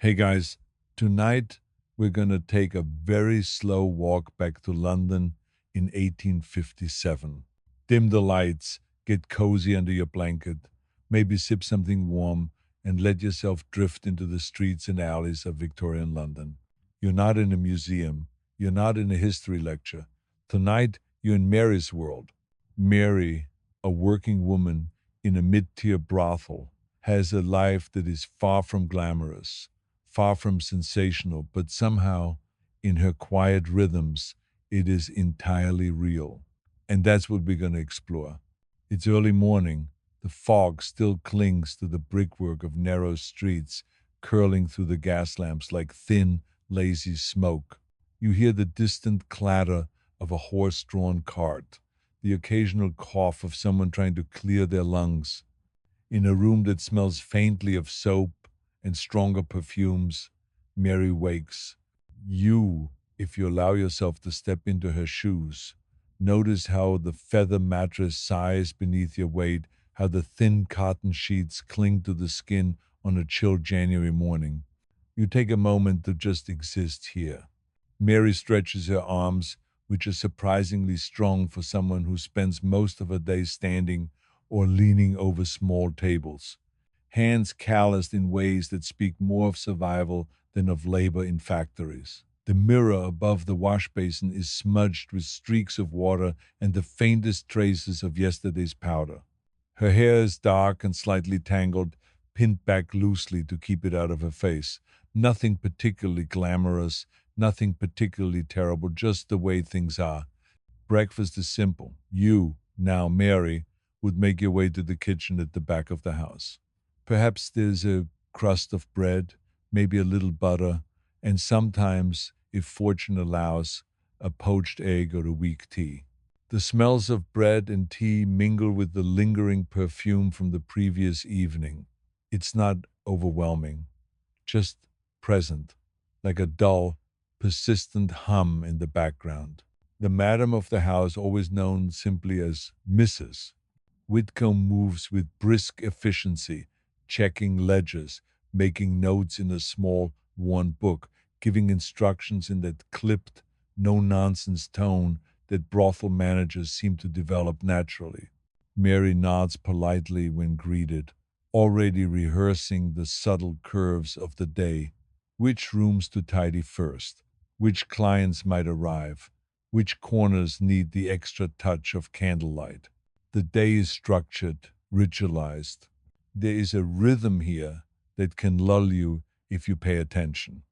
Hey guys, tonight we're going to take a very slow walk back to London in 1857. Dim the lights, get cozy under your blanket, maybe sip something warm, and let yourself drift into the streets and alleys of Victorian London. You're not in a museum, you're not in a history lecture. Tonight, you're in Mary's world. Mary, a working woman in a mid tier brothel, has a life that is far from glamorous, far from sensational, but somehow, in her quiet rhythms, it is entirely real. And that's what we're going to explore. It's early morning. The fog still clings to the brickwork of narrow streets, curling through the gas lamps like thin, lazy smoke. You hear the distant clatter of a horse drawn cart, the occasional cough of someone trying to clear their lungs. In a room that smells faintly of soap and stronger perfumes, Mary wakes. You, if you allow yourself to step into her shoes, notice how the feather mattress sighs beneath your weight, how the thin cotton sheets cling to the skin on a chill January morning. You take a moment to just exist here. Mary stretches her arms, which are surprisingly strong for someone who spends most of her day standing or leaning over small tables. Hands calloused in ways that speak more of survival than of labor in factories. The mirror above the wash basin is smudged with streaks of water and the faintest traces of yesterday's powder. Her hair is dark and slightly tangled, pinned back loosely to keep it out of her face. Nothing particularly glamorous, nothing particularly terrible, just the way things are. Breakfast is simple. You, now Mary, would make your way to the kitchen at the back of the house. Perhaps there's a crust of bread, maybe a little butter, and sometimes, if fortune allows, a poached egg or a weak tea. The smells of bread and tea mingle with the lingering perfume from the previous evening. It's not overwhelming, just present, like a dull, persistent hum in the background. The madam of the house, always known simply as Mrs. Whitcomb, moves with brisk efficiency, checking ledgers, making notes in a small, worn book, giving instructions in that clipped, no nonsense tone that brothel managers seem to develop naturally. Mary nods politely when greeted, already rehearsing the subtle curves of the day. Which rooms to tidy first, which clients might arrive, which corners need the extra touch of candlelight. The day is structured, ritualized. There is a rhythm here that can lull you if you pay attention.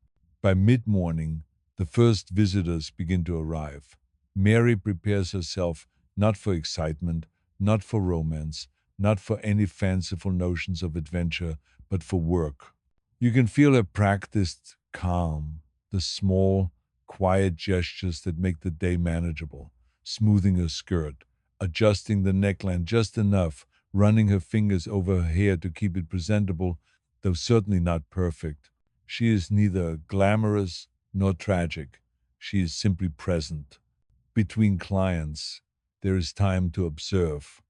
By mid morning, the first visitors begin to arrive. Mary prepares herself not for excitement, not for romance, not for any fanciful notions of adventure, but for work. You can feel her practiced calm, the small, quiet gestures that make the day manageable, smoothing her skirt, adjusting the neckline just enough, running her fingers over her hair to keep it presentable, though certainly not perfect. She is neither glamorous nor tragic. She is simply present. Between clients, there is time to observe.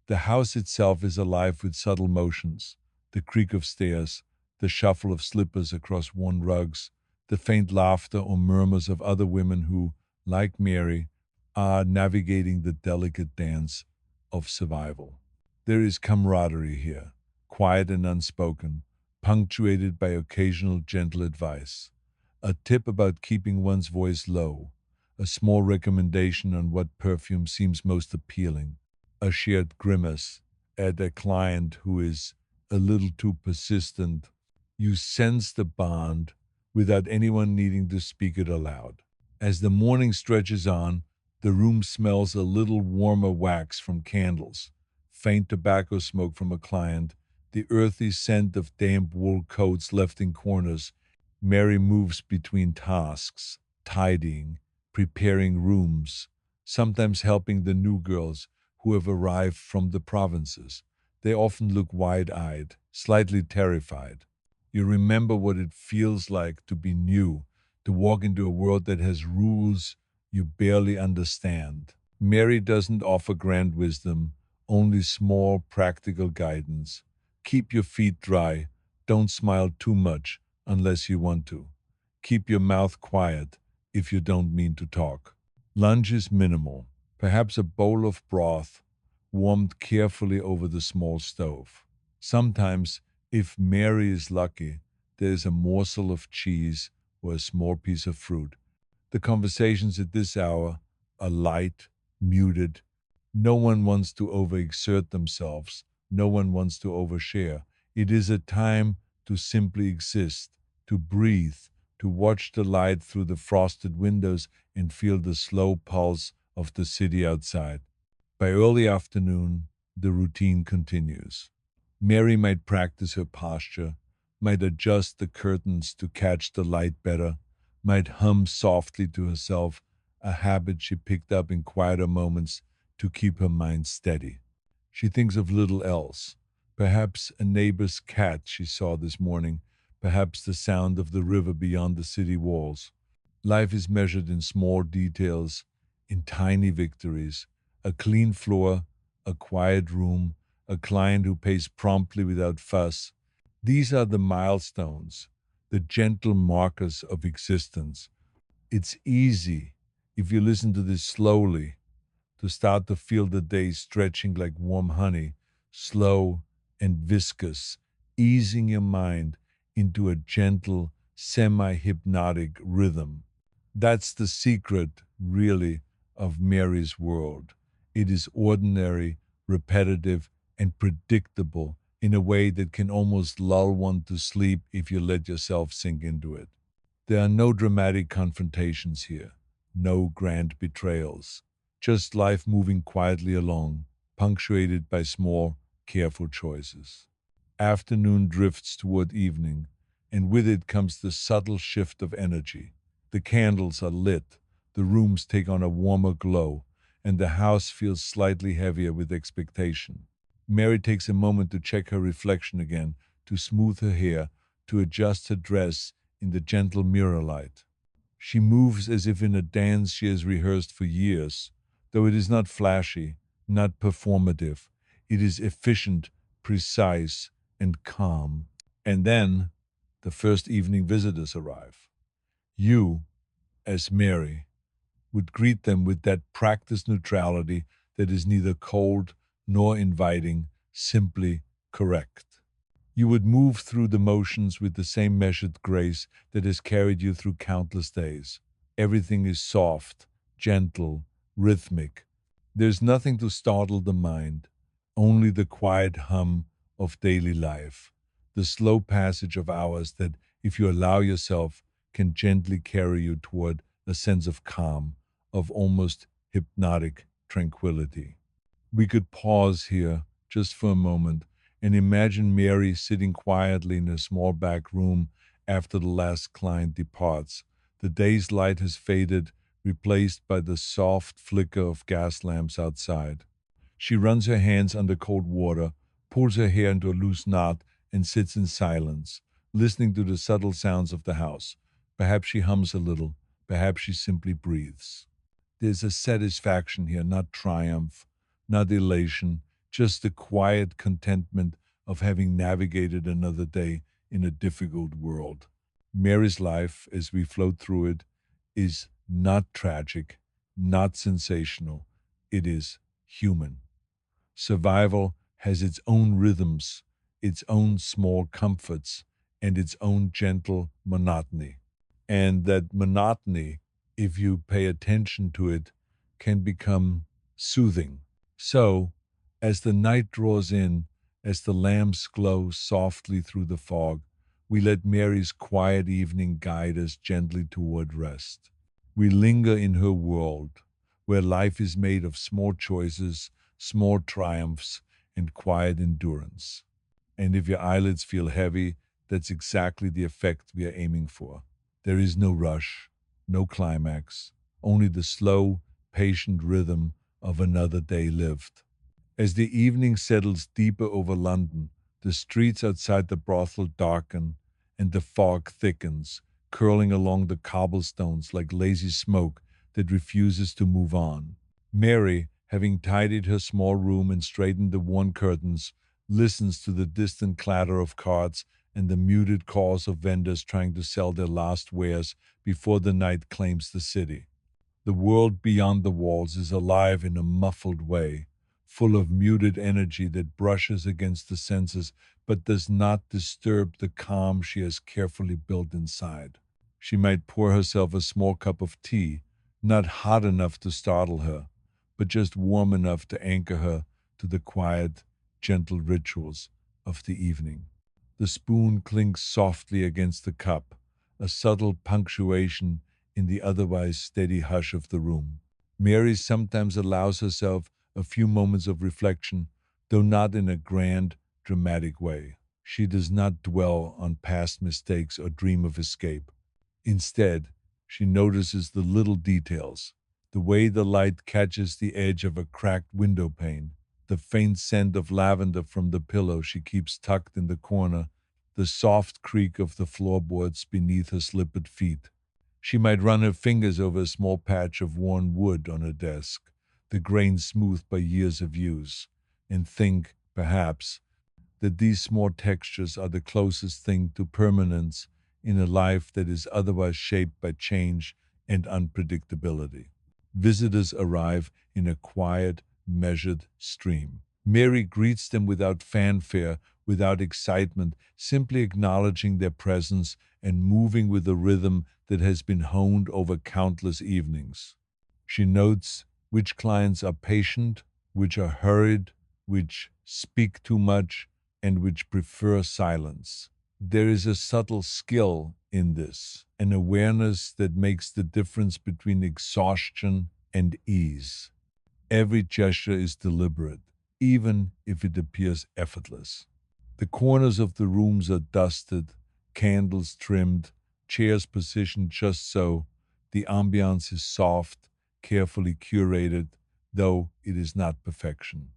The house itself is alive with subtle motions, the creak of stairs, the shuffle of slippers across worn rugs, the faint laughter or murmurs of other women who, like Mary, are navigating the delicate dance of survival. There is camaraderie here, quiet and unspoken, punctuated by occasional gentle advice. A tip about keeping one's voice low, a small recommendation on what perfume seems most appealing, a shared grimace at a client who is a little too persistent. You sense the bond without anyone needing to speak it aloud. As the morning stretches on, the room smells a little warmer wax from candles, faint tobacco smoke from a client, the earthy scent of damp wool coats left in corners. Mary moves between tasks, tidying, preparing rooms, sometimes helping the new girls who have arrived from the provinces. They often look wide eyed, slightly terrified. You remember what it feels like to be new, to walk into a world that has rules you barely understand. Mary doesn't offer grand wisdom, only small practical guidance. Keep your feet dry, don't smile too much, unless you want to. Keep your mouth quiet if you don't mean to talk. Lunch is minimal, perhaps a bowl of broth warmed carefully over the small stove. Sometimes, if Mary is lucky, there is a morsel of cheese or a small piece of fruit. The conversations at this hour are light, muted. No one wants to overexert themselves. No one wants to overshare. It is a time to simply exist, to breathe, to watch the light through the frosted windows and feel the slow pulse of the city outside. By early afternoon, the routine continues. Mary might practice her posture, might adjust the curtains to catch the light better, might hum softly to herself, a habit she picked up in quieter moments to keep her mind steady. She thinks of little else, perhaps a neighbor's cat she saw this morning, perhaps the sound of the river beyond the city walls. Life is measured in small details, in tiny victories, a clean floor, a quiet room, a client who pays promptly without fuss. These are the milestones, the gentle markers of existence. It's easy, if you listen to this slowly, to start to feel the day stretching like warm honey, slow and viscous, easing your mind into a gentle, semi hypnotic rhythm. That's the secret, really, of Mary's world. It is ordinary, repetitive, and predictable in a way that can almost lull one to sleep if you let yourself sink into it. There are no dramatic confrontations here, no grand betrayals, just life moving quietly along, punctuated by small, careful choices. Afternoon drifts toward evening, and with it comes the subtle shift of energy. The candles are lit, the rooms take on a warmer glow, and the house feels slightly heavier with expectation. Mary takes a moment to check her reflection again, to smooth her hair, to adjust her dress in the gentle mirror light. She moves as if in a dance she has rehearsed for years, though it is not flashy, not performative. It is efficient, precise, and calm. And then the first evening visitors arrive. You, as Mary, would greet them with that practiced neutrality that is neither cold nor inviting, simply correct. You would move through the motions with the same measured grace that has carried you through countless days. Everything is soft, gentle, rhythmic. There's nothing to startle the mind, only the quiet hum of daily life, the slow passage of hours that, if you allow yourself, can gently carry you toward a sense of calm, of almost hypnotic tranquility. We could pause here just for a moment and imagine Mary sitting quietly in a small back room after the last client departs. The day's light has faded, replaced by the soft flicker of gas lamps outside. She runs her hands under cold water, pulls her hair into a loose knot, and sits in silence, listening to the subtle sounds of the house. Perhaps she hums a little, perhaps she simply breathes. There's a satisfaction here, not triumph, not elation, just the quiet contentment of having navigated another day in a difficult world. Mary's life, as we float through it, is not tragic, not sensational. It is human. Survival has its own rhythms, its own small comforts, and its own gentle monotony. And that monotony, if you pay attention to it, can become soothing. So, as the night draws in, as the lamps glow softly through the fog, we let Mary's quiet evening guide us gently toward rest. We linger in her world, where life is made of small choices, small triumphs, and quiet endurance. And if your eyelids feel heavy, that's exactly the effect we are aiming for. There is no rush, no climax, only the slow, patient rhythm of another day lived. As the evening settles deeper over London, the streets outside the brothel darken and the fog thickens, curling along the cobblestones like lazy smoke that refuses to move on. Mary, having tidied her small room and straightened the worn curtains, listens to the distant clatter of carts and the muted calls of vendors trying to sell their last wares before the night claims the city. The world beyond the walls is alive in a muffled way, full of muted energy that brushes against the senses but does not disturb the calm she has carefully built inside. She might pour herself a small cup of tea, not hot enough to startle her, but just warm enough to anchor her to the quiet, gentle rituals of the evening. The spoon clinks softly against the cup, a subtle punctuation in the otherwise steady hush of the room. Mary sometimes allows herself a few moments of reflection, though not in a grand, dramatic way. She does not dwell on past mistakes or dream of escape. Instead, she notices the little details, the way the light catches the edge of a cracked window pane, the faint scent of lavender from the pillow she keeps tucked in the corner, the soft creak of the floorboards beneath her slippered feet. She might run her fingers over a small patch of worn wood on her desk, the grain smoothed by years of use, and think, perhaps, that these small textures are the closest thing to permanence in a life that is otherwise shaped by change and unpredictability. Visitors arrive in a quiet, measured stream. Mary greets them without fanfare, without excitement, simply acknowledging their presence and moving with a rhythm that has been honed over countless evenings. She notes which clients are patient, which are hurried, which speak too much, and which prefer silence. There is a subtle skill in this, an awareness that makes the difference between exhaustion and ease. Every gesture is deliberate, even if it appears effortless. The corners of the rooms are dusted, candles trimmed, chairs positioned just so. The ambiance is soft, carefully curated, though it is not perfection.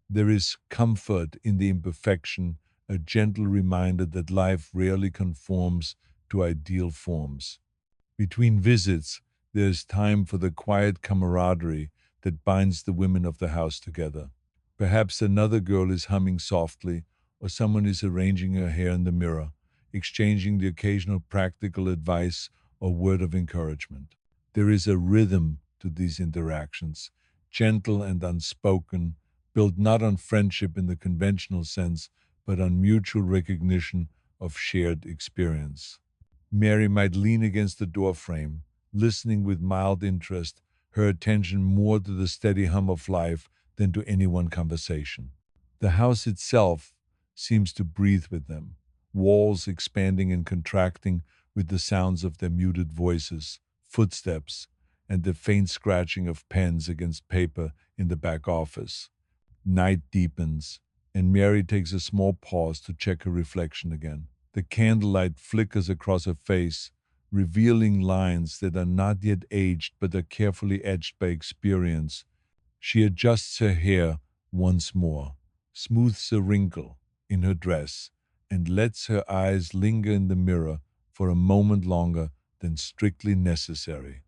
There is comfort in the imperfection, a gentle reminder that life rarely conforms to ideal forms. Between visits, there is time for the quiet camaraderie that binds the women of the house together. Perhaps another girl is humming softly, or someone is arranging her hair in the mirror, exchanging the occasional practical advice or word of encouragement. There is a rhythm to these interactions, gentle and unspoken, built not on friendship in the conventional sense, but on mutual recognition of shared experience. Mary might lean against the doorframe, listening with mild interest, her attention more to the steady hum of life than to any one conversation. The house itself seems to breathe with them, walls expanding and contracting with the sounds of their muted voices, footsteps, and the faint scratching of pens against paper in the back office. Night deepens, and Mary takes a small pause to check her reflection again. The candlelight flickers across her face, revealing lines that are not yet aged but are carefully etched by experience. She adjusts her hair once more, smooths a wrinkle in her dress, and lets her eyes linger in the mirror for a moment longer than strictly necessary.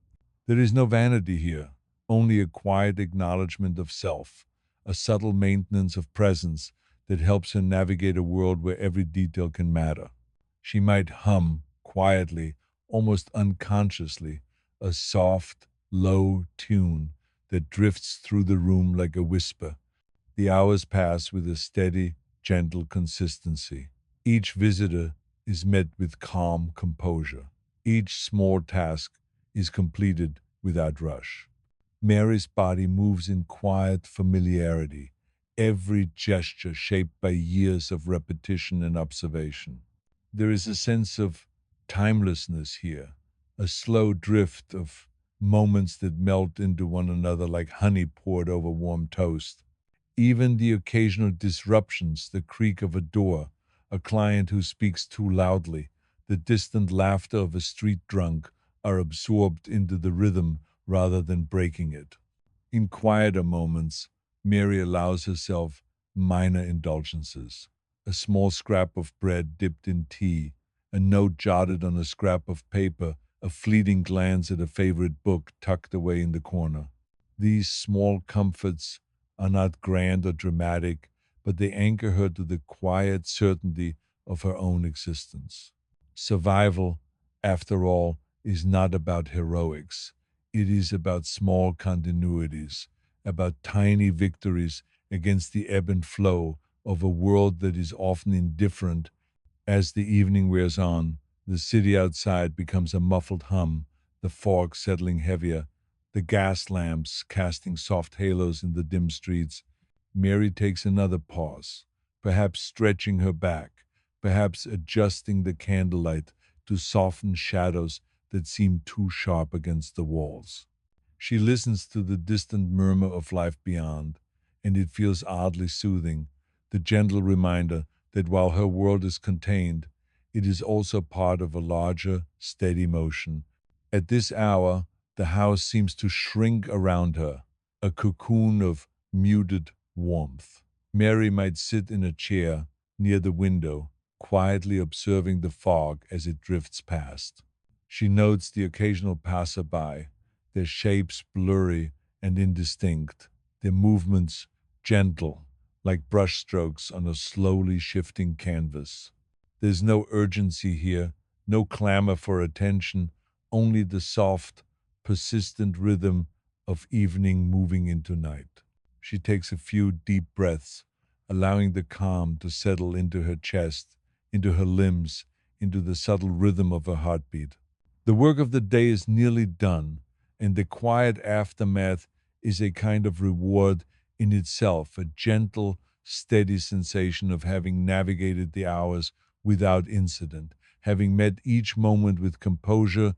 There is no vanity here, only a quiet acknowledgement of self, a subtle maintenance of presence that helps her navigate a world where every detail can matter. She might hum quietly, almost unconsciously, a soft, low tune that drifts through the room like a whisper. The hours pass with a steady, gentle consistency. Each visitor is met with calm composure. Each small task is completed without rush. Mary's body moves in quiet familiarity, every gesture shaped by years of repetition and observation. There is a sense of timelessness here, a slow drift of moments that melt into one another like honey poured over warm toast. Even the occasional disruptions, the creak of a door, a client who speaks too loudly, the distant laughter of a street drunk, are absorbed into the rhythm rather than breaking it. In quieter moments, Mary allows herself minor indulgences. A small scrap of bread dipped in tea, a note jotted on a scrap of paper, a fleeting glance at a favorite book tucked away in the corner. These small comforts are not grand or dramatic, but they anchor her to the quiet certainty of her own existence. Survival, after all, is not about heroics. It is about small continuities, about tiny victories against the ebb and flow of a world that is often indifferent. As the evening wears on, the city outside becomes a muffled hum, the fog settling heavier, the gas lamps casting soft halos in the dim streets. Mary takes another pause, perhaps stretching her back, perhaps adjusting the candlelight to soften shadows that seem too sharp against the walls. She listens to the distant murmur of life beyond, and it feels oddly soothing, the gentle reminder that while her world is contained, it is also part of a larger, steady motion. At this hour, the house seems to shrink around her, a cocoon of muted warmth. Mary might sit in a chair near the window, quietly observing the fog as it drifts past. She notes the occasional passerby, their shapes blurry and indistinct, their movements gentle, like brushstrokes on a slowly shifting canvas. There's no urgency here, no clamor for attention, only the soft, persistent rhythm of evening moving into night. She takes a few deep breaths, allowing the calm to settle into her chest, into her limbs, into the subtle rhythm of her heartbeat. The work of the day is nearly done, and the quiet aftermath is a kind of reward in itself, a gentle, steady sensation of having navigated the hours without incident, having met each moment with composure,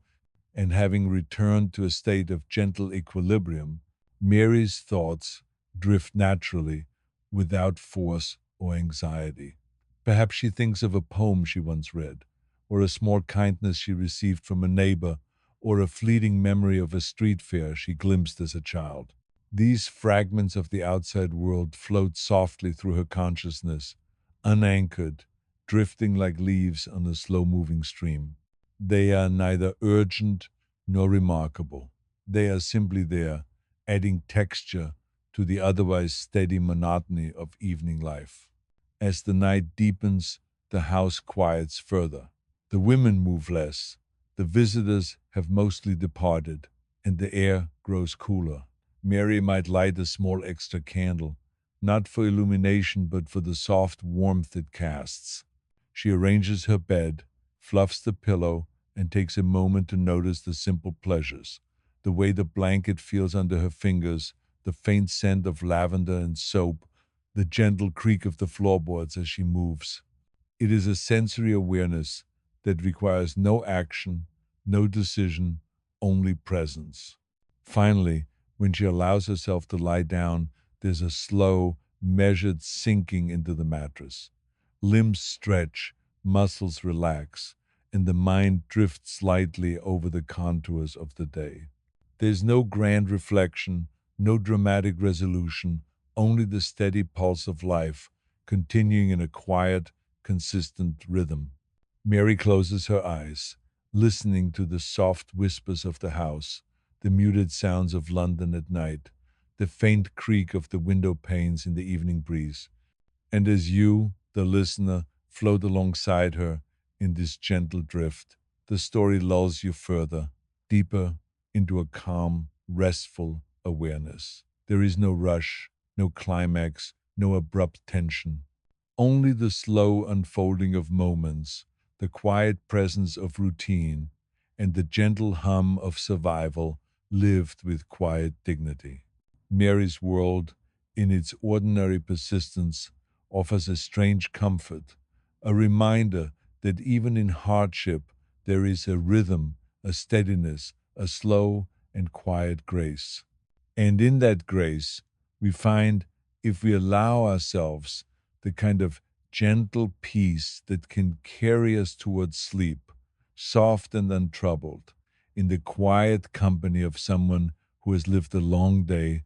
and having returned to a state of gentle equilibrium. Mary's thoughts drift naturally, without force or anxiety. Perhaps she thinks of a poem she once read, or a small kindness she received from a neighbor, or a fleeting memory of a street fair she glimpsed as a child. These fragments of the outside world float softly through her consciousness, unanchored, drifting like leaves on a slow moving stream. They are neither urgent nor remarkable. They are simply there, adding texture to the otherwise steady monotony of evening life. As the night deepens, the house quiets further. The women move less, the visitors have mostly departed, and the air grows cooler. Mary might light a small extra candle, not for illumination but for the soft warmth it casts. She arranges her bed, fluffs the pillow, and takes a moment to notice the simple pleasures, the way the blanket feels under her fingers, the faint scent of lavender and soap, the gentle creak of the floorboards as she moves. It is a sensory awareness that requires no action, no decision, only presence. Finally, when she allows herself to lie down, there's a slow, measured sinking into the mattress. Limbs stretch, muscles relax, and the mind drifts lightly over the contours of the day. There's no grand reflection, no dramatic resolution, only the steady pulse of life, continuing in a quiet, consistent rhythm. Mary closes her eyes, listening to the soft whispers of the house, the muted sounds of London at night, the faint creak of the window panes in the evening breeze. And as you, the listener, float alongside her in this gentle drift, the story lulls you further, deeper into a calm, restful awareness. There is no rush, no climax, no abrupt tension. Only the slow unfolding of moments, the quiet presence of routine, and the gentle hum of survival lived with quiet dignity. Mary's world, in its ordinary persistence, offers a strange comfort, a reminder that even in hardship there is a rhythm, a steadiness, a slow and quiet grace. And in that grace, we find, if we allow ourselves, the kind of gentle peace that can carry us towards sleep, soft and untroubled, in the quiet company of someone who has lived a long day,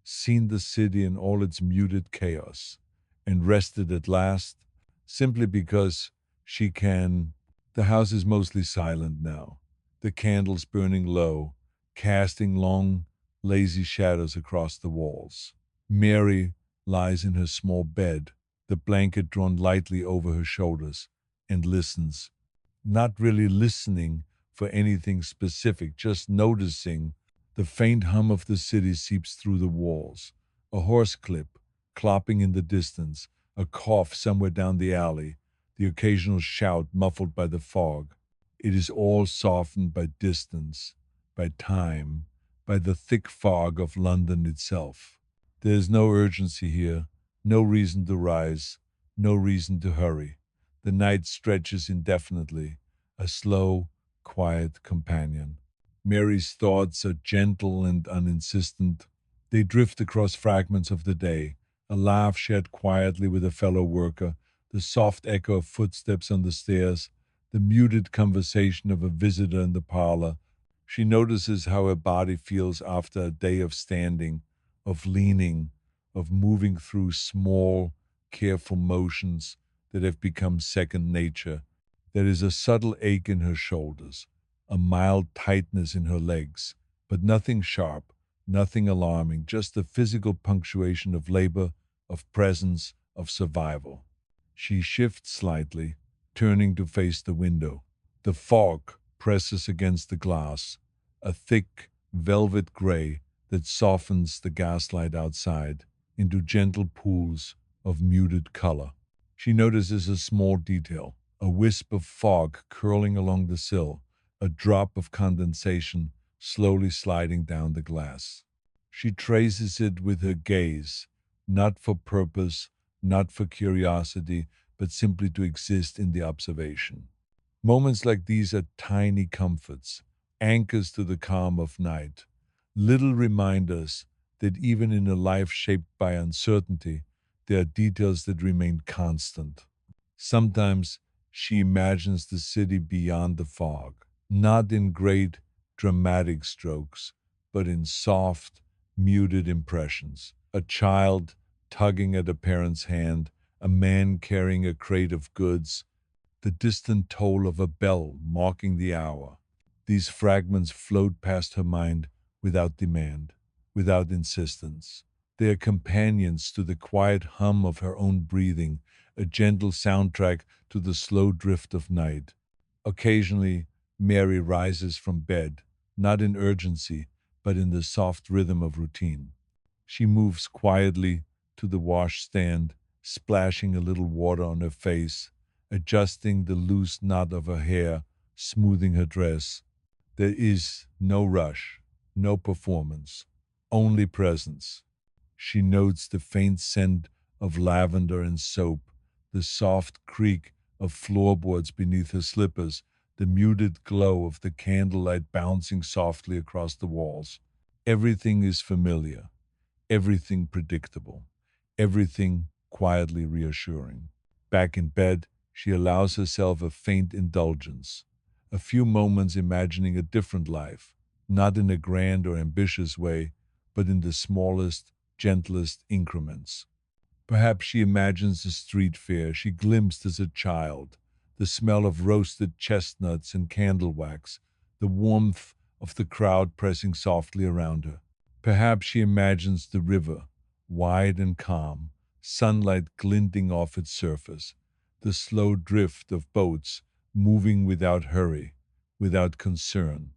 seen the city in all its muted chaos, and rested at last, simply because she can. The house is mostly silent now, the candles burning low, casting long, lazy shadows across the walls. Mary lies in her small bed, the blanket drawn lightly over her shoulders, and listens, not really listening for anything specific, just noticing. The faint hum of the city seeps through the walls. A horse clip, clopping in the distance, a cough somewhere down the alley, the occasional shout muffled by the fog. It is all softened by distance, by time, by the thick fog of London itself. There is no urgency here, no reason to rise, no reason to hurry. The night stretches indefinitely, a slow, quiet companion. Mary's thoughts are gentle and uninsistent. They drift across fragments of the day, a laugh shared quietly with a fellow worker, the soft echo of footsteps on the stairs, the muted conversation of a visitor in the parlor. She notices how her body feels after a day of standing, of leaning, of moving through small, careful motions that have become second nature. There is a subtle ache in her shoulders, a mild tightness in her legs, but nothing sharp, nothing alarming, just the physical punctuation of labor, of presence, of survival. She shifts slightly, turning to face the window. The fog presses against the glass, a thick, velvet gray that softens the gaslight outside into gentle pools of muted color. She notices a small detail, a wisp of fog curling along the sill, a drop of condensation slowly sliding down the glass. She traces it with her gaze, not for purpose, not for curiosity, but simply to exist in the observation. Moments like these are tiny comforts, anchors to the calm of night, little reminders that even in a life shaped by uncertainty, there are details that remain constant. Sometimes she imagines the city beyond the fog, not in great dramatic strokes, but in soft, muted impressions. A child tugging at a parent's hand, a man carrying a crate of goods, the distant toll of a bell marking the hour. These fragments float past her mind without demand, without insistence. They are companions to the quiet hum of her own breathing, a gentle soundtrack to the slow drift of night. Occasionally, Mary rises from bed, not in urgency, but in the soft rhythm of routine. She moves quietly to the washstand, splashing a little water on her face, adjusting the loose knot of her hair, smoothing her dress. There is no rush, no performance, only presence. She notes the faint scent of lavender and soap, the soft creak of floorboards beneath her slippers, the muted glow of the candlelight bouncing softly across the walls. Everything is familiar, everything predictable, everything quietly reassuring. Back in bed, she allows herself a faint indulgence, a few moments imagining a different life, not in a grand or ambitious way, but in the smallest, gentlest increments. Perhaps she imagines the street fair she glimpsed as a child, the smell of roasted chestnuts and candle wax, the warmth of the crowd pressing softly around her. Perhaps she imagines the river, wide and calm, sunlight glinting off its surface, the slow drift of boats moving without hurry, without concern.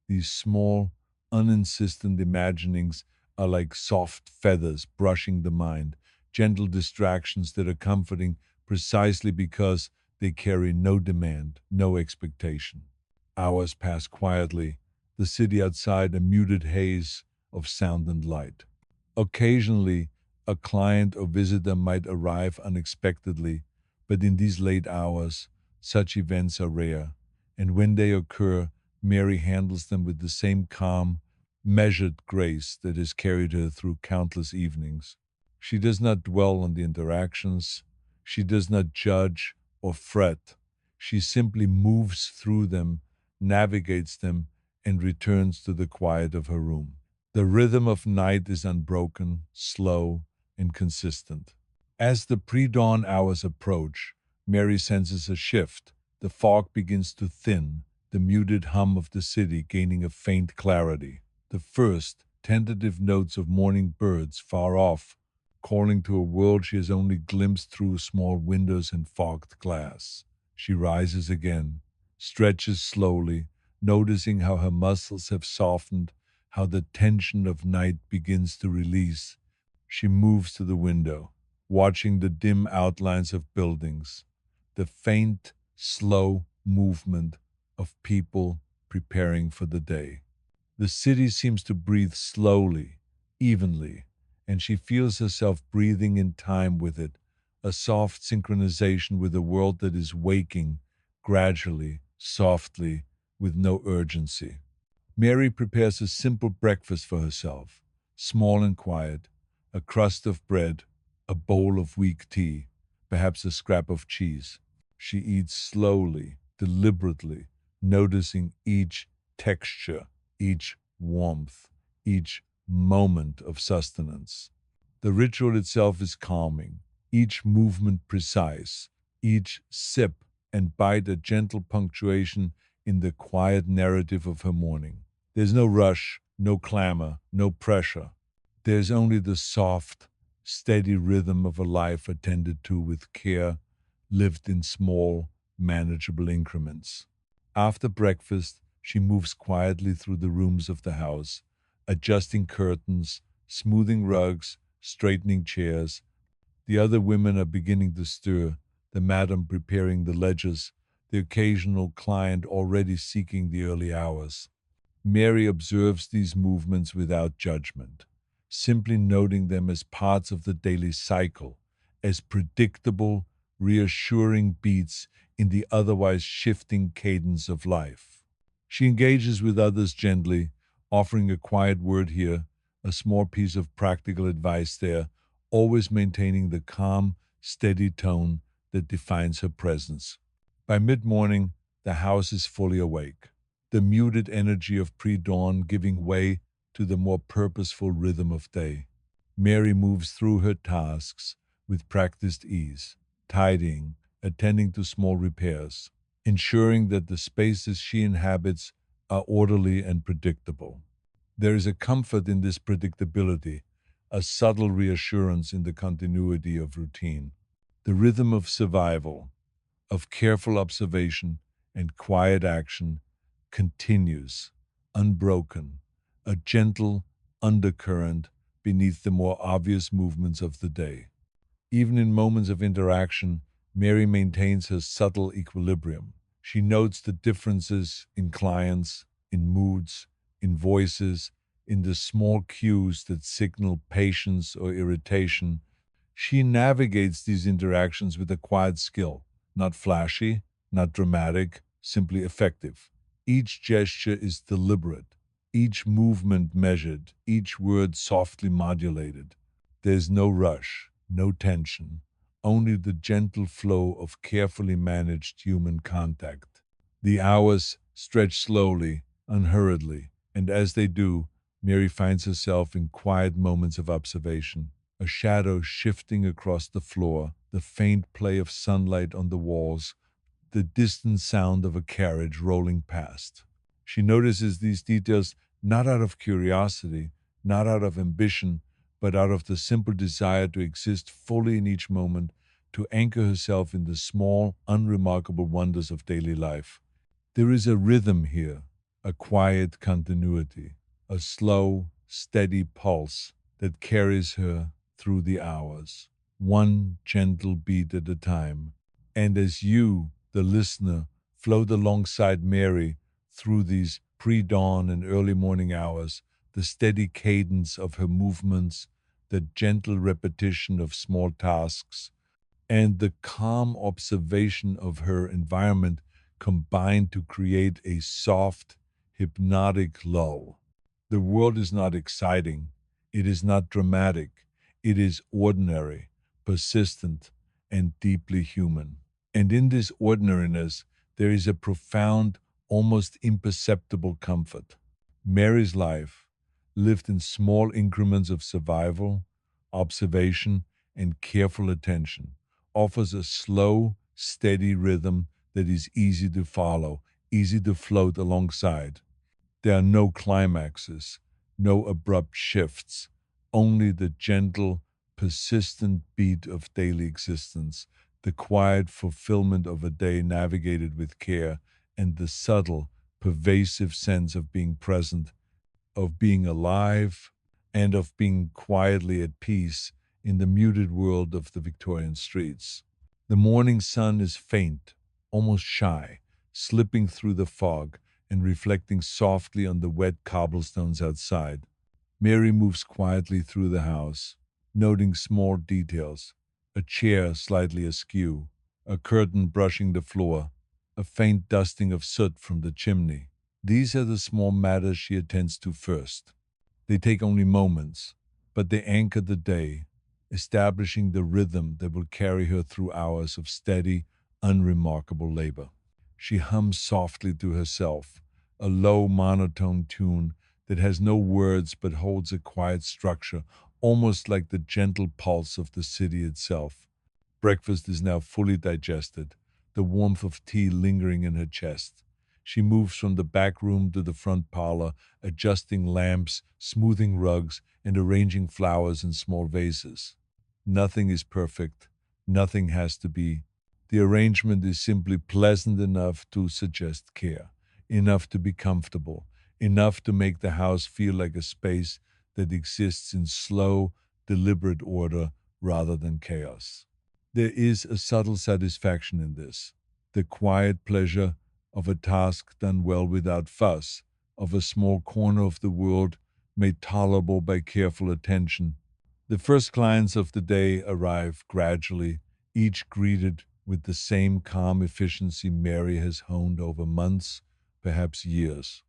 These small, uninsistent imaginings are like soft feathers brushing the mind, gentle distractions that are comforting precisely because they carry no demand, no expectation. Hours pass quietly, the city outside a muted haze of sound and light. Occasionally, a client or visitor might arrive unexpectedly, but in these late hours, such events are rare, and when they occur, Mary handles them with the same calm, measured grace that has carried her through countless evenings. She does not dwell on the interactions, she does not judge or fret. She simply moves through them, navigates them, and returns to the quiet of her room. The rhythm of night is unbroken, slow, and consistent. As the pre dawn hours approach, Mary senses a shift. The fog begins to thin, the muted hum of the city gaining a faint clarity. The first, tentative notes of morning birds far off, calling to a world she has only glimpsed through small windows and fogged glass. She rises again, stretches slowly, noticing how her muscles have softened, how the tension of night begins to release. She moves to the window, watching the dim outlines of buildings, the faint, slow movement of people preparing for the day. The city seems to breathe slowly, evenly, and she feels herself breathing in time with it, a soft synchronization with a world that is waking gradually, softly, with no urgency. Mary prepares a simple breakfast for herself, small and quiet, a crust of bread, a bowl of weak tea, perhaps a scrap of cheese. She eats slowly, deliberately, noticing each texture, each warmth, each moment of sustenance. The ritual itself is calming, each movement precise, each sip and bite a gentle punctuation in the quiet narrative of her morning. There's no rush, no clamor, no pressure. There's only the soft, steady rhythm of a life attended to with care, lived in small, manageable increments. After breakfast, she moves quietly through the rooms of the house, adjusting curtains, smoothing rugs, straightening chairs. The other women are beginning to stir, the madam preparing the ledgers, the occasional client already seeking the early hours. Mary observes these movements without judgment, simply noting them as parts of the daily cycle, as predictable, reassuring beats in the otherwise shifting cadence of life. She engages with others gently, offering a quiet word here, a small piece of practical advice there, always maintaining the calm, steady tone that defines her presence. By mid morning, the house is fully awake, the muted energy of pre dawn giving way to the more purposeful rhythm of day. Mary moves through her tasks with practiced ease, tidying, attending to small repairs, ensuring that the spaces she inhabits are orderly and predictable. There is a comfort in this predictability, a subtle reassurance in the continuity of routine. The rhythm of survival, of careful observation and quiet action continues, unbroken, a gentle undercurrent beneath the more obvious movements of the day. Even in moments of interaction, Mary maintains her subtle equilibrium. She notes the differences in clients, in moods, in voices, in the small cues that signal patience or irritation. She navigates these interactions with a quiet skill, not flashy, not dramatic, simply effective. Each gesture is deliberate, each movement measured, each word softly modulated. There's no rush, no tension, only the gentle flow of carefully managed human contact. The hours stretch slowly, unhurriedly, and as they do, Mary finds herself in quiet moments of observation, a shadow shifting across the floor, the faint play of sunlight on the walls, the distant sound of a carriage rolling past. She notices these details not out of curiosity, not out of ambition, but out of the simple desire to exist fully in each moment, to anchor herself in the small, unremarkable wonders of daily life. There is a rhythm here, a quiet continuity, a slow, steady pulse that carries her through the hours, one gentle beat at a time. And as you, the listener, float alongside Mary through these pre dawn and early morning hours, the steady cadence of her movements, the gentle repetition of small tasks, and the calm observation of her environment combine to create a soft, hypnotic lull. The world is not exciting, it is not dramatic, it is ordinary, persistent, and deeply human. And in this ordinariness, there is a profound, almost imperceptible comfort. Mary's life, lived in small increments of survival, observation, and careful attention, offers a slow, steady rhythm that is easy to follow, easy to float alongside. There are no climaxes, no abrupt shifts, only the gentle, persistent beat of daily existence, the quiet fulfillment of a day navigated with care, and the subtle, pervasive sense of being present, of being alive, and of being quietly at peace in the muted world of the Victorian streets. The morning sun is faint, almost shy, slipping through the fog and reflecting softly on the wet cobblestones outside. Mary moves quietly through the house, noting small details: a chair slightly askew, a curtain brushing the floor, a faint dusting of soot from the chimney. These are the small matters she attends to first. They take only moments, but they anchor the day, establishing the rhythm that will carry her through hours of steady, unremarkable labor. She hums softly to herself, a low monotone tune that has no words but holds a quiet structure, almost like the gentle pulse of the city itself. Breakfast is now fully digested, the warmth of tea lingering in her chest. She moves from the back room to the front parlor, adjusting lamps, smoothing rugs, and arranging flowers in small vases. Nothing is perfect. Nothing has to be. The arrangement is simply pleasant enough to suggest care, enough to be comfortable, enough to make the house feel like a space that exists in slow, deliberate order rather than chaos. There is a subtle satisfaction in this, the quiet pleasure of a task done well without fuss, of a small corner of the world made tolerable by careful attention. The first clients of the day arrive gradually, each greeted with the same calm efficiency Mary has honed over months, perhaps years.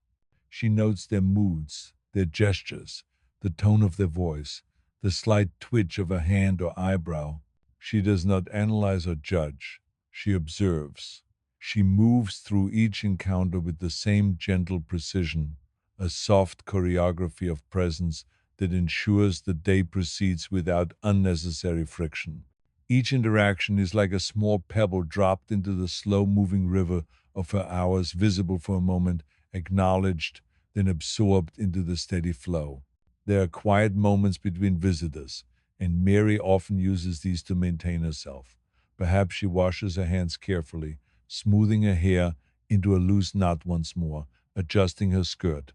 She notes their moods, their gestures, the tone of their voice, the slight twitch of a hand or eyebrow. She does not analyze or judge. She observes. She moves through each encounter with the same gentle precision, a soft choreography of presence that ensures the day proceeds without unnecessary friction. Each interaction is like a small pebble dropped into the slow moving river of her hours, visible for a moment, acknowledged, then absorbed into the steady flow. There are quiet moments between visitors, and Mary often uses these to maintain herself. Perhaps she washes her hands carefully, smoothing her hair into a loose knot once more, adjusting her skirt.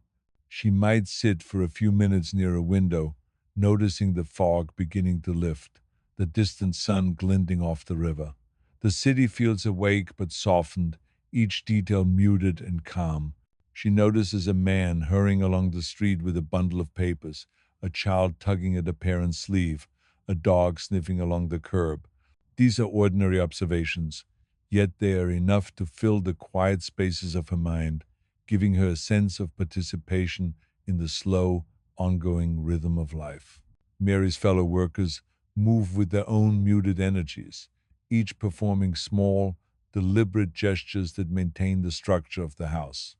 She might sit for a few minutes near a window, noticing the fog beginning to lift, the distant sun glinting off the river. The city feels awake but softened, each detail muted and calm. She notices a man hurrying along the street with a bundle of papers, a child tugging at a parent's sleeve, a dog sniffing along the curb. These are ordinary observations, yet they are enough to fill the quiet spaces of her mind, giving her a sense of participation in the slow, ongoing rhythm of life. Mary's fellow workers move with their own muted energies, each performing small, deliberate gestures that maintain the structure of the house.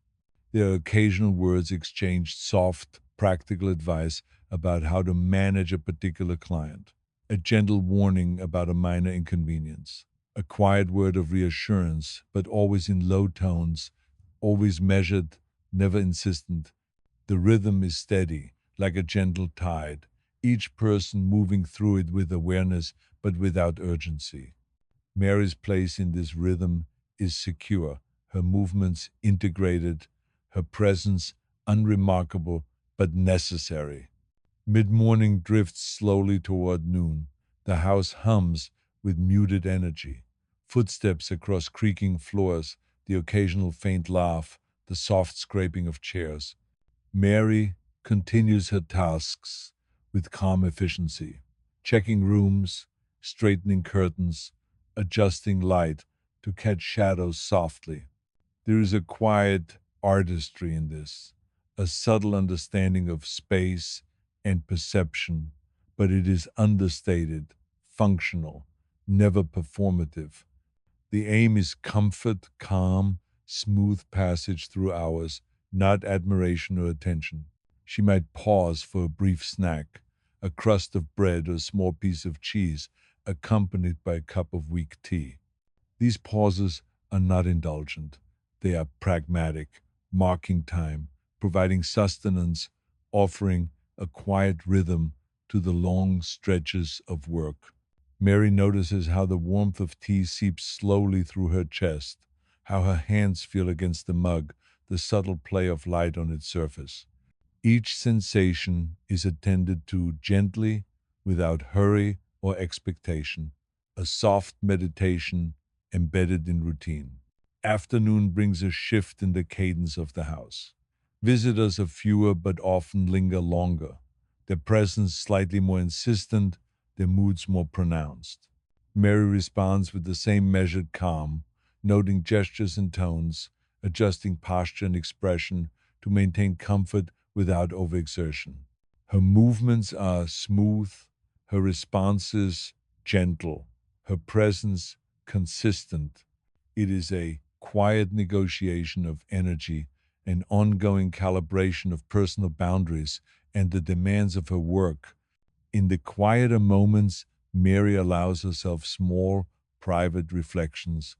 There are occasional words exchanged, soft, practical advice about how to manage a particular client, a gentle warning about a minor inconvenience, a quiet word of reassurance, but always in low tones, always measured, never insistent. The rhythm is steady, like a gentle tide, each person moving through it with awareness but without urgency. Mary's place in this rhythm is secure, her movements integrated, her presence unremarkable but necessary. Mid-morning drifts slowly toward noon. The house hums with muted energy. Footsteps across creaking floors, the occasional faint laugh, the soft scraping of chairs. Mary continues her tasks with calm efficiency, checking rooms, straightening curtains, adjusting light to catch shadows softly. There is a quiet artistry in this, a subtle understanding of space and perception, but it is understated, functional, never performative. The aim is comfort, calm, smooth passage through hours, not admiration or attention. She might pause for a brief snack, a crust of bread or a small piece of cheese, accompanied by a cup of weak tea. These pauses are not indulgent. They are pragmatic, marking time, providing sustenance, offering a quiet rhythm to the long stretches of work. Mary notices how the warmth of tea seeps slowly through her chest, how her hands feel against the mug, the subtle play of light on its surface. Each sensation is attended to gently, without hurry or expectation, a soft meditation embedded in routine. Afternoon brings a shift in the cadence of the house. Visitors are fewer but often linger longer, their presence slightly more insistent, their moods more pronounced. Mary responds with the same measured calm, noting gestures and tones, adjusting posture and expression to maintain comfort without overexertion. Her movements are smooth, her responses gentle, her presence consistent. It is a quiet negotiation of energy, an ongoing calibration of personal boundaries and the demands of her work. In the quieter moments, Mary allows herself small, private reflections.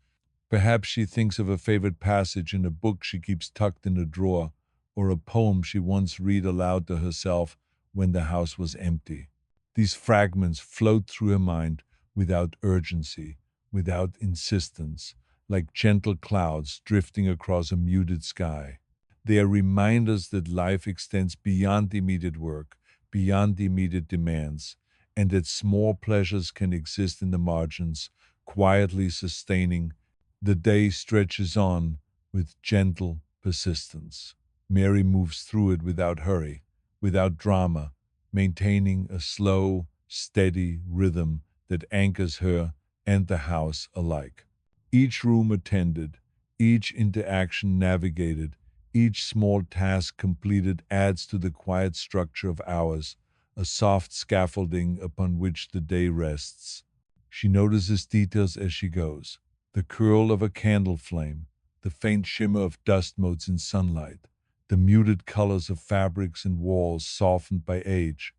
Perhaps she thinks of a favorite passage in a book she keeps tucked in a drawer, or a poem she once read aloud to herself when the house was empty. These fragments float through her mind without urgency, without insistence, like gentle clouds drifting across a muted sky. They are reminders that life extends beyond immediate work, beyond immediate demands, and that small pleasures can exist in the margins, quietly sustaining. The day stretches on with gentle persistence. Mary moves through it without hurry, without drama, maintaining a slow, steady rhythm that anchors her and the house alike. Each room attended, each interaction navigated, each small task completed adds to the quiet structure of hours, a soft scaffolding upon which the day rests. She notices details as she goes, the curl of a candle flame, the faint shimmer of dust motes in sunlight, the muted colors of fabrics and walls softened by age.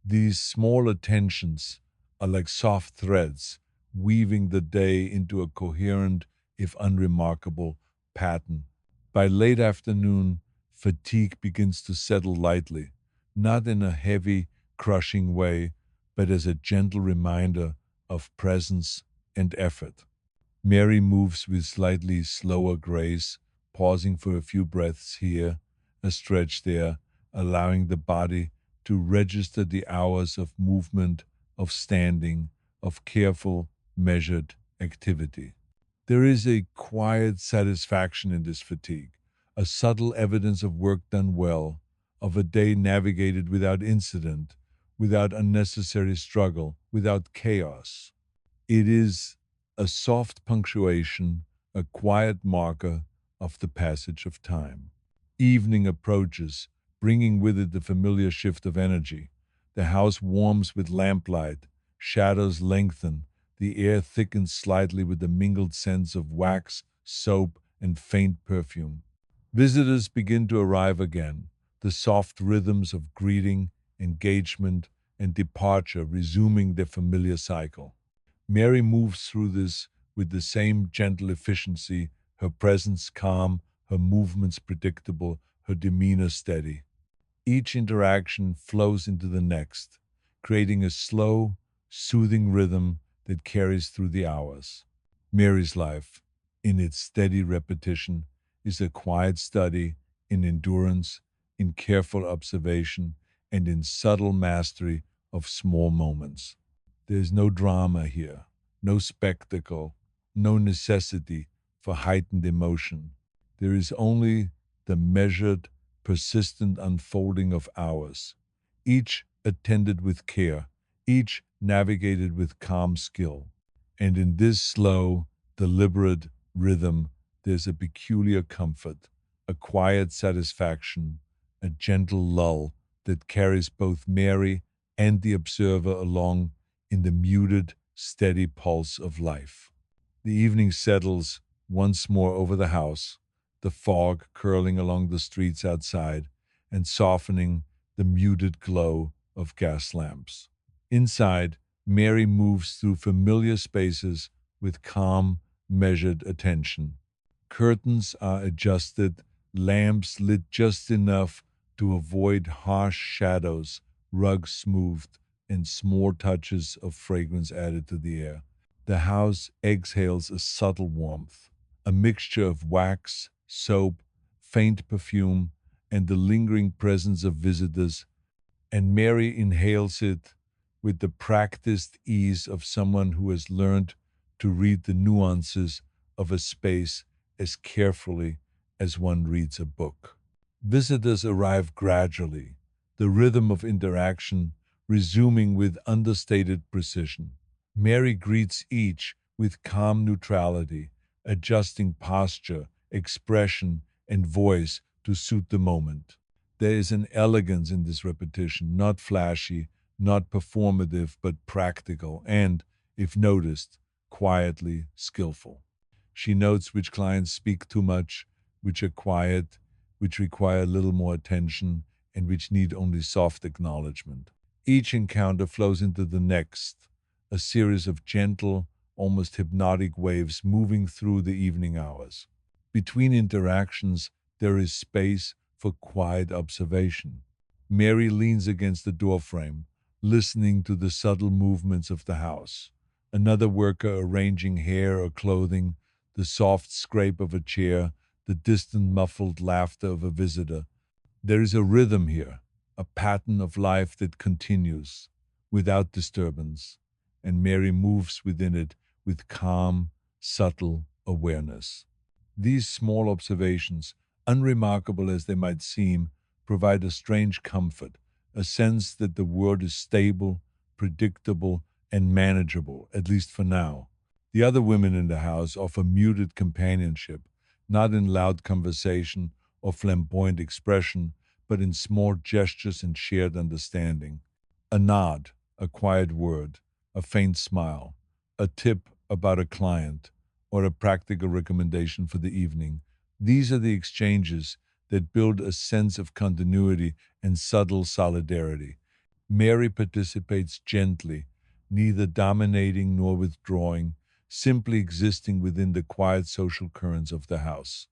These small attentions are like soft threads, weaving the day into a coherent, if unremarkable, pattern. By late afternoon, fatigue begins to settle lightly, not in a heavy, crushing way, but as a gentle reminder of presence and effort. Mary moves with slightly slower grace, pausing for a few breaths here, a stretch there, allowing the body to register the hours of movement, of standing, of careful, measured activity. There is a quiet satisfaction in this fatigue, a subtle evidence of work done well, of a day navigated without incident, without unnecessary struggle, without chaos. It is a soft punctuation, a quiet marker of the passage of time. Evening approaches, bringing with it the familiar shift of energy. The house warms with lamplight, shadows lengthen, the air thickens slightly with the mingled scents of wax, soap, and faint perfume. Visitors begin to arrive again, the soft rhythms of greeting, engagement, and departure resuming their familiar cycle. Mary moves through this with the same gentle efficiency, her presence calm, her movements predictable, her demeanor steady. Each interaction flows into the next, creating a slow, soothing rhythm that carries through the hours. Mary's life, in its steady repetition, is a quiet study in endurance, in careful observation, and in subtle mastery of small moments. There's no drama here, no spectacle, no necessity for heightened emotion. There is only the measured, persistent unfolding of hours, each attended with care, each navigated with calm skill. And in this slow, deliberate rhythm, there's a peculiar comfort, a quiet satisfaction, a gentle lull that carries both Mary and the observer along in the muted, steady pulse of life. The evening settles once more over the house, the fog curling along the streets outside and softening the muted glow of gas lamps. Inside, Mary moves through familiar spaces with calm, measured attention. Curtains are adjusted, lamps lit just enough to avoid harsh shadows, rugs smoothed, and small touches of fragrance added to the air. The house exhales a subtle warmth, a mixture of wax, soap, faint perfume, and the lingering presence of visitors, and Mary inhales it with the practiced ease of someone who has learned to read the nuances of a space as carefully as one reads a book. Visitors arrive gradually, the rhythm of interaction resuming with understated precision. Mary greets each with calm neutrality, adjusting posture, expression, and voice to suit the moment. There is an elegance in this repetition, not flashy, not performative, but practical and, if noticed, quietly skillful. She notes which clients speak too much, which are quiet, which require a little more attention, and which need only soft acknowledgement. Each encounter flows into the next, a series of gentle, almost hypnotic waves moving through the evening hours. Between interactions, there is space for quiet observation. Mary leans against the doorframe, listening to the subtle movements of the house. Another worker arranging hair or clothing, the soft scrape of a chair, the distant muffled laughter of a visitor. There is a rhythm here, a pattern of life that continues without disturbance, and Mary moves within it with calm, subtle awareness. These small observations, unremarkable as they might seem, provide a strange comfort, a sense that the world is stable, predictable, and manageable, at least for now. The other women in the house offer muted companionship, not in loud conversation or flamboyant expression, but in small gestures and shared understanding. A nod, a quiet word, a faint smile, a tip about a client, or a practical recommendation for the evening. These are the exchanges that build a sense of continuity and subtle solidarity. Mary participates gently, neither dominating nor withdrawing, simply existing within the quiet social currents of the house.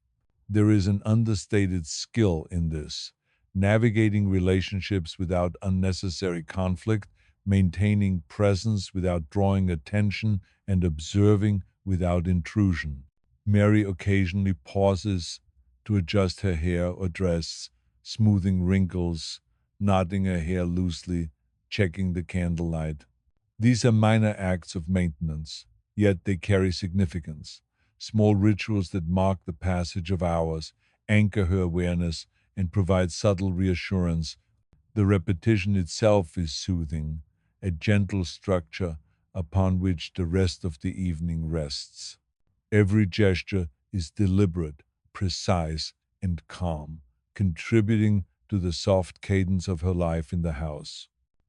There is an understated skill in this, navigating relationships without unnecessary conflict, maintaining presence without drawing attention, and observing without intrusion. Mary occasionally pauses to adjust her hair or dress, smoothing wrinkles, knotting her hair loosely, checking the candlelight. These are minor acts of maintenance, yet they carry significance. Small rituals that mark the passage of hours, anchor her awareness, and provide subtle reassurance. The repetition itself is soothing, a gentle structure upon which the rest of the evening rests. Every gesture is deliberate, precise, and calm, contributing to the soft cadence of her life in the house.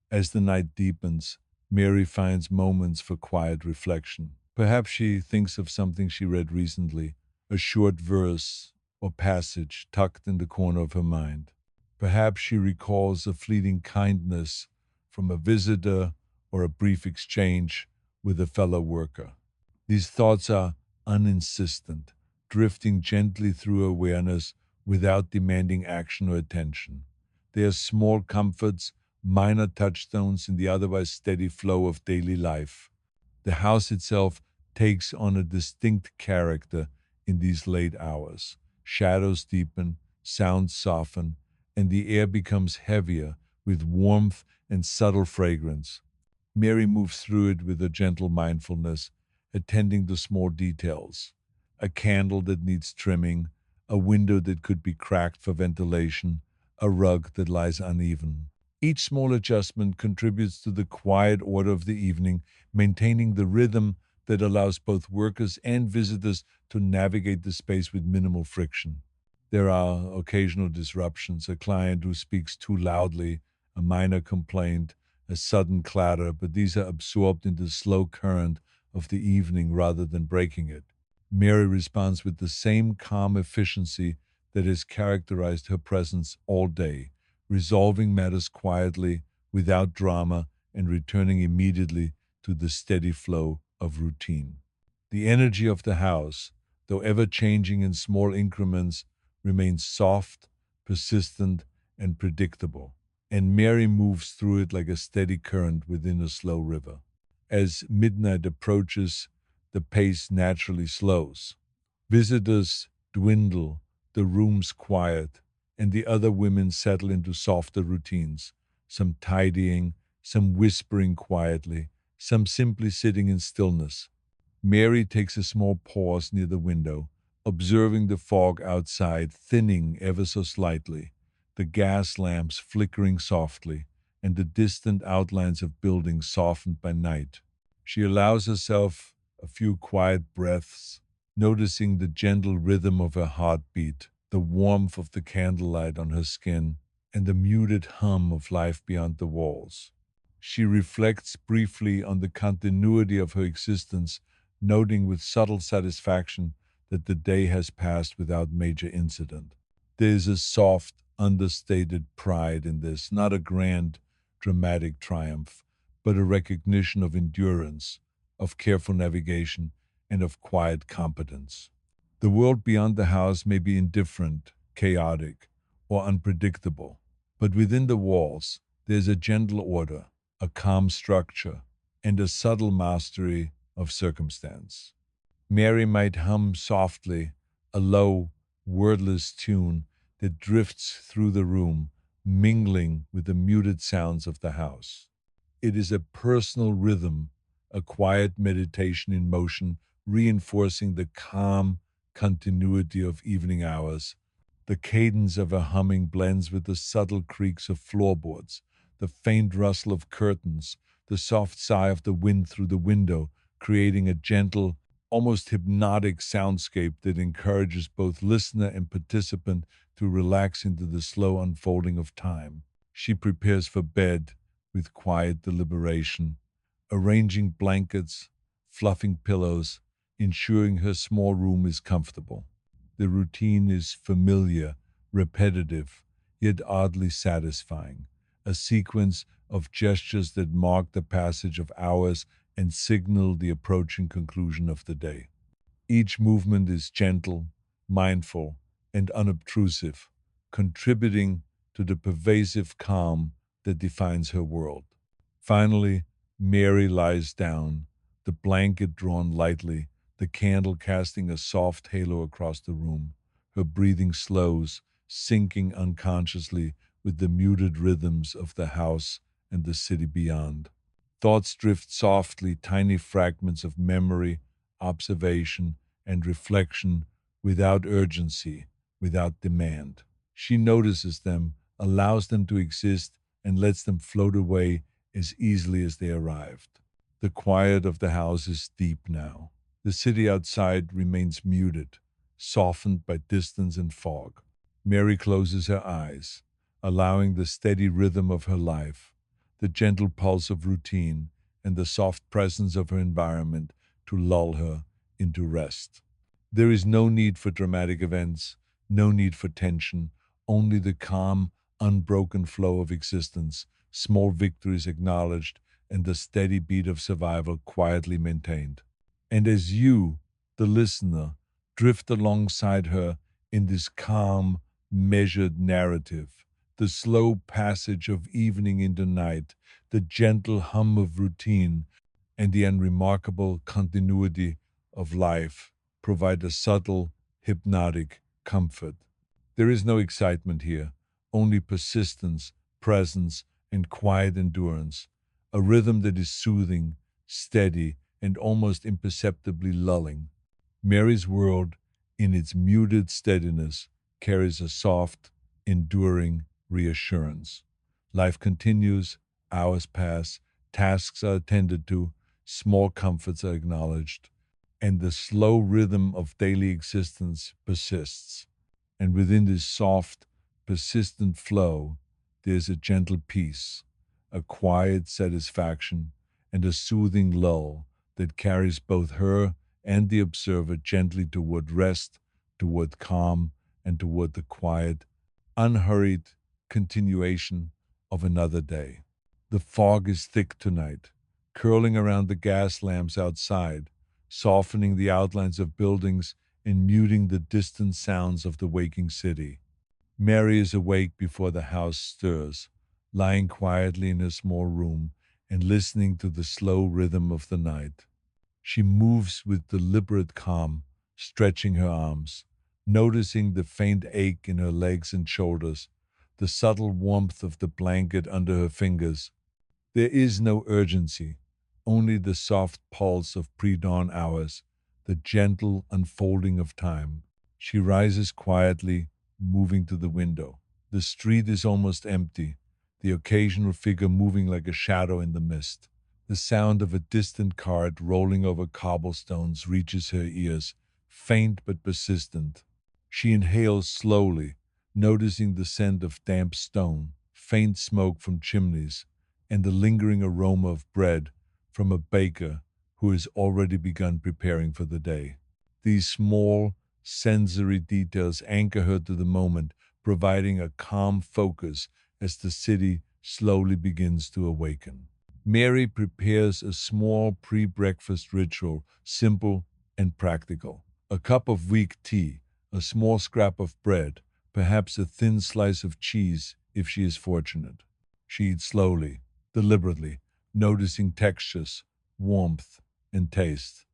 As the night deepens, Mary finds moments for quiet reflection. Perhaps she thinks of something she read recently, a short verse or passage tucked in the corner of her mind. Perhaps she recalls a fleeting kindness from a visitor or a brief exchange with a fellow worker. These thoughts are uninsistent, drifting gently through awareness without demanding action or attention. They are small comforts, minor touchstones in the otherwise steady flow of daily life. The house itself takes on a distinct character in these late hours. Shadows deepen, sounds soften, and the air becomes heavier with warmth and subtle fragrance. Mary moves through it with a gentle mindfulness, attending to small details. A candle that needs trimming, a window that could be cracked for ventilation, a rug that lies uneven. Each small adjustment contributes to the quiet order of the evening, maintaining the rhythm that allows both workers and visitors to navigate the space with minimal friction. There are occasional disruptions, a client who speaks too loudly, a minor complaint, a sudden clatter, but these are absorbed into the slow current of the evening rather than breaking it. Mary responds with the same calm efficiency that has characterized her presence all day, resolving matters quietly, without drama, and returning immediately to the steady flow of routine. The energy of the house, though ever changing in small increments, remains soft, persistent, and predictable. and Mary moves through it like a steady current within a slow river. As midnight approaches, the pace naturally slows. Visitors dwindle, the rooms quiet, and the other women settle into softer routines, some tidying, some whispering quietly, some simply sitting in stillness. Mary takes a small pause near the window, observing the fog outside thinning ever so slightly, the gas lamps flickering softly, and the distant outlines of buildings softened by night. She allows herself a few quiet breaths, noticing the gentle rhythm of her heartbeat, the warmth of the candlelight on her skin, and the muted hum of life beyond the walls. She reflects briefly on the continuity of her existence, noting with subtle satisfaction that the day has passed without major incident. There is a soft, understated pride in this, not a grand, dramatic triumph, but a recognition of endurance, of careful navigation, and of quiet competence. The world beyond the house may be indifferent, chaotic, or unpredictable, but within the walls there is a gentle order, a calm structure, and a subtle mastery of circumstance. Mary might hum softly a low, wordless tune that drifts through the room, mingling with the muted sounds of the house. It is a personal rhythm, a quiet meditation in motion, reinforcing the calm continuity of evening hours. The cadence of her humming blends with the subtle creaks of floorboards, the faint rustle of curtains, the soft sigh of the wind through the window, creating a gentle, almost hypnotic soundscape that encourages both listener and participant to relax into the slow unfolding of time. She prepares for bed with quiet deliberation, arranging blankets, fluffing pillows, ensuring her small room is comfortable. The routine is familiar, repetitive, yet oddly satisfying, a sequence of gestures that mark the passage of hours and signal the approaching conclusion of the day. Each movement is gentle, mindful, and unobtrusive, contributing to the pervasive calm that defines her world. Finally, Mary lies down, the blanket drawn lightly, the candle casting a soft halo across the room. Her breathing slows, sinking unconsciously with the muted rhythms of the house and the city beyond. Thoughts drift softly, tiny fragments of memory, observation, and reflection without urgency, without demand. She notices them, allows them to exist, and lets them float away as easily as they arrived. The quiet of the house is deep now. The city outside remains muted, softened by distance and fog. Mary closes her eyes, allowing the steady rhythm of her life, the gentle pulse of routine, and the soft presence of her environment to lull her into rest. There is no need for dramatic events, no need for tension, only the calm, unbroken flow of existence, small victories acknowledged, and the steady beat of survival quietly maintained. And as you, the listener, drift alongside her in this calm, measured narrative, the slow passage of evening into night, the gentle hum of routine, and the unremarkable continuity of life provide a subtle, hypnotic comfort. There is no excitement here, only persistence, presence, and quiet endurance, a rhythm that is soothing, steady, and almost imperceptibly lulling. Mary's world, in its muted steadiness, carries a soft, enduring reassurance. Life continues, hours pass, tasks are attended to, small comforts are acknowledged, and the slow rhythm of daily existence persists. And within this soft, persistent flow, there is a gentle peace, a quiet satisfaction, and a soothing lull that carries both her and the observer gently toward rest, toward calm, and toward the quiet, unhurried continuation of another day. The fog is thick tonight, curling around the gas lamps outside, softening the outlines of buildings and muting the distant sounds of the waking city. Mary is awake before the house stirs, lying quietly in her small room and listening to the slow rhythm of the night. She moves with deliberate calm, stretching her arms, noticing the faint ache in her legs and shoulders, the subtle warmth of the blanket under her fingers. There is no urgency, only the soft pulse of pre dawn hours, the gentle unfolding of time. She rises quietly, moving to the window. The street is almost empty, the occasional figure moving like a shadow in the mist. The sound of a distant cart rolling over cobblestones reaches her ears, faint but persistent. She inhales slowly, noticing the scent of damp stone, faint smoke from chimneys, and the lingering aroma of bread from a baker who has already begun preparing for the day. These small, sensory details anchor her to the moment, providing a calm focus as the city slowly begins to awaken. Mary prepares a small pre breakfast ritual, simple and practical. A cup of weak tea, a small scrap of bread, perhaps a thin slice of cheese if she is fortunate. She eats slowly, deliberately, noticing textures, warmth, and taste.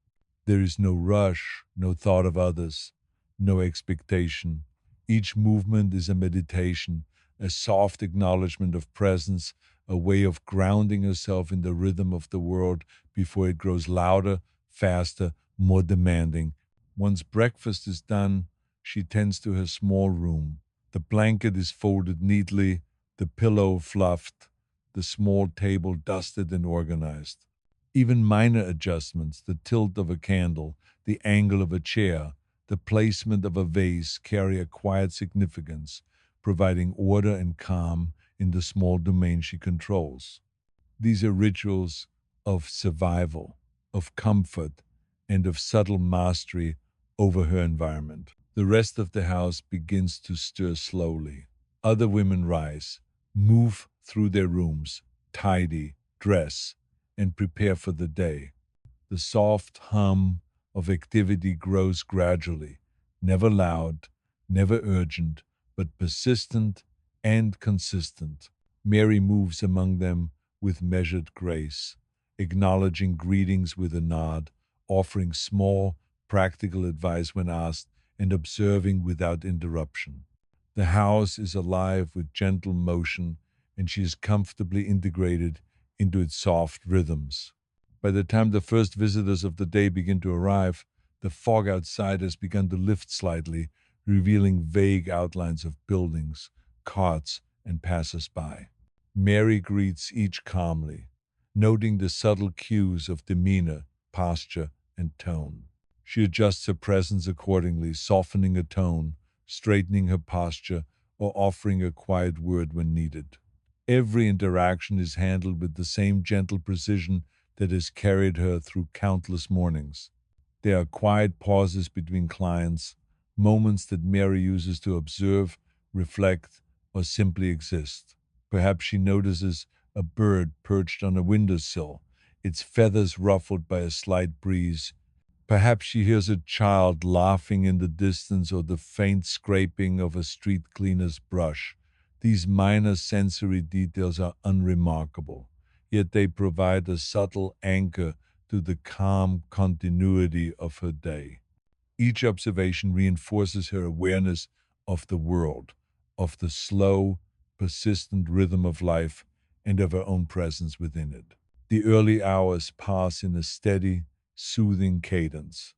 There is no rush, no thought of others, no expectation. Each movement is a meditation, a soft acknowledgement of presence, a way of grounding herself in the rhythm of the world before it grows louder, faster, more demanding. Once breakfast is done, she tends to her small room. The blanket is folded neatly, the pillow fluffed, the small table dusted and organized. Even minor adjustments, the tilt of a candle, the angle of a chair, the placement of a vase carry a quiet significance, providing order and calm in the small domain she controls. These are rituals of survival, of comfort, and of subtle mastery over her environment. The rest of the house begins to stir slowly. Other women rise, move through their rooms, tidy, dress, and prepare for the day. The soft hum of activity grows gradually, never loud, never urgent, but persistent and consistent. Mary moves among them with measured grace, acknowledging greetings with a nod, offering small, practical advice when asked, and observing without interruption. The house is alive with gentle motion, and she is comfortably integrated into its soft rhythms. By the time the first visitors of the day begin to arrive, the fog outside has begun to lift slightly, revealing vague outlines of buildings, carts, and passers-by. Mary greets each calmly, noting the subtle cues of demeanor, posture, and tone. She adjusts her presence accordingly, softening her tone, straightening her posture, or offering a quiet word when needed. Every interaction is handled with the same gentle precision that has carried her through countless mornings. There are quiet pauses between clients, moments that Mary uses to observe, reflect, or simply exist. Perhaps she notices a bird perched on a windowsill, its feathers ruffled by a slight breeze. Perhaps she hears a child laughing in the distance or the faint scraping of a street cleaner's brush. These minor sensory details are unremarkable, yet they provide a subtle anchor to the calm continuity of her day. Each observation reinforces her awareness of the world, of the slow, persistent rhythm of life, and of her own presence within it. The early hours pass in a steady, soothing cadence.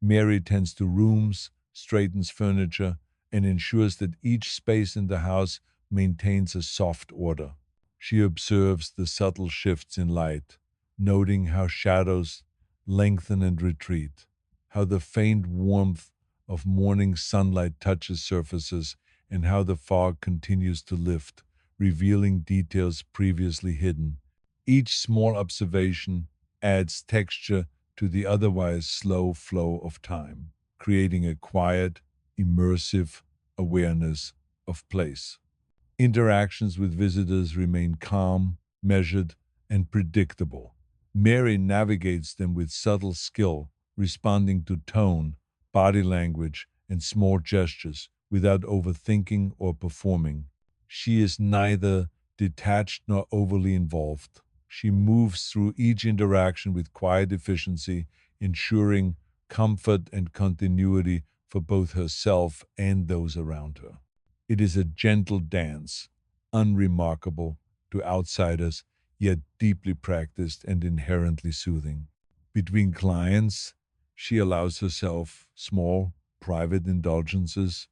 Mary tends to rooms, straightens furniture, and ensures that each space in the house maintains a soft order. She observes the subtle shifts in light, noting how shadows lengthen and retreat, how the faint warmth of morning sunlight touches surfaces, and how the fog continues to lift, revealing details previously hidden. Each small observation adds texture to the otherwise slow flow of time, creating a quiet, immersive awareness of place. Interactions with visitors remain calm, measured, and predictable. Mary navigates them with subtle skill, responding to tone, body language, and small gestures without overthinking or performing. She is neither detached nor overly involved. She moves through each interaction with quiet efficiency, ensuring comfort and continuity for both herself and those around her. It is a gentle dance, unremarkable to outsiders, yet deeply practiced and inherently soothing. Between clients, she allows herself small, private indulgences,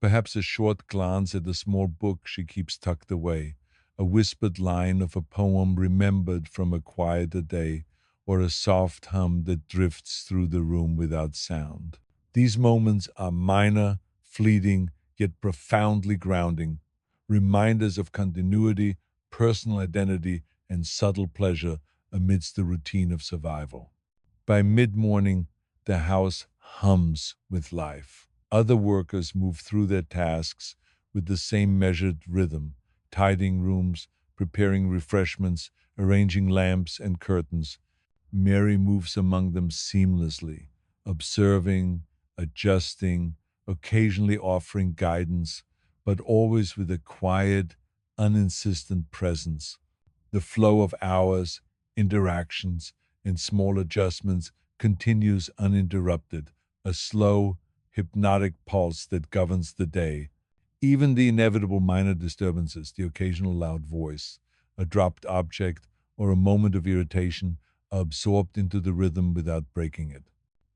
perhaps a short glance at a small book she keeps tucked away, a whispered line of a poem remembered from a quieter day, or a soft hum that drifts through the room without sound. These moments are minor, fleeting, yet profoundly grounding, reminders of continuity, personal identity, and subtle pleasure amidst the routine of survival. By mid morning, the house hums with life. Other workers move through their tasks with the same measured rhythm, tidying rooms, preparing refreshments, arranging lamps and curtains. Mary moves among them seamlessly, observing, adjusting, occasionally offering guidance, but always with a quiet, uninsistent presence. The flow of hours, interactions, and small adjustments continues uninterrupted, a slow, hypnotic pulse that governs the day. Even the inevitable minor disturbances, the occasional loud voice, a dropped object, or a moment of irritation, are absorbed into the rhythm without breaking it.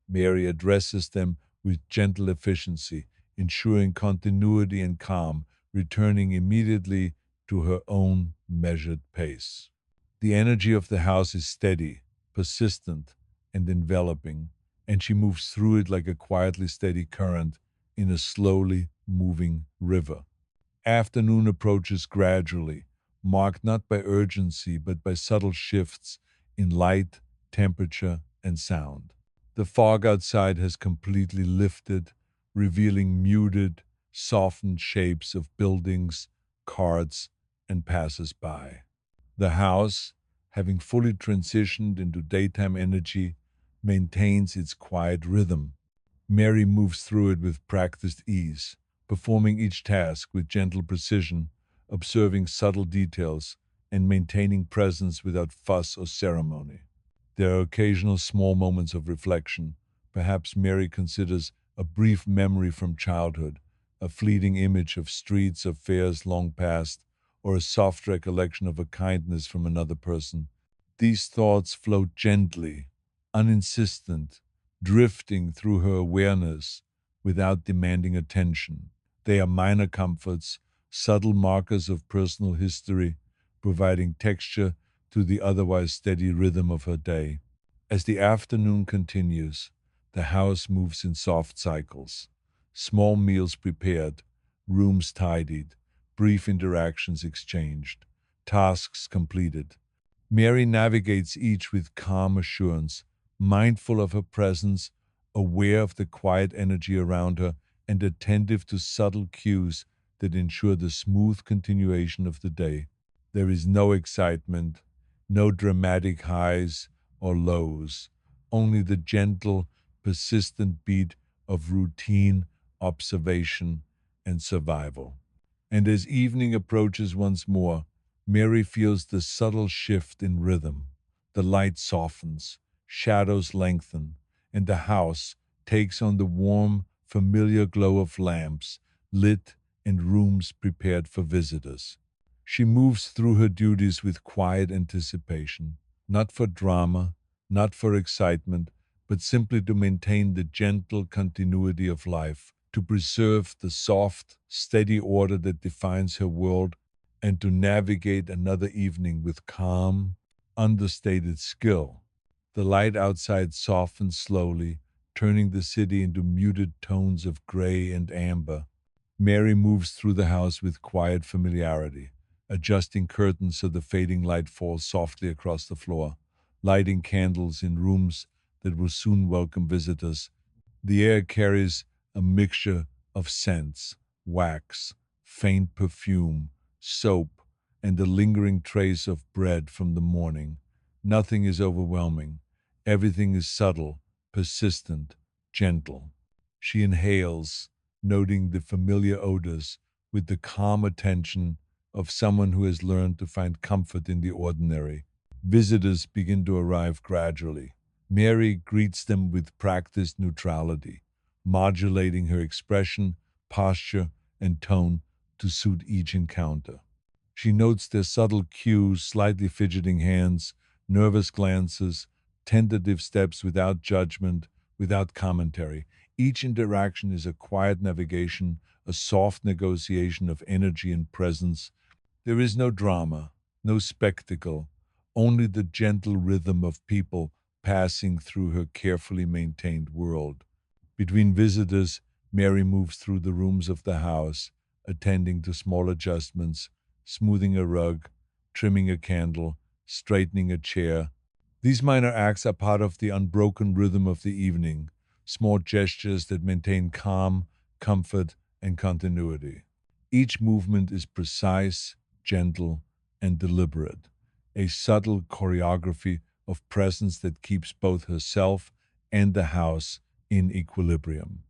Mary addresses them with gentle efficiency, ensuring continuity and calm, returning immediately to her own measured pace. The energy of the house is steady, persistent, and enveloping, and she moves through it like a quietly steady current in a slowly moving river. Afternoon approaches gradually, marked not by urgency but by subtle shifts in light, temperature, and sound. The fog outside has completely lifted, revealing muted, softened shapes of buildings, carts, and passers-by. The house, having fully transitioned into daytime energy, maintains its quiet rhythm. Mary moves through it with practiced ease, performing each task with gentle precision, observing subtle details, and maintaining presence without fuss or ceremony. There are occasional small moments of reflection. Perhaps Mary considers a brief memory from childhood, a fleeting image of streets or fairs long past, or a soft recollection of a kindness from another person. These thoughts float gently, uninsistent, drifting through her awareness without demanding attention. They are minor comforts, subtle markers of personal history, providing texture to the otherwise steady rhythm of her day. As the afternoon continues, the house moves in soft cycles. Small meals prepared, rooms tidied, brief interactions exchanged, tasks completed. Mary navigates each with calm assurance, mindful of her presence, aware of the quiet energy around her, and attentive to subtle cues that ensure the smooth continuation of the day. There is no excitement, no dramatic highs or lows, only the gentle, persistent beat of routine, observation, and survival. And as evening approaches once more, Mary feels the subtle shift in rhythm. The light softens, shadows lengthen, and the house takes on the warm, familiar glow of lamps lit in rooms prepared for visitors. She moves through her duties with quiet anticipation, not for drama, not for excitement, but simply to maintain the gentle continuity of life, to preserve the soft, steady order that defines her world, and to navigate another evening with calm, understated skill. The light outside softens slowly, turning the city into muted tones of gray and amber. Mary moves through the house with quiet familiarity, adjusting curtains so the fading light falls softly across the floor, lighting candles in rooms that will soon welcome visitors. The air carries a mixture of scents, wax, faint perfume, soap, and a lingering trace of bread from the morning. Nothing is overwhelming. Everything is subtle, persistent, gentle. She inhales, noting the familiar odors with the calm attention of someone who has learned to find comfort in the ordinary. Visitors begin to arrive gradually. Mary greets them with practiced neutrality, modulating her expression, posture, and tone to suit each encounter. She notes their subtle cues, slightly fidgeting hands, nervous glances, tentative steps without judgment, without commentary. Each interaction is a quiet navigation, a soft negotiation of energy and presence. There is no drama, no spectacle, only the gentle rhythm of people passing through her carefully maintained world. Between visitors, Mary moves through the rooms of the house, attending to small adjustments, smoothing a rug, trimming a candle, straightening a chair. These minor acts are part of the unbroken rhythm of the evening, small gestures that maintain calm, comfort, and continuity. Each movement is precise, gentle, and deliberate, a subtle choreography of presence that keeps both herself and the house in equilibrium.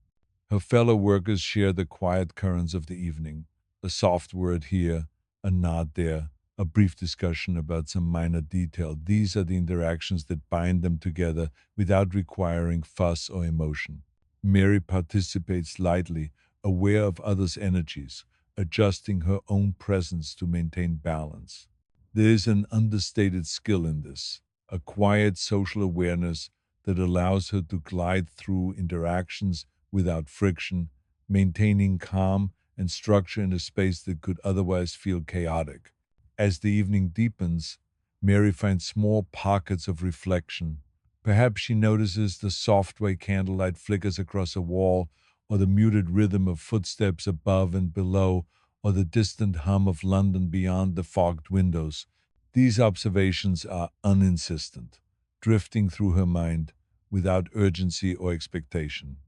Her fellow workers share the quiet currents of the evening, a soft word here, a nod there, a brief discussion about some minor detail. These are the interactions that bind them together without requiring fuss or emotion. Mary participates lightly, aware of others' energies, adjusting her own presence to maintain balance. There is an understated skill in this, a quiet social awareness that allows her to glide through interactions without friction, maintaining calm and structure in a space that could otherwise feel chaotic. As the evening deepens, Mary finds small pockets of reflection. Perhaps she notices the soft way candlelight flickers across a wall, or the muted rhythm of footsteps above and below, or the distant hum of London beyond the fogged windows. These observations are uninsistent, drifting through her mind without urgency or expectation.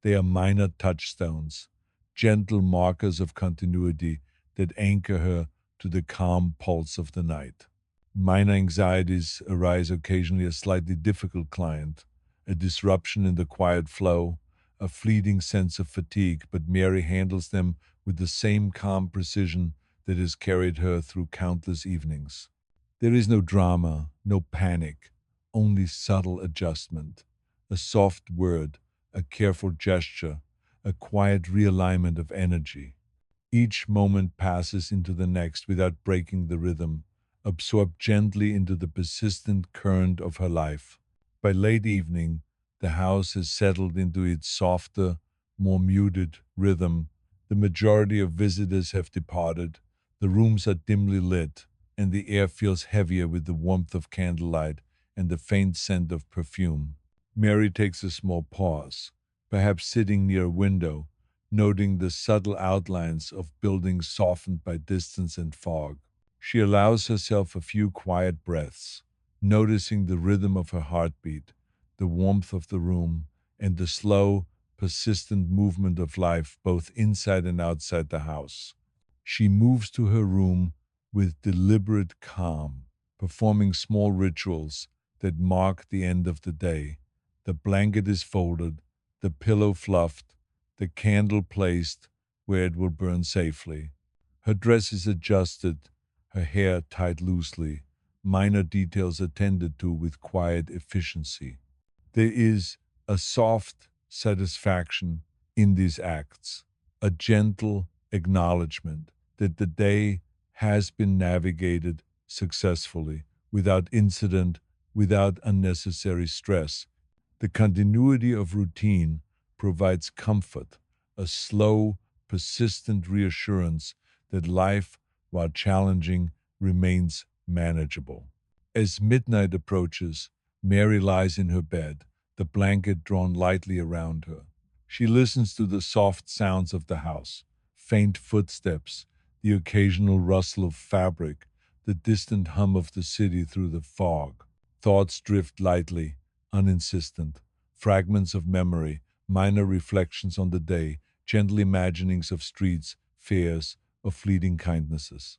They are minor touchstones, gentle markers of continuity that anchor her to the calm pulse of the night. Minor anxieties arise occasionally, a slightly difficult client, a disruption in the quiet flow, a fleeting sense of fatigue, but Mary handles them with the same calm precision that has carried her through countless evenings. There is no drama, no panic, only subtle adjustment, a soft word, a careful gesture, a quiet realignment of energy. Each moment passes into the next without breaking the rhythm, absorbed gently into the persistent current of her life. By late evening, the house has settled into its softer, more muted rhythm. The majority of visitors have departed. The rooms are dimly lit, and the air feels heavier with the warmth of candlelight and the faint scent of perfume. Mary takes a small pause, perhaps sitting near a window, noting the subtle outlines of buildings softened by distance and fog. She allows herself a few quiet breaths, noticing the rhythm of her heartbeat, the warmth of the room, and the slow, persistent movement of life both inside and outside the house. She moves to her room with deliberate calm, performing small rituals that mark the end of the day. The blanket is folded, the pillow fluffed, the candle placed where it will burn safely. Her dress is adjusted, her hair tied loosely, minor details attended to with quiet efficiency. There is a soft satisfaction in these acts, a gentle acknowledgement that the day has been navigated successfully, without incident, without unnecessary stress. The continuity of routine provides comfort, a slow, persistent reassurance that life, while challenging, remains manageable. As midnight approaches, Mary lies in her bed, the blanket drawn lightly around her. She listens to the soft sounds of the house, faint footsteps, the occasional rustle of fabric, the distant hum of the city through the fog. Thoughts drift lightly, uninsistent, fragments of memory, minor reflections on the day, gentle imaginings of streets, fairs, of fleeting kindnesses.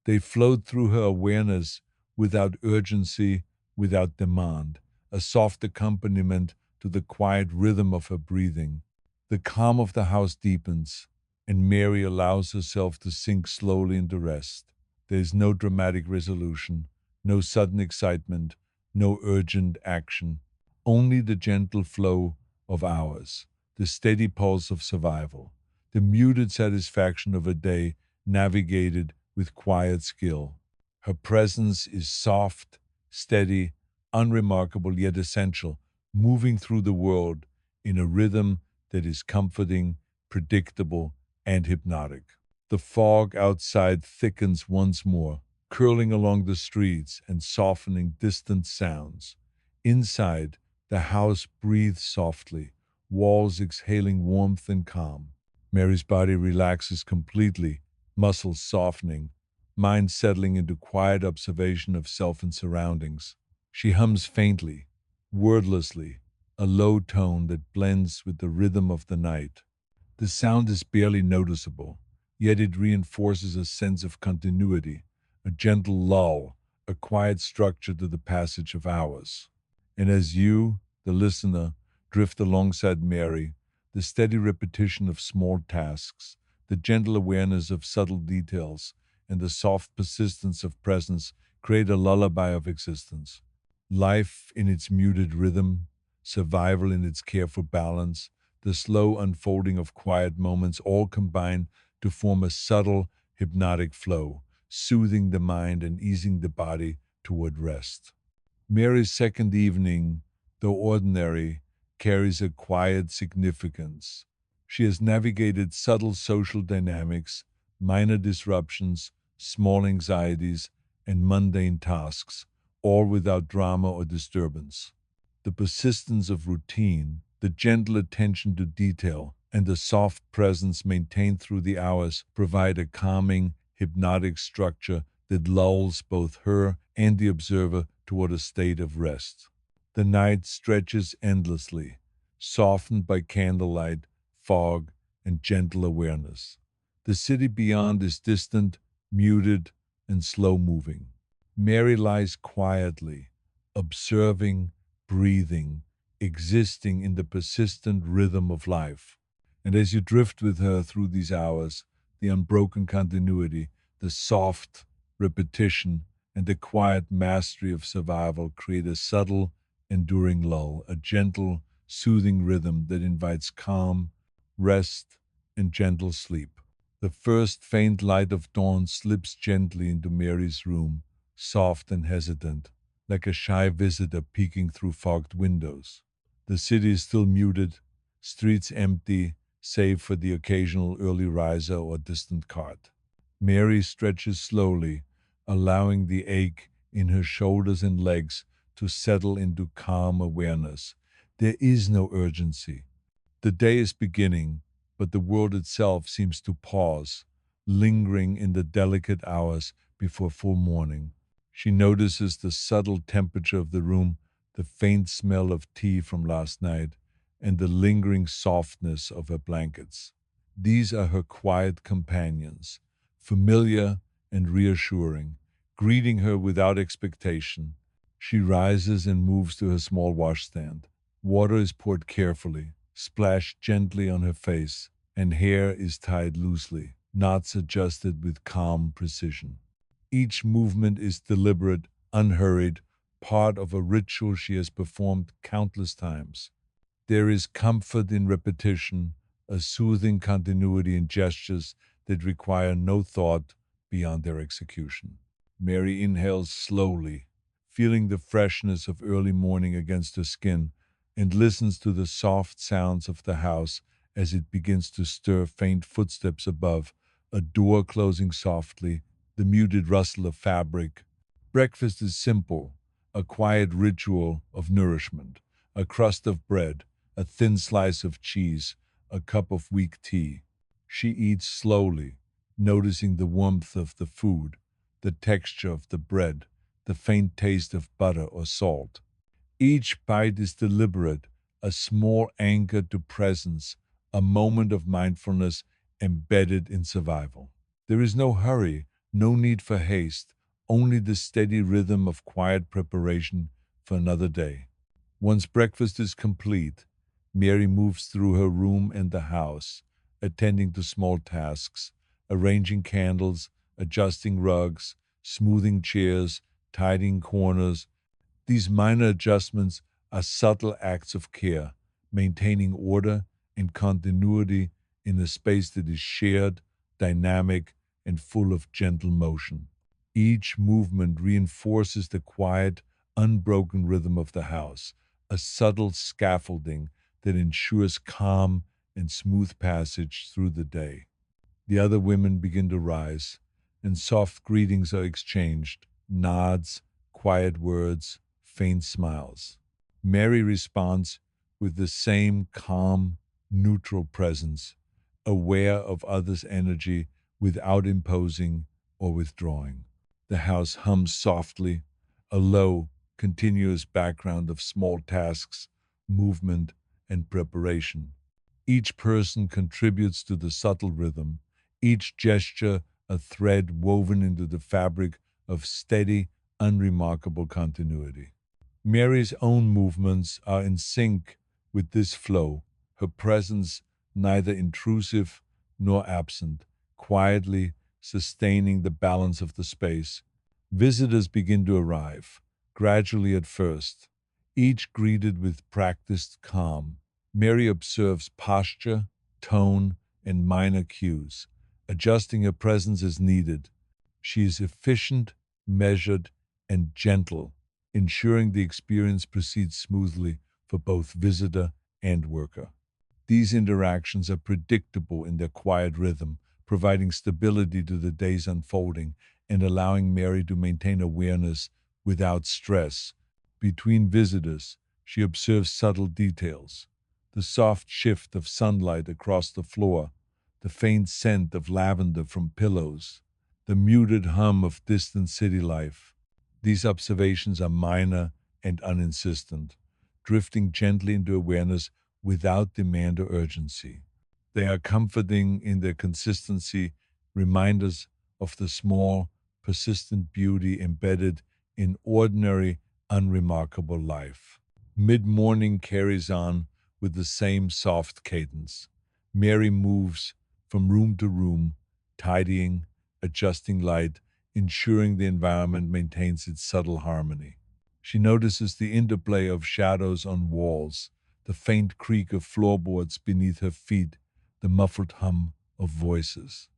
They flowed through her awareness without urgency, without demand, a soft accompaniment to the quiet rhythm of her breathing. The calm of the house deepens, and Mary allows herself to sink slowly into rest. There is no dramatic resolution, no sudden excitement, no urgent action, only the gentle flow of hours, the steady pulse of survival, the muted satisfaction of a day navigated with quiet skill. Her presence is soft, steady, unremarkable yet essential, moving through the world in a rhythm that is comforting, predictable, and hypnotic. The fog outside thickens once more, curling along the streets and softening distant sounds. Inside, the house breathes softly, walls exhaling warmth and calm. Mary's body relaxes completely, muscles softening, mind settling into quiet observation of self and surroundings. She hums faintly, wordlessly, a low tone that blends with the rhythm of the night. The sound is barely noticeable, yet it reinforces a sense of continuity, a gentle lull, a quiet structure to the passage of hours. And as you, the listener, drift alongside Mary, the steady repetition of small tasks, the gentle awareness of subtle details, and the soft persistence of presence create a lullaby of existence. Life in its muted rhythm, survival in its careful balance, the slow unfolding of quiet moments all combine to form a subtle, hypnotic flow, soothing the mind and easing the body toward rest. Mary's second evening, though ordinary, carries a quiet significance. She has navigated subtle social dynamics, minor disruptions, small anxieties, and mundane tasks, all without drama or disturbance. The persistence of routine, the gentle attention to detail, and the soft presence maintained through the hours provide a calming, hypnotic structure that lulls both her and the observer toward a state of rest. The night stretches endlessly, softened by candlelight, fog, and gentle awareness. The city beyond is distant, muted, and slow moving. Mary lies quietly, observing, breathing, existing in the persistent rhythm of life. And as you drift with her through these hours, the unbroken continuity, the soft repetition, and the quiet mastery of survival create a subtle, enduring lull, a gentle, soothing rhythm that invites calm, rest, and gentle sleep. The first faint light of dawn slips gently into Mary's room, soft and hesitant, like a shy visitor peeking through fogged windows. The city is still muted, streets empty, save for the occasional early riser or distant cart. Mary stretches slowly, allowing the ache in her shoulders and legs to settle into calm awareness. There is no urgency. The day is beginning, but the world itself seems to pause, lingering in the delicate hours before full morning. She notices the subtle temperature of the room, the faint smell of tea from last night, and the lingering softness of her blankets. These are her quiet companions, familiar and reassuring, greeting her without expectation. She rises and moves to her small washstand. Water is poured carefully, splashed gently on her face, and hair is tied loosely, knots adjusted with calm precision. Each movement is deliberate, unhurried, part of a ritual she has performed countless times. There is comfort in repetition, a soothing continuity in gestures that require no thought beyond their execution. Mary inhales slowly, feeling the freshness of early morning against her skin, and listens to the soft sounds of the house as it begins to stir faint footsteps above, a door closing softly, the muted rustle of fabric. Breakfast is simple, a quiet ritual of nourishment, a crust of bread, a thin slice of cheese, a cup of weak tea. She eats slowly, noticing the warmth of the food, the texture of the bread, the faint taste of butter or salt. Each bite is deliberate, a small anchor to presence, a moment of mindfulness embedded in survival. There is no hurry, no need for haste, only the steady rhythm of quiet preparation for another day. Once breakfast is complete, Mary moves through her room and the house, attending to small tasks, arranging candles, adjusting rugs, smoothing chairs, tidying corners. These minor adjustments are subtle acts of care, maintaining order and continuity in a space that is shared, dynamic, and full of gentle motion. Each movement reinforces the quiet, unbroken rhythm of the house, a subtle scaffolding that ensures calm and smooth passage through the day. The other women begin to rise, and soft greetings are exchanged, nods, quiet words, faint smiles. Mary responds with the same calm, neutral presence, aware of others' energy without imposing or withdrawing. The house hums softly, a low, continuous background of small tasks, movement, and preparation. Each person contributes to the subtle rhythm, each gesture a thread woven into the fabric of steady, unremarkable continuity. Mary's own movements are in sync with this flow, her presence neither intrusive nor absent, quietly sustaining the balance of the space. Visitors begin to arrive, gradually at first, each greeted with practiced calm. Mary observes posture, tone, and minor cues, adjusting her presence as needed. She is efficient, measured, and gentle, ensuring the experience proceeds smoothly for both visitor and worker. These interactions are predictable in their quiet rhythm, providing stability to the day's unfolding and allowing Mary to maintain awareness without stress. Between visitors, she observes subtle details: the soft shift of sunlight across the floor, the faint scent of lavender from pillows, the muted hum of distant city life. These observations are minor and uninsistent, drifting gently into awareness without demand or urgency. They are comforting in their consistency, reminders of the small, persistent beauty embedded in ordinary, unremarkable life. Mid morning carries on with the same soft cadence. Mary moves from room to room, tidying, adjusting light, ensuring the environment maintains its subtle harmony. She notices the interplay of shadows on walls, the faint creak of floorboards beneath her feet, the muffled hum of voices.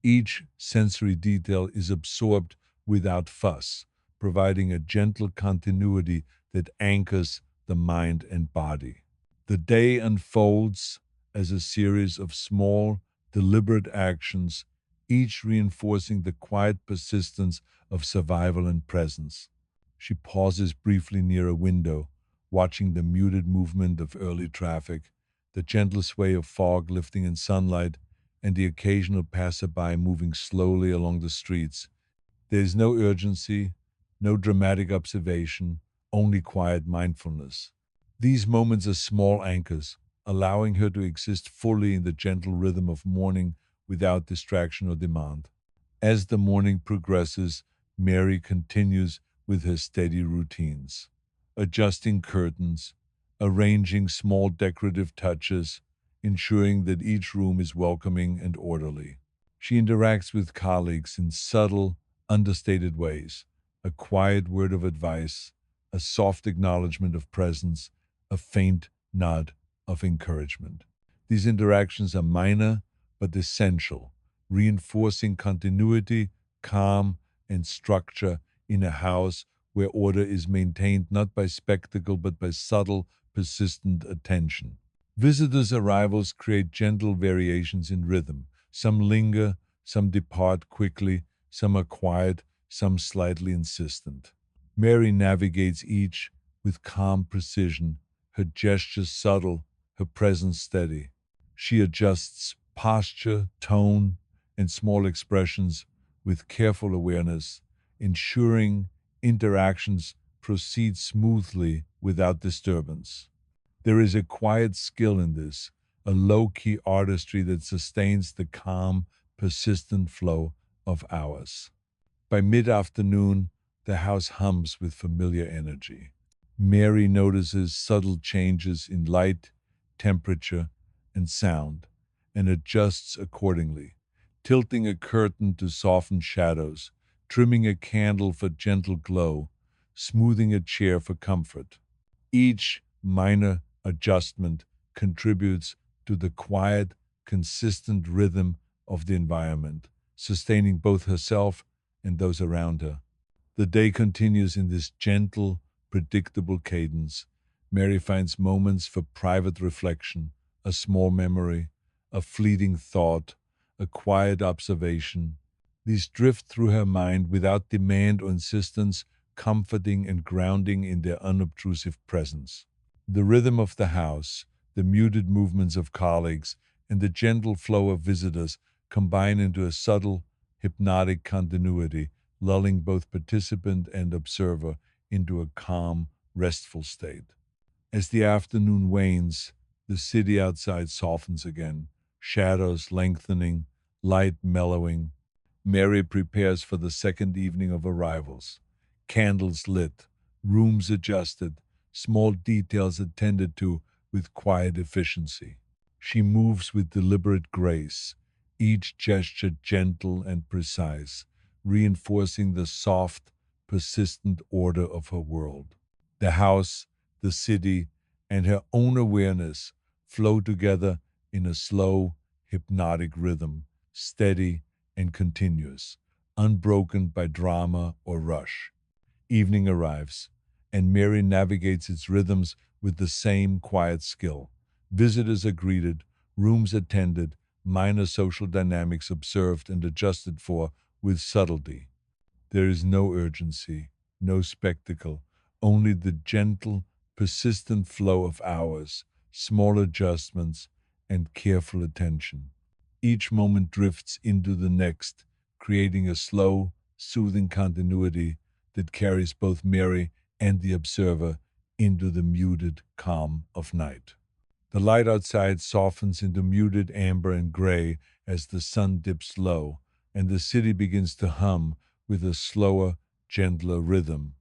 Each sensory detail is absorbed without fuss, providing a gentle continuity that anchors the mind and body. The day unfolds as a series of small, deliberate actions, each reinforcing the quiet persistence of survival and presence. She pauses briefly near a window, watching the muted movement of early traffic, the gentle sway of fog lifting in sunlight, and the occasional passerby moving slowly along the streets. There is no urgency, no dramatic observation, only quiet mindfulness. These moments are small anchors, allowing her to exist fully in the gentle rhythm of morning without distraction or demand. As the morning progresses, Mary continues with her steady routines, adjusting curtains, arranging small decorative touches, ensuring that each room is welcoming and orderly. She interacts with colleagues in subtle, understated ways: a quiet word of advice, a soft acknowledgement of presence, a faint nod of encouragement. These interactions are minor but essential, reinforcing continuity, calm, and structure in a house where order is maintained not by spectacle but by subtle, persistent attention. Visitors' arrivals create gentle variations in rhythm. Some linger, some depart quickly, some are quiet, some slightly insistent. Mary navigates each with calm precision, her gestures subtle, her presence steady. She adjusts posture, tone, and small expressions with careful awareness, ensuring interactions proceed smoothly without disturbance. There is a quiet skill in this, a low key artistry that sustains the calm, persistent flow of hours. By mid afternoon, the house hums with familiar energy. Mary notices subtle changes in light, temperature, and sound, and adjusts accordingly, tilting a curtain to soften shadows, trimming a candle for gentle glow, smoothing a chair for comfort. Each minor adjustment contributes to the quiet, consistent rhythm of the environment, sustaining both herself and those around her. The day continues in this gentle, predictable cadence. Mary finds moments for private reflection, a small memory, a fleeting thought, a quiet observation. These drift through her mind without demand or insistence, comforting and grounding in their unobtrusive presence. The rhythm of the house, the muted movements of colleagues, and the gentle flow of visitors combine into a subtle, hypnotic continuity, lulling both participant and observer into a calm, restful state. As the afternoon wanes, the city outside softens again, shadows lengthening, light mellowing. Mary prepares for the second evening of arrivals. Candles lit, rooms adjusted, small details attended to with quiet efficiency. She moves with deliberate grace, each gesture gentle and precise, reinforcing the soft, persistent order of her world. The house, the city, and her own awareness flow together in a slow, hypnotic rhythm, steady and continuous, unbroken by drama or rush. Evening arrives, and Mary navigates its rhythms with the same quiet skill. Visitors are greeted, rooms attended, minor social dynamics observed and adjusted for with subtlety. There is no urgency, no spectacle, only the gentle, persistent flow of hours, small adjustments, and careful attention. Each moment drifts into the next, creating a slow, soothing continuity that carries both Mary and the observer into the muted calm of night. The light outside softens into muted amber and gray as the sun dips low, and the city begins to hum with a slower, gentler rhythm.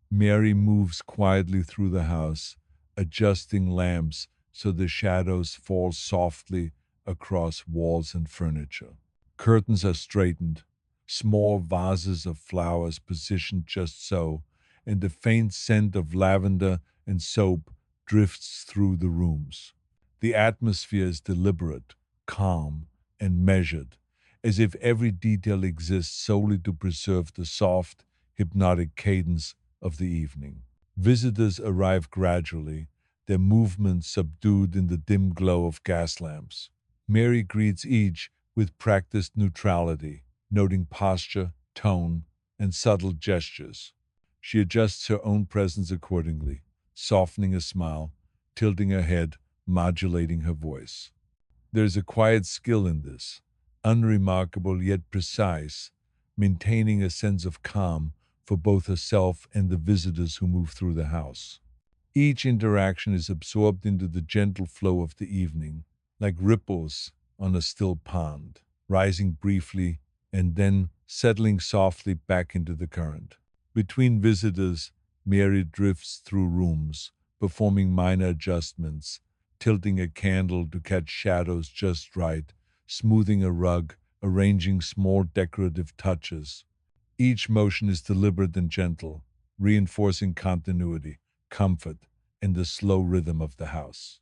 Mary moves quietly through the house, adjusting lamps so the shadows fall softly across walls and furniture. Curtains are straightened, small vases of flowers positioned just so, and the faint scent of lavender and soap drifts through the rooms. The atmosphere is deliberate, calm, and measured, as if every detail exists solely to preserve the soft, hypnotic cadence of the evening. Visitors arrive gradually, their movements subdued in the dim glow of gas lamps. Mary greets each with practiced neutrality, noting posture, tone, and subtle gestures. She adjusts her own presence accordingly, softening a smile, tilting her head, modulating her voice. There is a quiet skill in this, unremarkable yet precise, maintaining a sense of calm for both herself and the visitors who move through the house. Each interaction is absorbed into the gentle flow of the evening, like ripples on a still pond, rising briefly and then settling softly back into the current. Between visitors, Mary drifts through rooms, performing minor adjustments, tilting a candle to catch shadows just right, smoothing a rug, arranging small decorative touches. Each motion is deliberate and gentle, reinforcing continuity, comfort, and the slow rhythm of the house.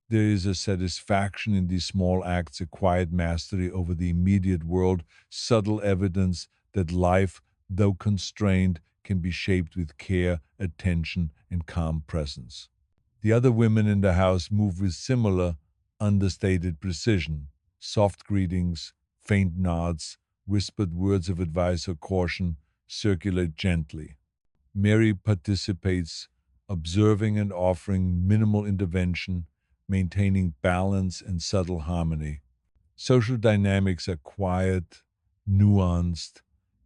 There is a satisfaction in these small acts, a quiet mastery over the immediate world, subtle evidence that life, though constrained, can be shaped with care, attention, and calm presence. The other women in the house move with similar, understated precision. Soft greetings, faint nods, whispered words of advice or caution circulate gently. Mary participates, observing and offering minimal intervention, maintaining balance and subtle harmony. Social dynamics are quiet, nuanced,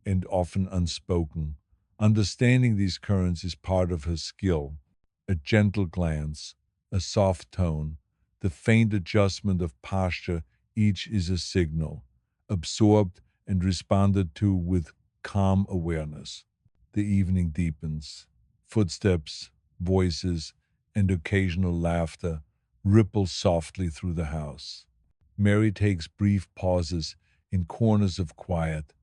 and often unspoken. Understanding these currents is part of her skill. A gentle glance, a soft tone, the faint adjustment of posture, each is a signal, absorbed and responded to with calm awareness. The evening deepens. Footsteps, voices, and occasional laughter ripple softly through the house. Mary takes brief pauses in corners of quiet,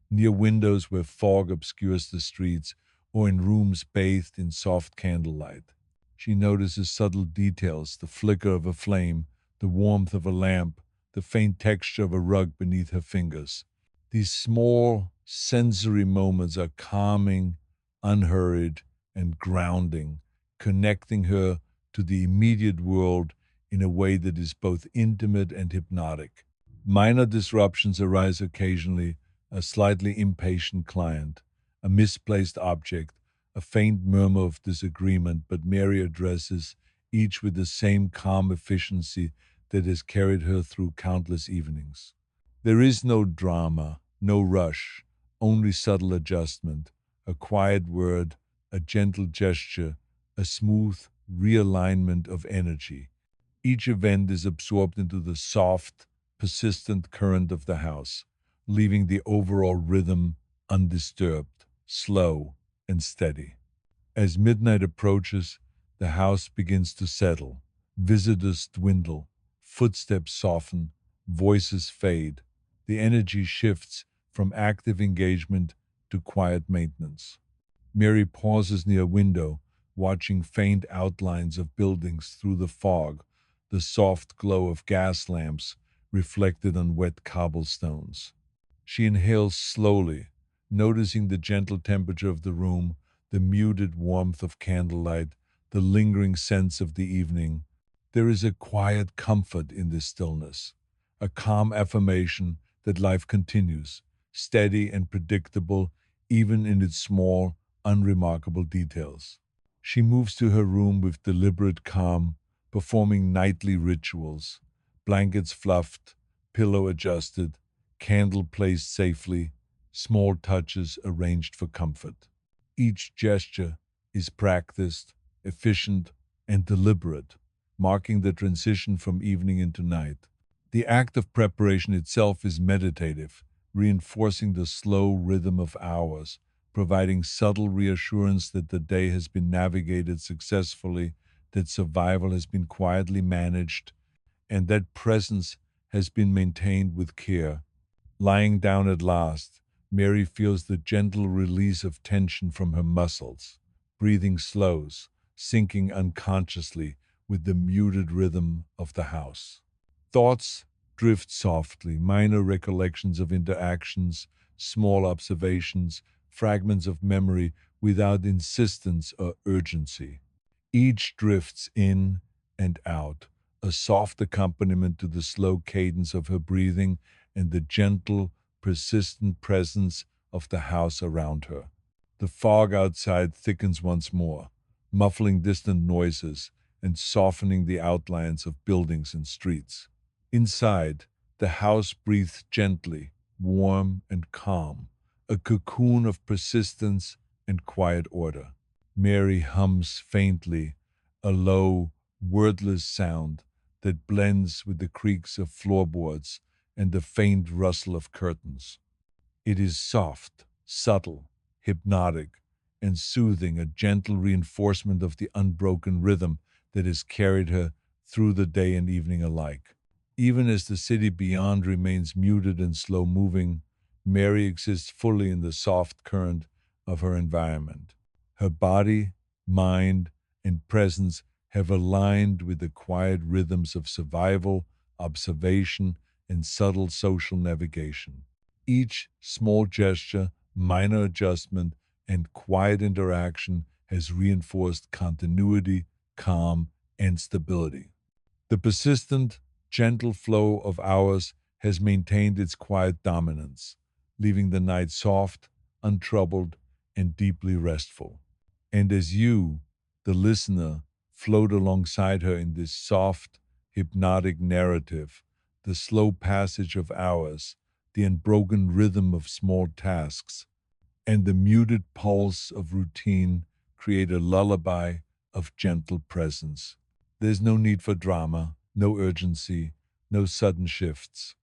near windows where fog obscures the streets, or in rooms bathed in soft candlelight. She notices subtle details: the flicker of a flame, the warmth of a lamp, the faint texture of a rug beneath her fingers. These small sensory moments are calming, unhurried, and grounding, connecting her to the immediate world in a way that is both intimate and hypnotic. Minor disruptions arise occasionally: a slightly impatient client, a misplaced object, a faint murmur of disagreement, but Mary addresses each with the same calm efficiency that has carried her through countless evenings. There is no drama, no rush, only subtle adjustment, a quiet word, a gentle gesture, a smooth realignment of energy. Each event is absorbed into the soft, persistent current of the house, leaving the overall rhythm undisturbed, slow, and steady. As midnight approaches, the house begins to settle. Visitors dwindle, footsteps soften, voices fade. The energy shifts from active engagement to quiet maintenance. Mary pauses near a window, watching faint outlines of buildings through the fog, the soft glow of gas lamps reflected on wet cobblestones. She inhales slowly, noticing the gentle temperature of the room, the muted warmth of candlelight, the lingering sense of the evening. There is a quiet comfort in this stillness, a calm affirmation that life continues, steady and predictable, even in its small, unremarkable details. She moves to her room with deliberate calm, performing nightly rituals: blankets fluffed, pillow adjusted, candle placed safely, small touches arranged for comfort. Each gesture is practiced, efficient, and deliberate, marking the transition from evening into night. The act of preparation itself is meditative, reinforcing the slow rhythm of hours, providing subtle reassurance that the day has been navigated successfully, that survival has been quietly managed, and that presence has been maintained with care. Lying down at last, Mary feels the gentle release of tension from her muscles. Breathing slows, sinking unconsciously with the muted rhythm of the house. Thoughts drift softly: minor recollections of interactions, small observations, fragments of memory without insistence or urgency. Each drifts in and out, a soft accompaniment to the slow cadence of her breathing and the gentle, persistent presence of the house around her. The fog outside thickens once more, muffling distant noises and softening the outlines of buildings and streets. Inside, the house breathes gently, warm and calm, a cocoon of persistence and quiet order. Mary hums faintly, a low, wordless sound that blends with the creaks of floorboards and the faint rustle of curtains. It is soft, subtle, hypnotic, and soothing, a gentle reinforcement of the unbroken rhythm that has carried her through the day and evening alike. Even as the city beyond remains muted and slow moving, Mary exists fully in the soft current of her environment. Her body, mind, and presence have aligned with the quiet rhythms of survival, observation, and subtle social navigation. Each small gesture, minor adjustment, and quiet interaction has reinforced continuity, calm, and stability. The persistent, gentle flow of hours has maintained its quiet dominance, leaving the night soft, untroubled, and deeply restful. And as you, the listener, float alongside her in this soft, hypnotic narrative, the slow passage of hours, the unbroken rhythm of small tasks, and the muted pulse of routine create a lullaby of gentle presence. There's no need for drama, no urgency, no sudden shifts.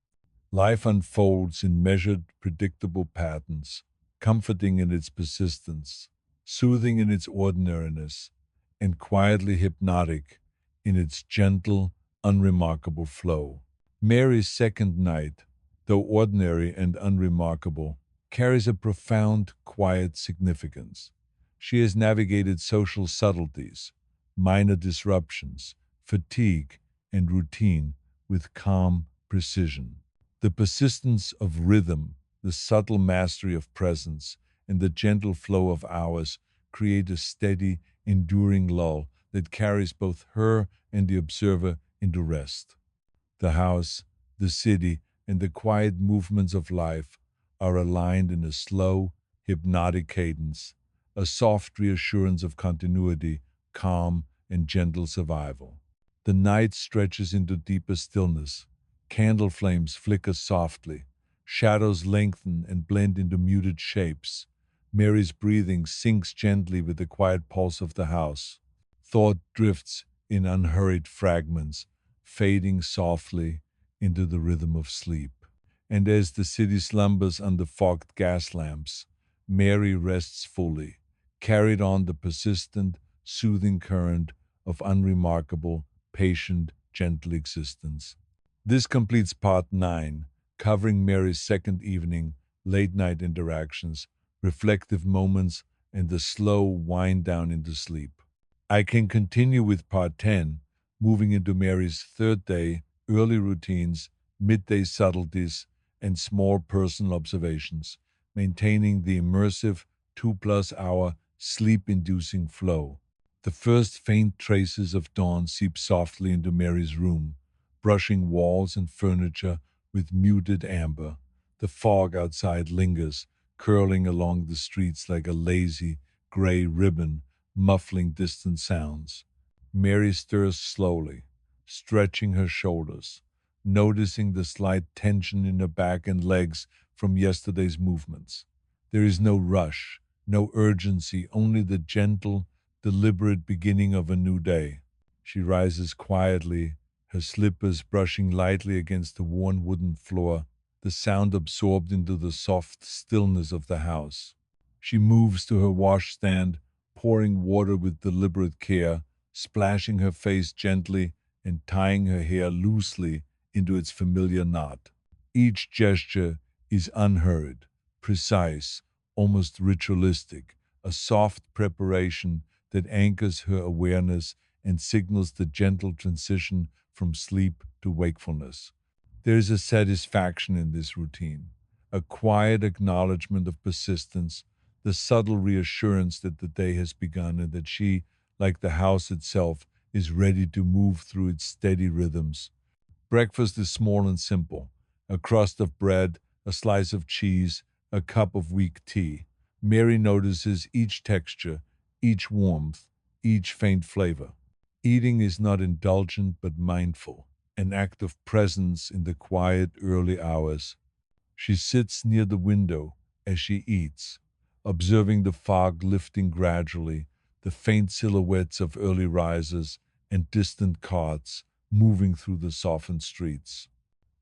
Life unfolds in measured, predictable patterns, comforting in its persistence, soothing in its ordinariness, and quietly hypnotic in its gentle, unremarkable flow. Mary's second night, though ordinary and unremarkable, carries a profound, quiet significance. She has navigated social subtleties, minor disruptions, fatigue, and routine with calm precision. The persistence of rhythm, the subtle mastery of presence, and the gentle flow of hours create a steady, enduring lull that carries both her and the observer into rest. The house, the city, and the quiet movements of life are aligned in a slow, hypnotic cadence, a soft reassurance of continuity, calm, and gentle survival. The night stretches into deeper stillness. Candle flames flicker softly. Shadows lengthen and blend into muted shapes. Mary's breathing sinks gently with the quiet pulse of the house. Thought drifts in unhurried fragments, fading softly into the rhythm of sleep. And as the city slumbers under fogged gas lamps, Mary rests fully, carried on the persistent, soothing current of unremarkable, patient, gentle existence. This completes part 9, covering Mary's second evening, late night interactions, reflective moments, and the slow wind down into sleep. I can continue with part 10, moving into Mary's third day, early routines, midday subtleties, and small personal observations, maintaining the immersive 2+ hour sleep inducing flow. The first faint traces of dawn seep softly into Mary's room, brushing walls and furniture with muted amber. The fog outside lingers, curling along the streets like a lazy, gray ribbon, muffling distant sounds. Mary stirs slowly, stretching her shoulders, noticing the slight tension in her back and legs from yesterday's movements. There is no rush, no urgency, only the gentle, deliberate beginning of a new day. She rises quietly, her slippers brushing lightly against the worn wooden floor, the sound absorbed into the soft stillness of the house. She moves to her washstand, pouring water with deliberate care, splashing her face gently and tying her hair loosely into its familiar knot. Each gesture is unhurried, precise, almost ritualistic, a soft preparation that anchors her awareness and signals the gentle transition from sleep to wakefulness. There is a satisfaction in this routine, a quiet acknowledgement of persistence, the subtle reassurance that the day has begun and that she, like the house itself, is ready to move through its steady rhythms. Breakfast is small and simple: a crust of bread, a slice of cheese, a cup of weak tea. Mary notices each texture, each warmth, each faint flavor. Eating is not indulgent but mindful, an act of presence in the quiet early hours. She sits near the window as she eats, observing the fog lifting gradually, the faint silhouettes of early risers and distant carts moving through the softened streets.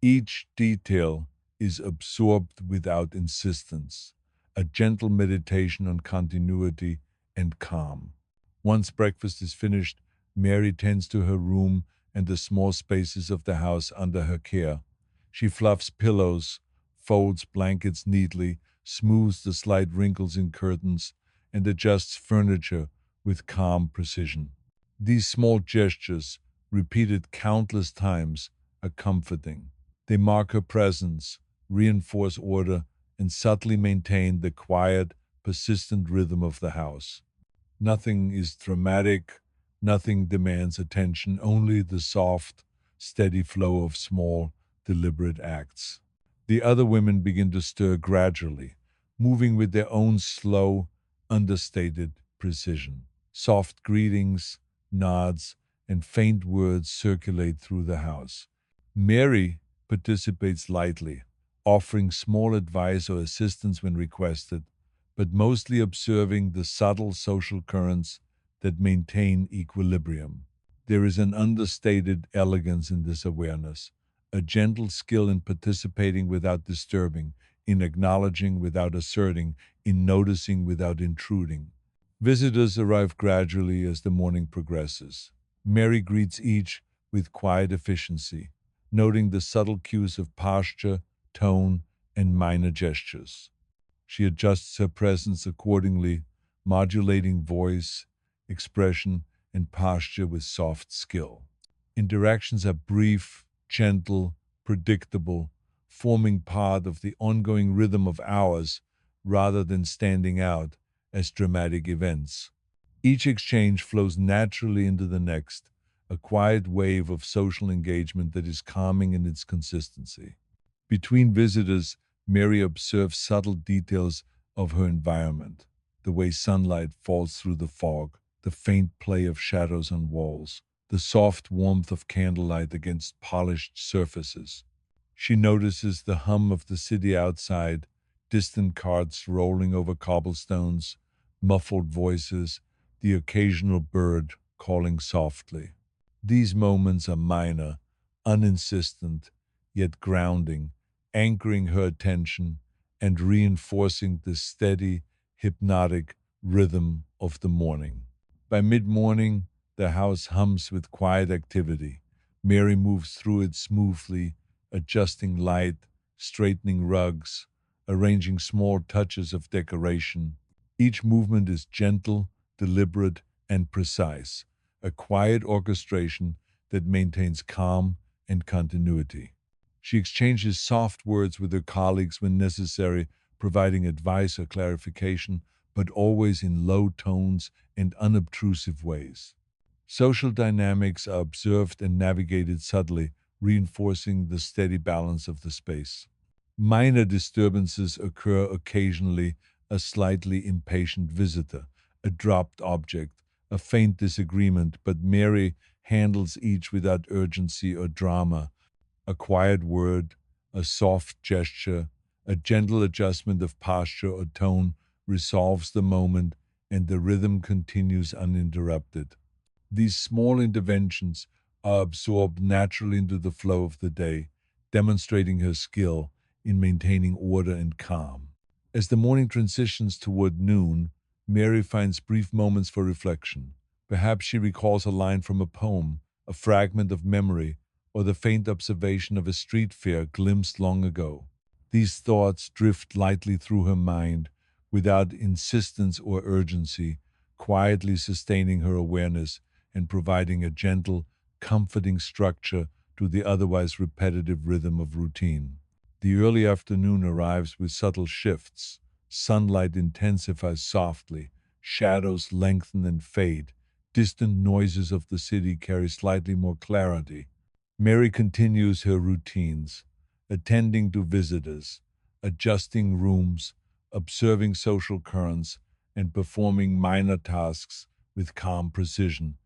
Each detail is absorbed without insistence, a gentle meditation on continuity and calm. Once breakfast is finished, Mary tends to her room and the small spaces of the house under her care. She fluffs pillows, folds blankets neatly, smooths the slight wrinkles in curtains, and adjusts furniture with calm precision. These small gestures, repeated countless times, are comforting. They mark her presence, reinforce order, and subtly maintain the quiet, persistent rhythm of the house. Nothing is dramatic, nothing demands attention, only the soft, steady flow of small, deliberate acts. The other women begin to stir gradually, moving with their own slow, understated precision. Soft greetings, nods, and faint words circulate through the house. Mary participates lightly, offering small advice or assistance when requested, but mostly observing the subtle social currents that maintain equilibrium. There is an understated elegance in this awareness, a gentle skill in participating without disturbing, in acknowledging without asserting, in noticing without intruding. Visitors arrive gradually as the morning progresses. Mary greets each with quiet efficiency, noting the subtle cues of posture, tone, and minor gestures. She adjusts her presence accordingly, modulating voice, expression, and posture with soft skill. Interactions are brief, gentle, predictable, forming part of the ongoing rhythm of hours rather than standing out as dramatic events. Each exchange flows naturally into the next, a quiet wave of social engagement that is calming in its consistency. Between visitors, Mary observes subtle details of her environment, the way sunlight falls through the fog, the faint play of shadows on walls, the soft warmth of candlelight against polished surfaces. She notices the hum of the city outside, distant carts rolling over cobblestones, muffled voices, the occasional bird calling softly. These moments are minor, uninsistent, yet grounding, anchoring her attention and reinforcing the steady, hypnotic rhythm of the morning. By mid morning, the house hums with quiet activity. Mary moves through it smoothly, adjusting light, straightening rugs, arranging small touches of decoration. Each movement is gentle, deliberate, and precise, a quiet orchestration that maintains calm and continuity. She exchanges soft words with her colleagues when necessary, providing advice or clarification, but always in low tones and unobtrusive ways. Social dynamics are observed and navigated subtly, reinforcing the steady balance of the space. Minor disturbances occur occasionally: a slightly impatient visitor, a dropped object, a faint disagreement, but Mary handles each without urgency or drama. A quiet word, a soft gesture, a gentle adjustment of posture or tone resolves the moment, and the rhythm continues uninterrupted. These small interventions are absorbed naturally into the flow of the day, demonstrating her skill in maintaining order and calm. As the morning transitions toward noon, Mary finds brief moments for reflection. Perhaps she recalls a line from a poem, a fragment of memory, or the faint observation of a street fair glimpsed long ago. These thoughts drift lightly through her mind without insistence or urgency, quietly sustaining her awareness and providing a gentle, comforting structure to the otherwise repetitive rhythm of routine. The early afternoon arrives with subtle shifts. Sunlight intensifies softly, shadows lengthen and fade, distant noises of the city carry slightly more clarity. Mary continues her routines, attending to visitors, adjusting rooms, observing social currents, and performing minor tasks with calm precision.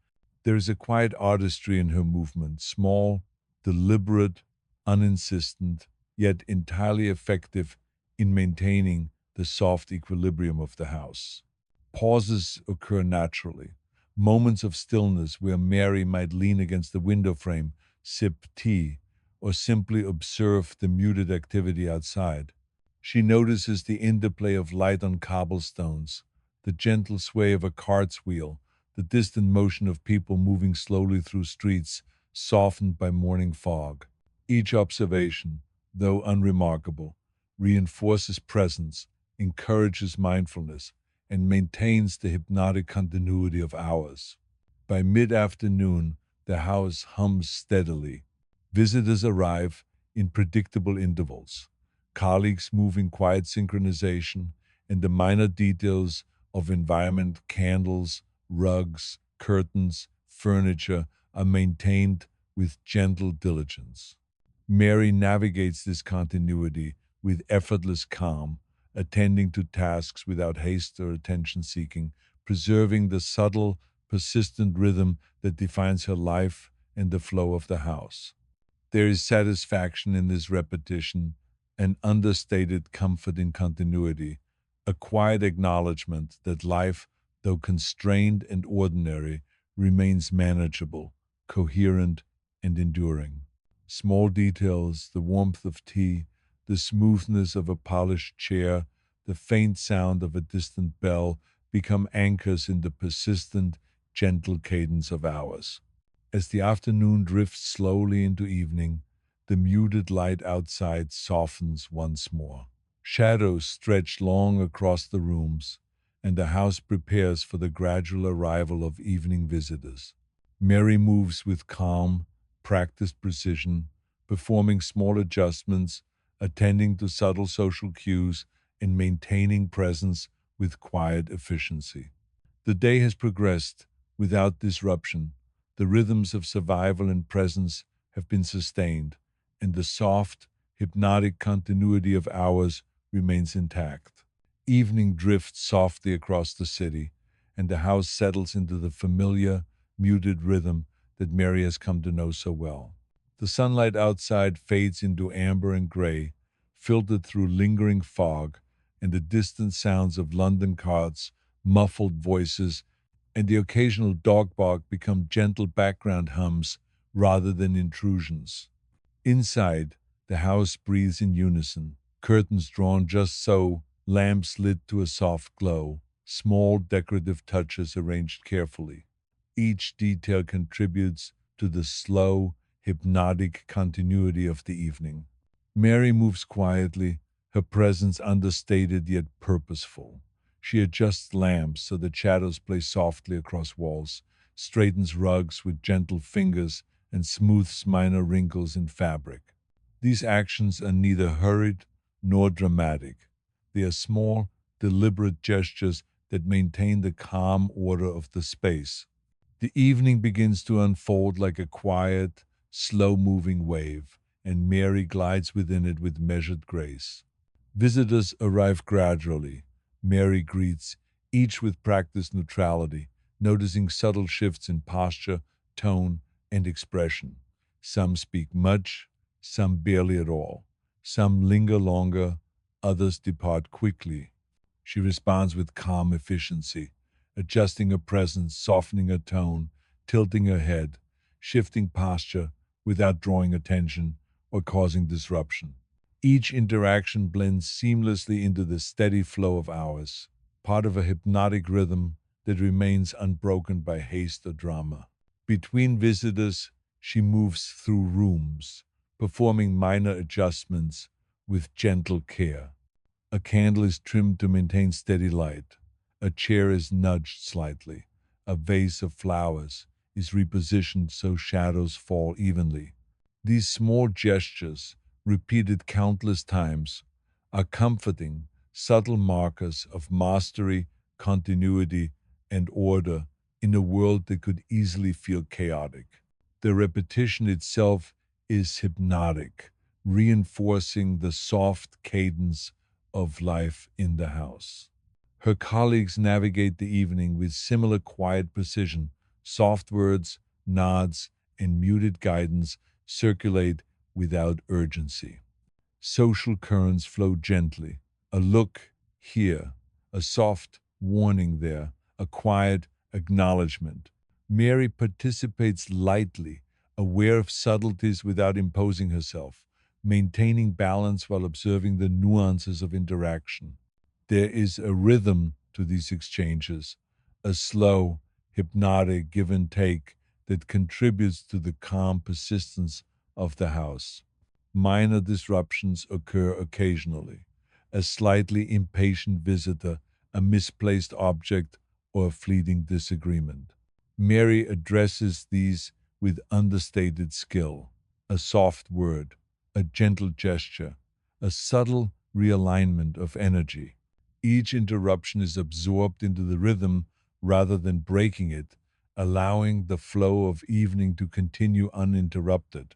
There is a quiet artistry in her movement, small, deliberate, uninsistent, yet entirely effective in maintaining the soft equilibrium of the house. Pauses occur naturally, moments of stillness where Mary might lean against the window frame, sip tea, or simply observe the muted activity outside. She notices the interplay of light on cobblestones, the gentle sway of a cart's wheel, the distant motion of people moving slowly through streets softened by morning fog. Each observation, though unremarkable, reinforces presence, encourages mindfulness, and maintains the hypnotic continuity of hours. By mid afternoon, the house hums steadily. Visitors arrive in predictable intervals. Colleagues move in quiet synchronization, and the minor details of environment, candles, rugs, curtains, furniture, are maintained with gentle diligence. Mary navigates this continuity with effortless calm, attending to tasks without haste or attention seeking, preserving the subtle, persistent rhythm that defines her life and the flow of the house. There is satisfaction in this repetition, an understated comfort in continuity, a quiet acknowledgement that life, though constrained and ordinary, remains manageable, coherent, and enduring. Small details, the warmth of tea, the smoothness of a polished chair, the faint sound of a distant bell become anchors in the persistent, gentle cadence of hours. As the afternoon drifts slowly into evening, The muted light outside softens once more. Shadows stretch long across the rooms, and the house prepares for the gradual arrival of evening visitors. Mary moves with calm, practiced precision, performing small adjustments, attending to subtle social cues, and maintaining presence with quiet efficiency. The day has progressed without disruption. The rhythms of survival and presence have been sustained, and the soft, hypnotic continuity of hours remains intact. Evening drifts softly across the city, and the house settles into the familiar, muted rhythm that Mary has come to know so well. The sunlight outside fades into amber and gray, filtered through lingering fog, and the distant sounds of London carts, muffled voices, and the occasional dog bark become gentle background hums rather than intrusions. Inside, the house breathes in unison, curtains drawn just so, lamps lit to a soft glow, small decorative touches arranged carefully. Each detail contributes to the slow, hypnotic continuity of the evening. Mary moves quietly, her presence understated yet purposeful. She adjusts lamps so that shadows play softly across walls, straightens rugs with gentle fingers, and smooths minor wrinkles in fabric. These actions are neither hurried nor dramatic. They are small, deliberate gestures that maintain the calm order of the space. The evening begins to unfold like a quiet, slow moving wave, and Mary glides within it with measured grace. Visitors arrive gradually. Mary greets, each with practiced neutrality, noticing subtle shifts in posture, tone, and expression. Some speak much, some barely at all. Some linger longer, others depart quickly. She responds with calm efficiency, adjusting her presence, softening her tone, tilting her head, shifting posture without drawing attention or causing disruption. Each interaction blends seamlessly into the steady flow of hours, part of a hypnotic rhythm that remains unbroken by haste or drama. Between visitors, she moves through rooms, performing minor adjustments with gentle care. A candle is trimmed to maintain steady light. A chair is nudged slightly. A vase of flowers is repositioned so shadows fall evenly. These small gestures, repeated countless times, are comforting, subtle markers of mastery, continuity, and order in a world that could easily feel chaotic. The repetition itself is hypnotic, reinforcing the soft cadence of life in the house. Her colleagues navigate the evening with similar quiet precision. Soft words, nods, and muted guidance circulate without urgency. Social currents flow gently. A look here, a soft warning there, a quiet acknowledgement. Mary participates lightly, aware of subtleties without imposing herself, maintaining balance while observing the nuances of interaction. There is a rhythm to these exchanges, a slow, hypnotic give and take that contributes to the calm persistence of the house. Minor disruptions occur occasionally. A slightly impatient visitor, a misplaced object, or a fleeting disagreement. Mary addresses these with understated skill. A soft word, a gentle gesture, a subtle realignment of energy. Each interruption is absorbed into the rhythm rather than breaking it, allowing the flow of evening to continue uninterrupted.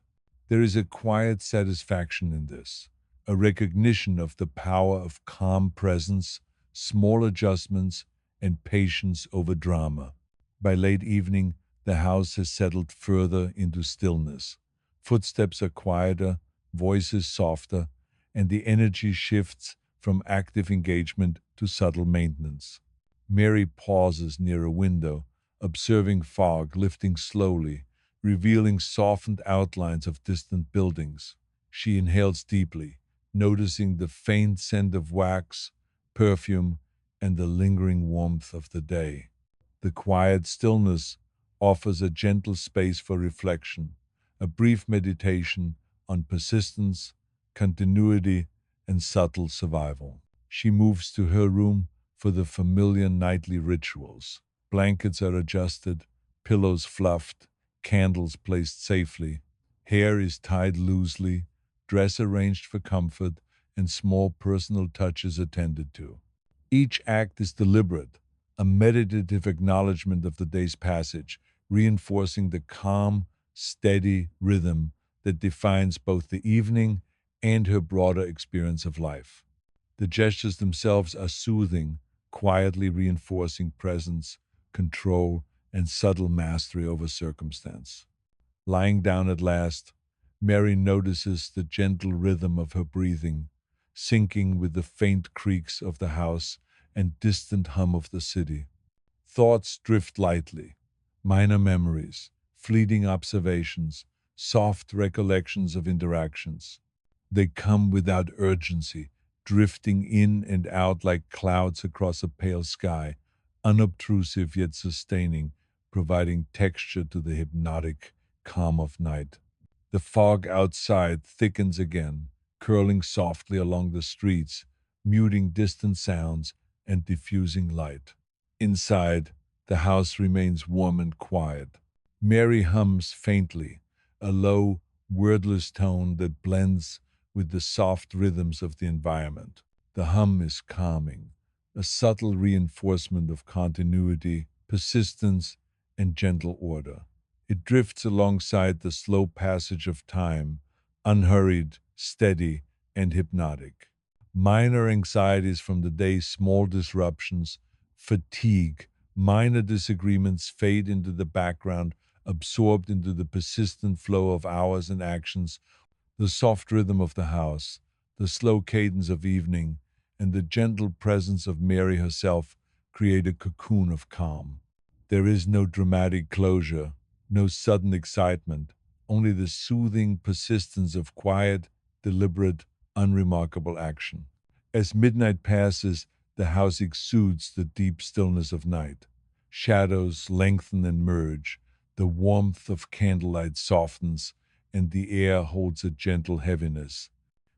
There is a quiet satisfaction in this, a recognition of the power of calm presence, small adjustments, and patience over drama. By late evening, the house has settled further into stillness. Footsteps are quieter, voices softer, and the energy shifts from active engagement to subtle maintenance. Mary pauses near a window, observing fog lifting slowly, revealing softened outlines of distant buildings. She inhales deeply, noticing the faint scent of wax, perfume, and the lingering warmth of the day. The quiet stillness offers a gentle space for reflection, a brief meditation on persistence, continuity, and subtle survival. She moves to her room for the familiar nightly rituals. Blankets are adjusted, pillows fluffed, candles placed safely. Hair is tied loosely, dress arranged for comfort, and small personal touches attended to. Each act is deliberate, a meditative acknowledgement of the day's passage, reinforcing the calm, steady rhythm that defines both the evening and her broader experience of life. The gestures themselves are soothing, quietly reinforcing presence, control, and subtle mastery over circumstance. Lying down at last, Mary notices the gentle rhythm of her breathing, syncing with the faint creaks of the house and distant hum of the city. Thoughts drift lightly, minor memories, fleeting observations, soft recollections of interactions. They come without urgency, drifting in and out like clouds across a pale sky, unobtrusive yet sustaining, providing texture to the hypnotic calm of night. The fog outside thickens again, curling softly along the streets, muting distant sounds and diffusing light. Inside, the house remains warm and quiet. Mary hums faintly, a low, wordless tone that blends with the soft rhythms of the environment. The hum is calming, a subtle reinforcement of continuity, persistence, and gentle order. It drifts alongside the slow passage of time, unhurried, steady, and hypnotic. Minor anxieties from the day's small disruptions, fatigue, minor disagreements fade into the background, absorbed into the persistent flow of hours and actions. The soft rhythm of the house, the slow cadence of evening, and the gentle presence of Mary herself create a cocoon of calm. There is no dramatic closure, no sudden excitement, only the soothing persistence of quiet, deliberate, unremarkable action. As midnight passes, the house exudes the deep stillness of night. Shadows lengthen and merge, the warmth of candlelight softens, and the air holds a gentle heaviness.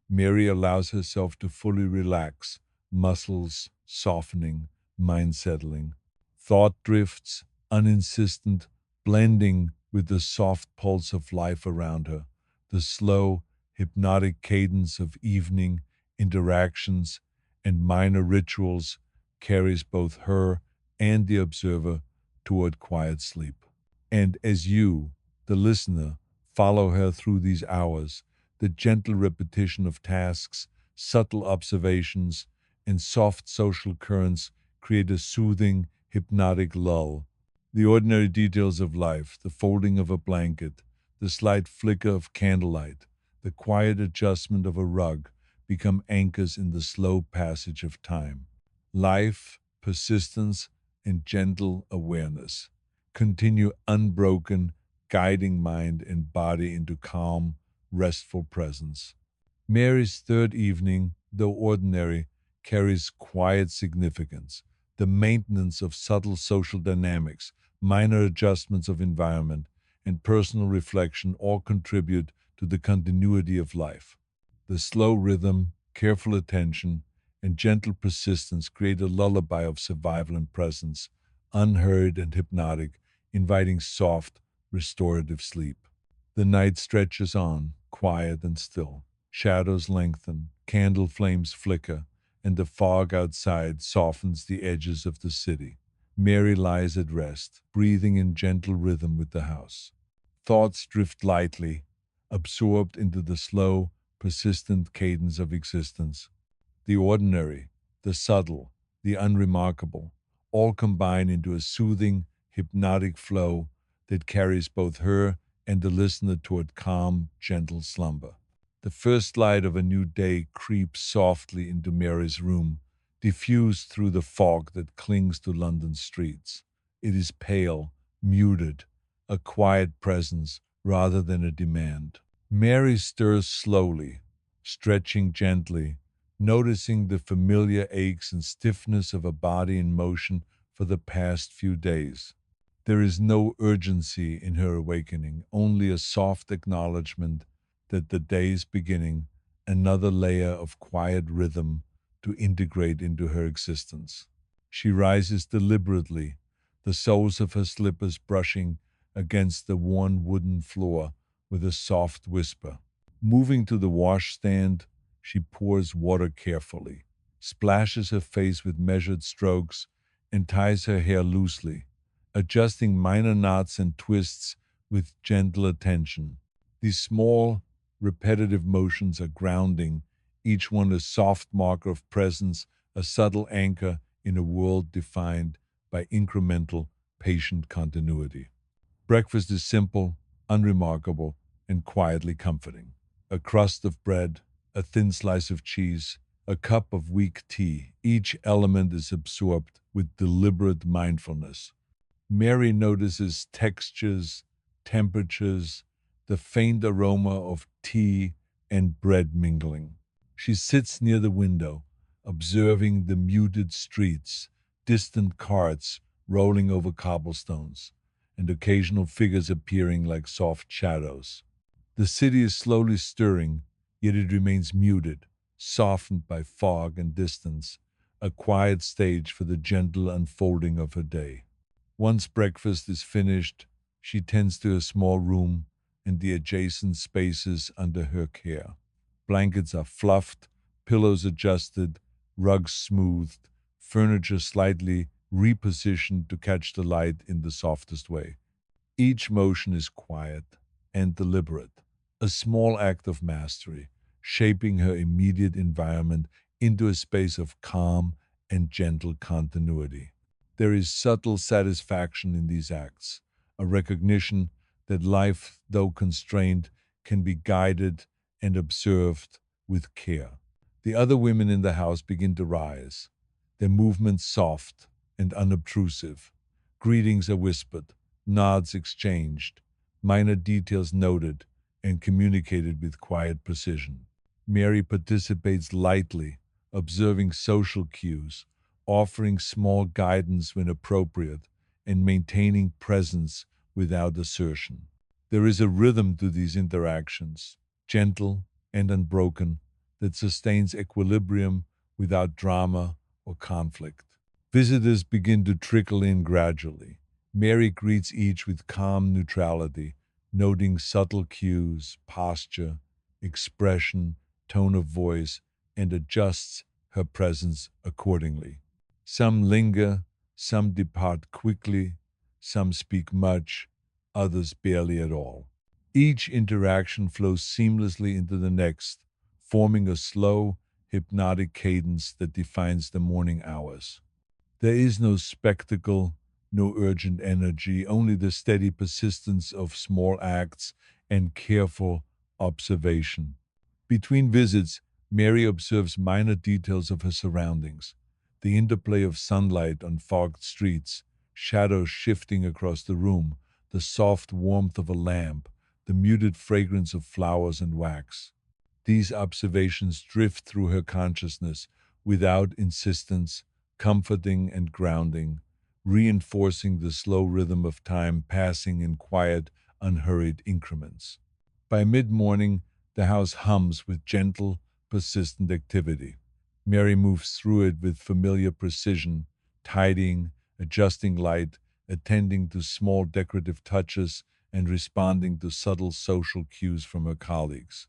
Mary allows herself to fully relax, muscles softening, mind settling. Thought drifts, uninsistent, blending with the soft pulse of life around her, the slow, hypnotic cadence of evening interactions and minor rituals carries both her and the observer toward quiet sleep. And as you, the listener, follow her through these hours, the gentle repetition of tasks, subtle observations, and soft social currents create a soothing, hypnotic lull. The ordinary details of life, the folding of a blanket, the slight flicker of candlelight, the quiet adjustment of a rug become anchors in the slow passage of time. Life, persistence, and gentle awareness continue unbroken, guiding mind and body into calm, restful presence. Mary's third evening, though ordinary, carries quiet significance. The maintenance of subtle social dynamics, minor adjustments of environment, and personal reflection all contribute to the continuity of life. The slow rhythm, careful attention, and gentle persistence create a lullaby of survival and presence, unhurried and hypnotic, inviting soft, restorative sleep. The night stretches on, quiet and still. Shadows lengthen, candle flames flicker, and the fog outside softens the edges of the city. Mary lies at rest, breathing in gentle rhythm with the house. Thoughts drift lightly, absorbed into the slow, persistent cadence of existence. The ordinary, the subtle, the unremarkable, all combine into a soothing, hypnotic flow that carries both her and the listener toward calm, gentle slumber. The first light of a new day creeps softly into Mary's room, diffused through the fog that clings to London streets. It is pale, muted, a quiet presence rather than a demand. Mary stirs slowly, stretching gently, noticing the familiar aches and stiffness of a body in motion for the past few days. There is no urgency in her awakening, only a soft acknowledgement that the day is beginning, another layer of quiet rhythm to integrate into her existence. She rises deliberately, the soles of her slippers brushing against the worn wooden floor with a soft whisper. Moving to the washstand, she pours water carefully, splashes her face with measured strokes, and ties her hair loosely, adjusting minor knots and twists with gentle attention. These small, repetitive motions are grounding, each one a soft marker of presence, a subtle anchor in a world defined by incremental, patient continuity. Breakfast is simple, unremarkable, and quietly comforting. A crust of bread, a thin slice of cheese, a cup of weak tea, each element is absorbed with deliberate mindfulness. Mary notices textures, temperatures, the faint aroma of tea and bread mingling. She sits near the window, observing the muted streets, distant carts rolling over cobblestones, and occasional figures appearing like soft shadows. The city is slowly stirring, yet it remains muted, softened by fog and distance, a quiet stage for the gentle unfolding of her day. Once breakfast is finished, she tends to a small room and the adjacent spaces under her care. Blankets are fluffed, pillows adjusted, rugs smoothed, furniture slightly repositioned to catch the light in the softest way. Each motion is quiet and deliberate, a small act of mastery, shaping her immediate environment into a space of calm and gentle continuity. There is subtle satisfaction in these acts, a recognition that life, though constrained, can be guided and observed with care. The other women in the house begin to rise, their movements soft and unobtrusive. Greetings are whispered, nods exchanged, minor details noted and communicated with quiet precision. Mary participates lightly, observing social cues, offering small guidance when appropriate, and maintaining presence without assertion. There is a rhythm to these interactions, gentle and unbroken, that sustains equilibrium without drama or conflict. Visitors begin to trickle in gradually. Mary greets each with calm neutrality, noting subtle cues, posture, expression, tone of voice, and adjusts her presence accordingly. Some linger, some depart quickly, some speak much, others barely at all. Each interaction flows seamlessly into the next, forming a slow, hypnotic cadence that defines the morning hours. There is no spectacle, no urgent energy, only the steady persistence of small acts and careful observation. Between visits, Mary observes minor details of her surroundings, the interplay of sunlight on fogged streets, shadows shifting across the room, the soft warmth of a lamp, the muted fragrance of flowers and wax. These observations drift through her consciousness without insistence, comforting and grounding, reinforcing the slow rhythm of time passing in quiet, unhurried increments. By mid morning, the house hums with gentle, persistent activity. Mary moves through it with familiar precision, tidying, adjusting light, attending to small decorative touches, and responding to subtle social cues from her colleagues.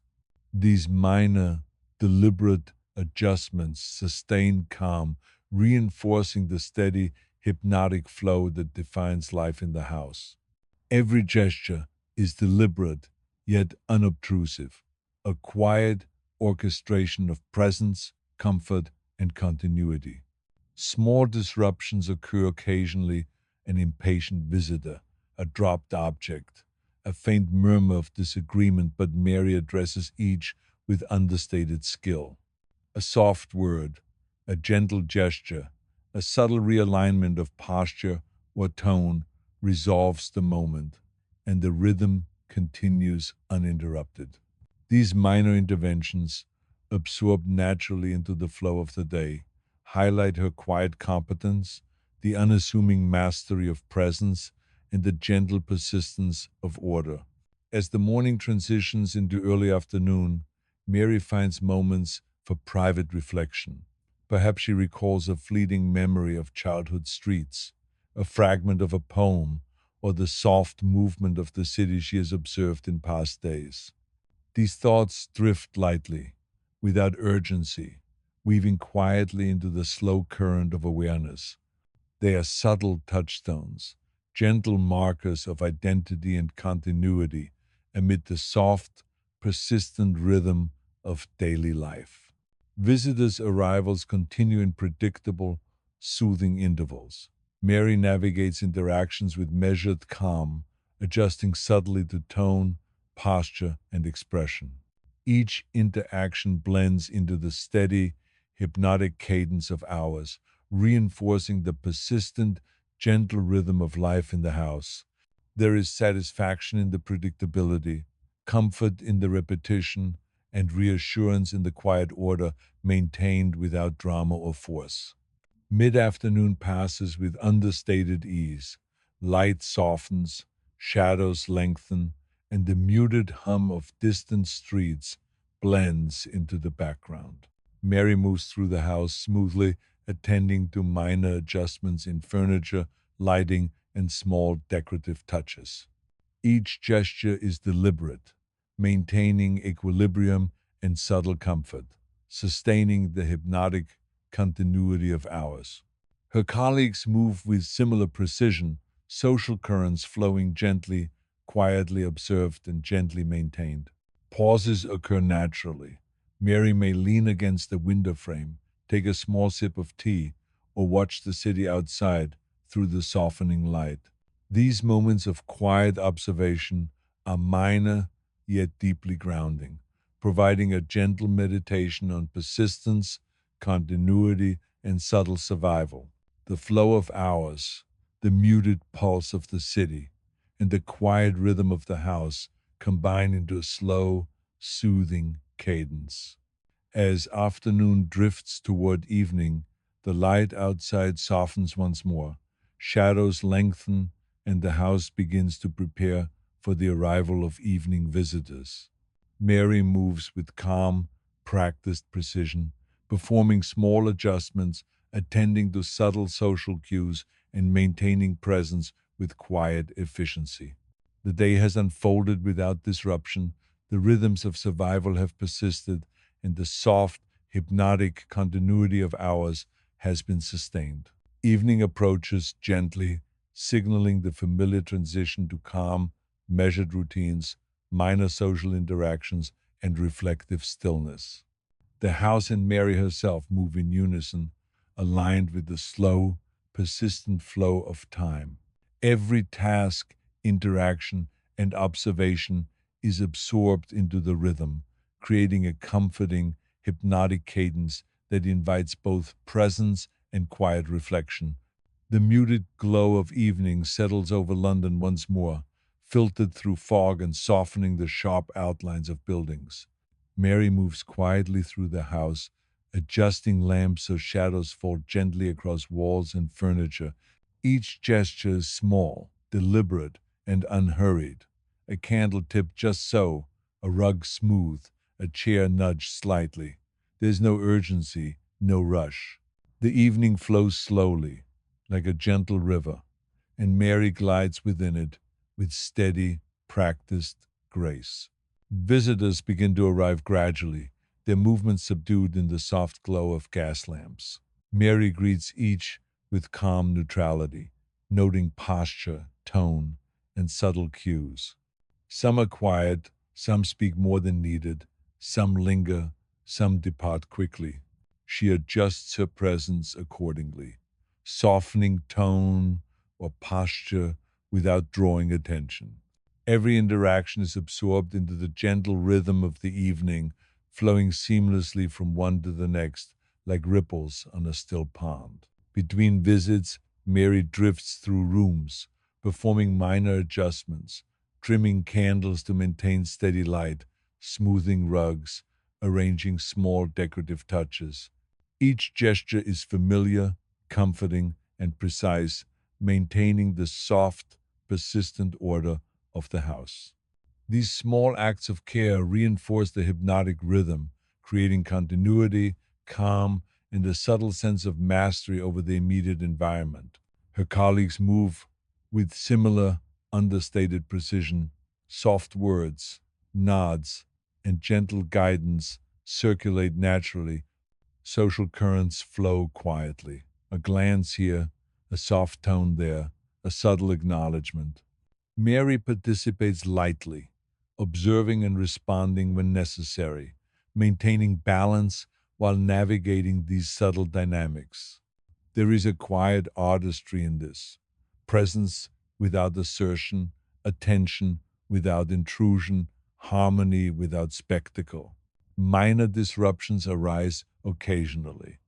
These minor, deliberate adjustments sustain calm, reinforcing the steady, hypnotic flow that defines life in the house. Every gesture is deliberate yet unobtrusive, a quiet orchestration of presence, comfort, and continuity. Small disruptions occur occasionally: an impatient visitor, a dropped object, a faint murmur of disagreement, but Mary addresses each with understated skill. A soft word, a gentle gesture, a subtle realignment of posture or tone resolves the moment, and the rhythm continues uninterrupted. These minor interventions, absorbed naturally into the flow of the day, highlight her quiet competence, the unassuming mastery of presence, and the gentle persistence of order. As the morning transitions into early afternoon, Mary finds moments for private reflection. Perhaps she recalls a fleeting memory of childhood streets, a fragment of a poem, or the soft movement of the city she has observed in past days. These thoughts drift lightly, without urgency, weaving quietly into the slow current of awareness. They are subtle touchstones, gentle markers of identity and continuity amid the soft, persistent rhythm of daily life. Visitors' arrivals continue in predictable, soothing intervals. Mary navigates interactions with measured calm, adjusting subtly to tone, posture, and expression. Each interaction blends into the steady, hypnotic cadence of hours, reinforcing the persistent, gentle rhythm of life in the house. There is satisfaction in the predictability, comfort in the repetition, and reassurance in the quiet order maintained without drama or force. Mid afternoon passes with understated ease. Light softens, shadows lengthen, and the muted hum of distant streets blends into the background. Mary moves through the house smoothly, attending to minor adjustments in furniture, lighting, and small decorative touches. Each gesture is deliberate, maintaining equilibrium and subtle comfort, sustaining the hypnotic continuity of hours. Her colleagues move with similar precision, social currents flowing gently, quietly observed, and gently maintained. Pauses occur naturally. Mary may lean against the window frame, take a small sip of tea, or watch the city outside through the softening light. These moments of quiet observation are minor yet deeply grounding, providing a gentle meditation on persistence, continuity, and subtle survival. The flow of hours, the muted pulse of the city, and the quiet rhythm of the house combine into a slow, soothing cadence. As afternoon drifts toward evening, the light outside softens once more. Shadows lengthen, and the house begins to prepare for the arrival of evening visitors. Mary moves with calm, practiced precision, performing small adjustments, attending to subtle social cues, and maintaining presence with quiet efficiency. The day has unfolded without disruption, the rhythms of survival have persisted, and the soft, hypnotic continuity of hours has been sustained. Evening approaches gently, signaling the familiar transition to calm, measured routines, minor social interactions, and reflective stillness. The house and Mary herself move in unison, aligned with the slow, persistent flow of time. Every task, interaction, and observation is absorbed into the rhythm, creating a comforting, hypnotic cadence that invites both presence and quiet reflection. The muted glow of evening settles over London once more, filtered through fog and softening the sharp outlines of buildings. Mary moves quietly through the house, adjusting lamps so shadows fall gently across walls and furniture. Each gesture is small, deliberate, and unhurried. A candle tipped just so, a rug smooth, a chair nudged slightly. There's no urgency, no rush. The evening flows slowly, like a gentle river, and Mary glides within it with steady, practiced grace. Visitors begin to arrive gradually, their movements subdued in the soft glow of gas lamps. Mary greets each with calm neutrality, noting posture, tone, and subtle cues. Some are quiet, some speak more than needed, some linger, some depart quickly. She adjusts her presence accordingly, softening tone or posture without drawing attention. Every interaction is absorbed into the gentle rhythm of the evening, flowing seamlessly from one to the next like ripples on a still pond. Between visits, Mary drifts through rooms, performing minor adjustments, trimming candles to maintain steady light, smoothing rugs, arranging small decorative touches. Each gesture is familiar, comforting, and precise, maintaining the soft, persistent order of the house. These small acts of care reinforce the hypnotic rhythm, creating continuity, calm, and a subtle sense of mastery over the immediate environment. Her colleagues move with similar, understated precision. Soft words, nods, and gentle guidance circulate naturally. Social currents flow quietly. A glance here, a soft tone there, a subtle acknowledgement. Mary participates lightly, observing and responding when necessary, maintaining balance while navigating these subtle dynamics. There is a quiet artistry in this presence without assertion, attention without intrusion, harmony without spectacle. Minor disruptions arise occasionally.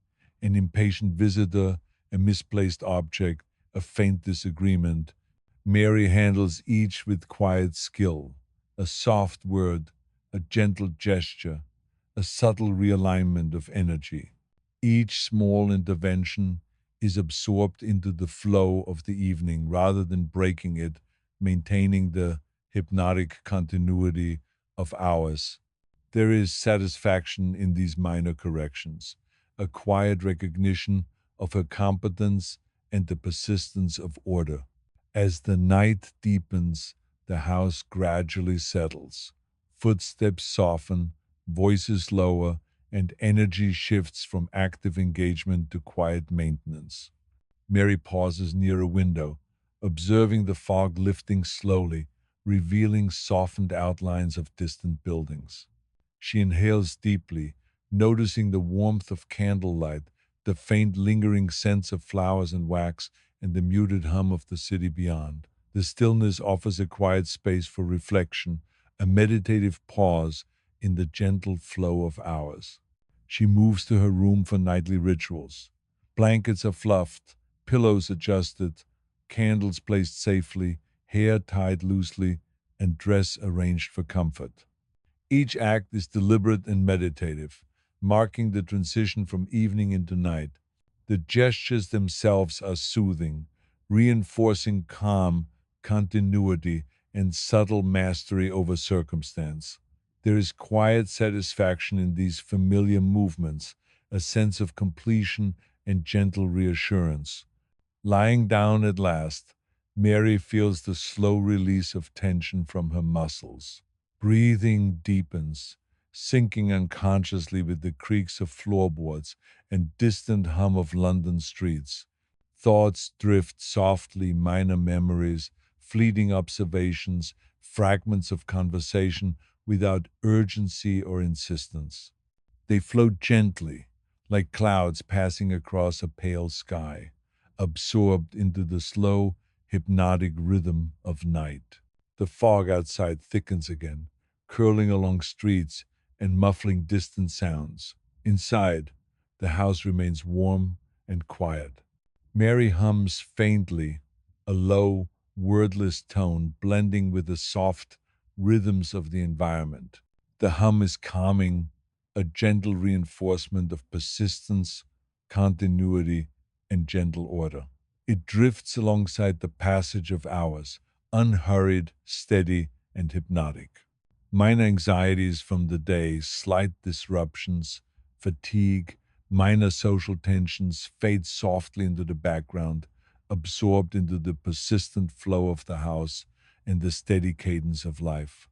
An impatient visitor, a misplaced object, a faint disagreement. Mary handles each with quiet skill, a soft word, a gentle gesture, a subtle realignment of energy. Each small intervention is absorbed into the flow of the evening rather than breaking it, maintaining the hypnotic continuity of hours. There is satisfaction in these minor corrections, a quiet recognition of her competence and the persistence of order. As the night deepens, the house gradually settles. Footsteps soften, voices lower, and energy shifts from active engagement to quiet maintenance. Mary pauses near a window, observing the fog lifting slowly, revealing softened outlines of distant buildings. She inhales deeply, noticing the warmth of candlelight, the faint lingering scents of flowers and wax, and the muted hum of the city beyond. The stillness offers a quiet space for reflection, a meditative pause in the gentle flow of hours. She moves to her room for nightly rituals. Blankets are fluffed, pillows adjusted, candles placed safely, hair tied loosely, and dress arranged for comfort. Each act is deliberate and meditative, marking the transition from evening into night. The gestures themselves are soothing, reinforcing calm, continuity, and subtle mastery over circumstance. There is quiet satisfaction in these familiar movements, a sense of completion and gentle reassurance. Lying down at last, Mary feels the slow release of tension from her muscles. Breathing deepens, sinking unconsciously with the creaks of floorboards and distant hum of London streets. Thoughts drift softly, minor memories, fleeting observations, fragments of conversation without urgency or insistence. They float gently, like clouds passing across a pale sky, absorbed into the slow, hypnotic rhythm of night. The fog outside thickens again, curling along streets and muffling distant sounds. Inside, the house remains warm and quiet. Mary hums faintly, a low, wordless tone blending with the soft rhythms of the environment. The hum is calming, a gentle reinforcement of persistence, continuity, and gentle order. It drifts alongside the passage of hours, unhurried, steady, and hypnotic. Minor anxieties from the day, slight disruptions, fatigue, minor social tensions fade softly into the background, absorbed into the persistent flow of the house and the steady cadence of life.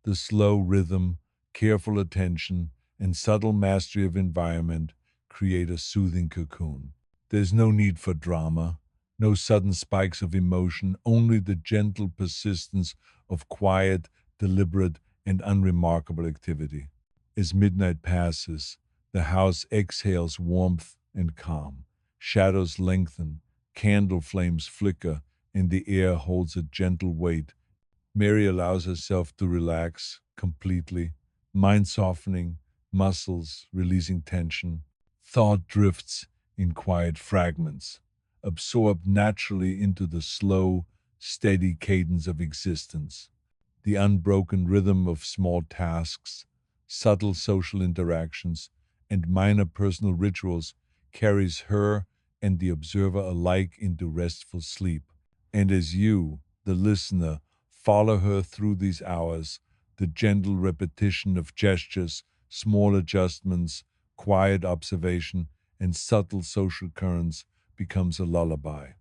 The slow rhythm, careful attention, and subtle mastery of environment create a soothing cocoon. There's no need for drama, no sudden spikes of emotion, only the gentle persistence of quiet, deliberate, and unremarkable activity. As midnight passes, the house exhales warmth and calm. Shadows lengthen, candle flames flicker, and the air holds a gentle weight. Mary allows herself to relax completely, mind softening, muscles releasing tension. Thought drifts in quiet fragments, absorbed naturally into the slow, steady cadence of existence. The unbroken rhythm of small tasks, subtle social interactions, and minor personal rituals carries her and the observer alike into restful sleep. And as you, the listener, follow her through these hours, The gentle repetition of gestures, small adjustments, quiet observation, and subtle social currents becomes a lullaby.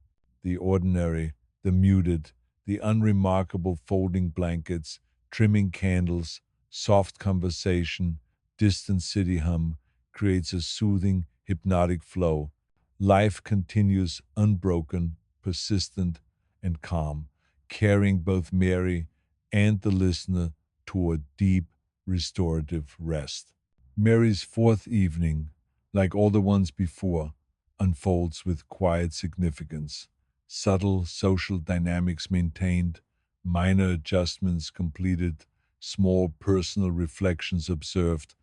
The ordinary, the muted, the unremarkable folding blankets, trimming candles, soft conversation, distant city hum creates a soothing, hypnotic flow. Life continues unbroken, persistent, and calm, carrying both Mary and the listener toward deep, restorative rest. Mary's fourth evening, like all the ones before, unfolds with quiet significance. Subtle social dynamics maintained, minor adjustments completed, small personal reflections observed.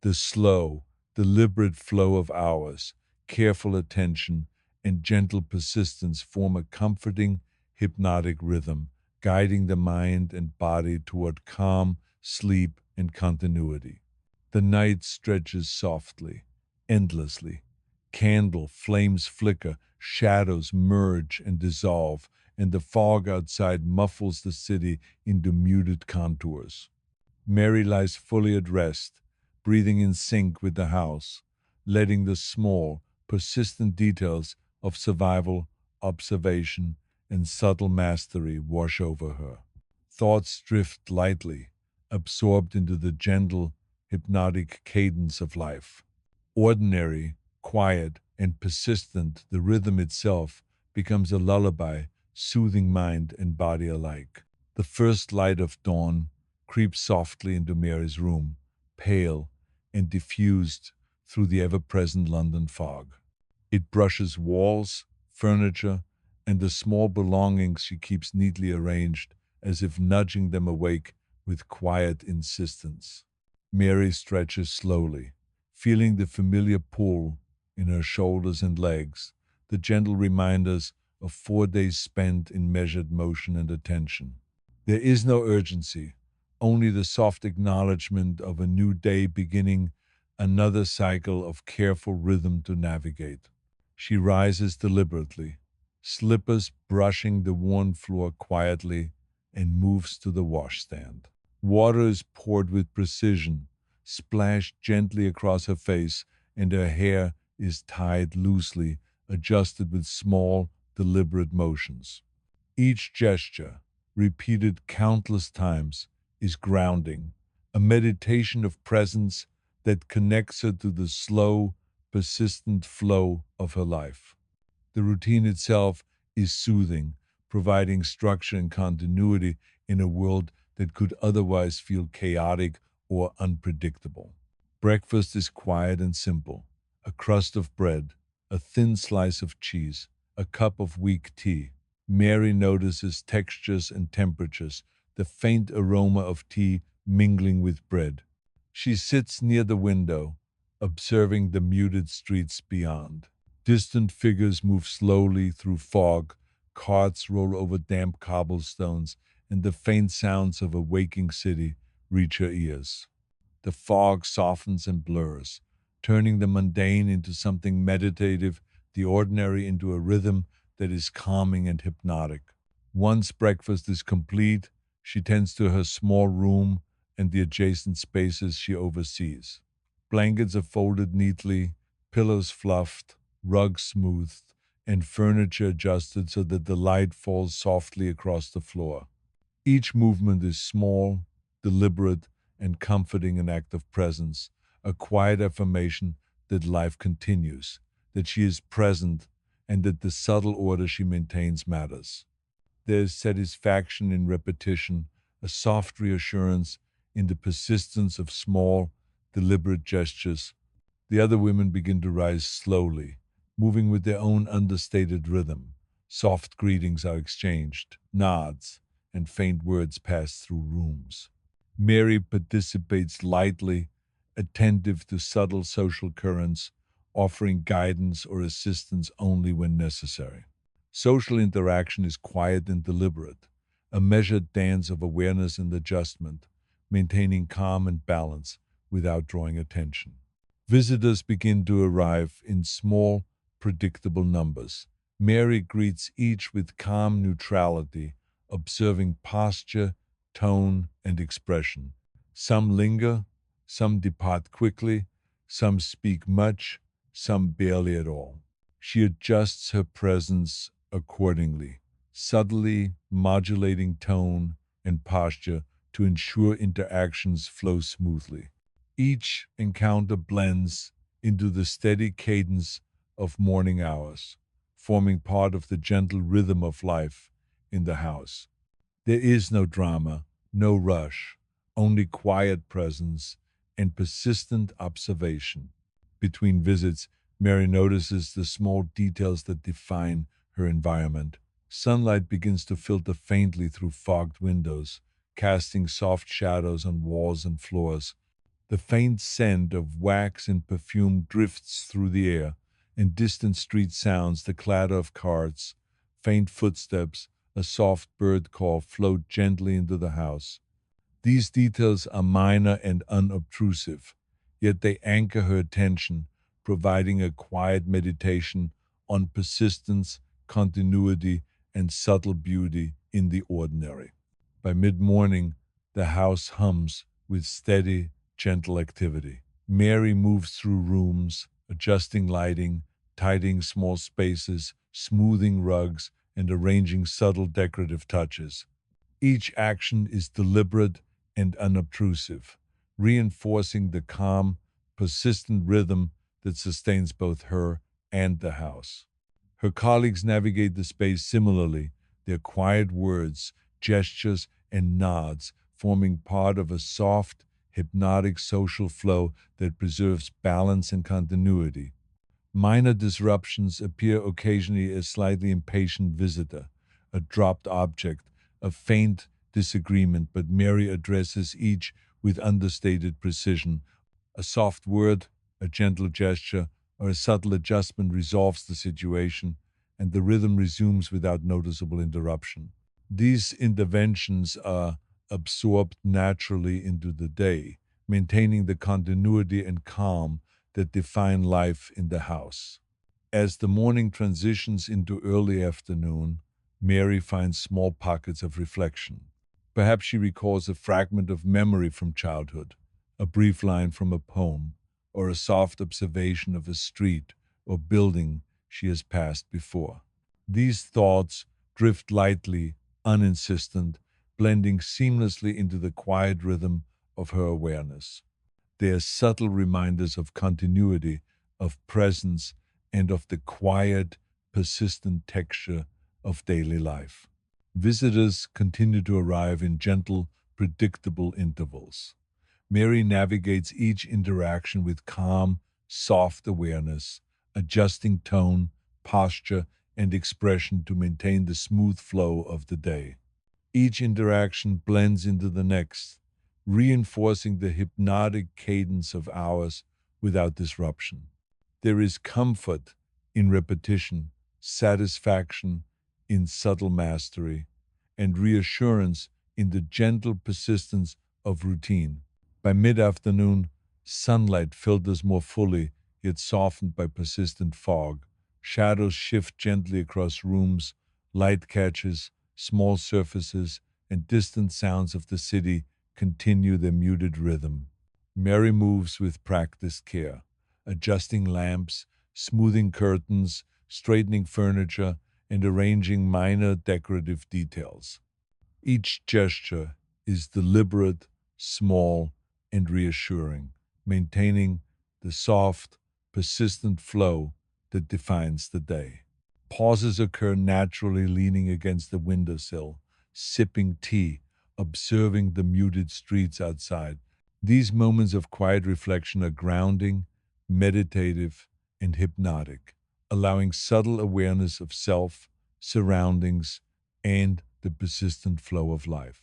The slow, deliberate flow of hours, careful attention, and gentle persistence form a comforting, hypnotic rhythm, guiding the mind and body toward calm, sleep, and continuity. The night stretches softly, endlessly. Candle flames flicker, shadows merge and dissolve, and the fog outside muffles the city into muted contours. Mary lies fully at rest, breathing in sync with the house, letting the small, persistent details of survival, observation, and subtle mastery wash over her. Thoughts drift lightly, absorbed into the gentle, hypnotic cadence of life. Ordinary, quiet, and persistent, the rhythm itself becomes a lullaby, soothing mind and body alike. The first light of dawn creeps softly into Mary's room, pale and diffused through the ever present London fog. It brushes walls, furniture, and the small belongings she keeps neatly arranged, as if nudging them awake with quiet insistence. Mary stretches slowly, feeling the familiar pull in her shoulders and legs, the gentle reminders of 4 days spent in measured motion and attention. There is no urgency, only the soft acknowledgement of a new day beginning, another cycle of careful rhythm to navigate. She rises deliberately, slippers brushing the worn floor quietly, and moves to the washstand. Water is poured with precision, splashed gently across her face, and her hair is tied loosely, adjusted with small, deliberate motions. Each gesture, repeated countless times, is grounding, a meditation of presence that connects her to the slow, persistent flow of her life. The routine itself is soothing, providing structure and continuity in a world that could otherwise feel chaotic or unpredictable. Breakfast is quiet and simple: a crust of bread, a thin slice of cheese, a cup of weak tea. Mary notices textures and temperatures, the faint aroma of tea mingling with bread. She sits near the window, observing the muted streets beyond. Distant figures move slowly through fog, carts roll over damp cobblestones, and the faint sounds of a waking city reach her ears. The fog softens and blurs, turning the mundane into something meditative, the ordinary into a rhythm that is calming and hypnotic. Once breakfast is complete, she tends to her small room and the adjacent spaces she oversees. Blankets are folded neatly, pillows fluffed, rugs smoothed, and furniture adjusted so that the light falls softly across the floor. Each movement is small, deliberate, and comforting an act of presence, a quiet affirmation that life continues, that she is present, and that the subtle order she maintains matters. There is satisfaction in repetition, a soft reassurance in the persistence of small, deliberate gestures. The other women begin to rise slowly, moving with their own understated rhythm. Soft greetings are exchanged, nods, and faint words pass through rooms. Mary participates lightly, attentive to subtle social currents, offering guidance or assistance only when necessary. Social interaction is quiet and deliberate, a measured dance of awareness and adjustment, maintaining calm and balance without drawing attention. Visitors begin to arrive in small, predictable numbers. Mary greets each with calm neutrality, observing posture, tone, and expression. Some linger, some depart quickly, some speak much, some barely at all. She adjusts her presence accordingly, subtly modulating tone and posture to ensure interactions flow smoothly. Each encounter blends into the steady cadence of morning hours, forming part of the gentle rhythm of life in the house. There is no drama, no rush, only quiet presence and persistent observation. Between visits, Mary notices the small details that define her environment. Sunlight begins to filter faintly through fogged windows, casting soft shadows on walls and floors. The faint scent of wax and perfume drifts through the air, and distant street sounds, the clatter of carts, faint footsteps, a soft bird call float gently into the house. These details are minor and unobtrusive, yet they anchor her attention, providing a quiet meditation on persistence, continuity, and subtle beauty in the ordinary. By mid morning, the house hums with steady, gentle activity. Mary moves through rooms, adjusting lighting, tidying small spaces, smoothing rugs, and arranging subtle decorative touches. Each action is deliberate and unobtrusive, reinforcing the calm, persistent rhythm that sustains both her and the house. Her colleagues navigate the space similarly, their quiet words, gestures, and nods forming part of a soft, hypnotic social flow that preserves balance and continuity. Minor disruptions appear occasionally as slightly impatient visitor, a dropped object, a faint disagreement, but Mary addresses each with understated precision. A soft word, a gentle gesture, or a subtle adjustment resolves the situation, and the rhythm resumes without noticeable interruption. These interventions are absorbed naturally into the day, maintaining the continuity and calm that define life in the house. As the morning transitions into early afternoon, Mary finds small pockets of reflection. Perhaps she recalls a fragment of memory from childhood, a brief line from a poem, or a soft observation of a street or building she has passed before. These thoughts drift lightly, uninsistent, blending seamlessly into the quiet rhythm of her awareness. They are subtle reminders of continuity, of presence, and of the quiet, persistent texture of daily life. Visitors continue to arrive in gentle, predictable intervals. Mary navigates each interaction with calm, soft awareness, adjusting tone, posture, and expression to maintain the smooth flow of the day. Each interaction blends into the next, reinforcing the hypnotic cadence of hours without disruption. There is comfort in repetition, satisfaction in subtle mastery, and reassurance in the gentle persistence of routine. By mid afternoon, sunlight filters more fully, yet softened by persistent fog. Shadows shift gently across rooms, light catches, small surfaces, and distant sounds of the city continue their muted rhythm. Mary moves with practiced care, adjusting lamps, smoothing curtains, straightening furniture, and arranging minor decorative details. Each gesture is deliberate, small, and reassuring, maintaining the soft, persistent flow that defines the day. Pauses occur naturally, leaning against the windowsill, sipping tea, observing the muted streets outside. These moments of quiet reflection are grounding, meditative, and hypnotic, allowing subtle awareness of self, surroundings, and the persistent flow of life.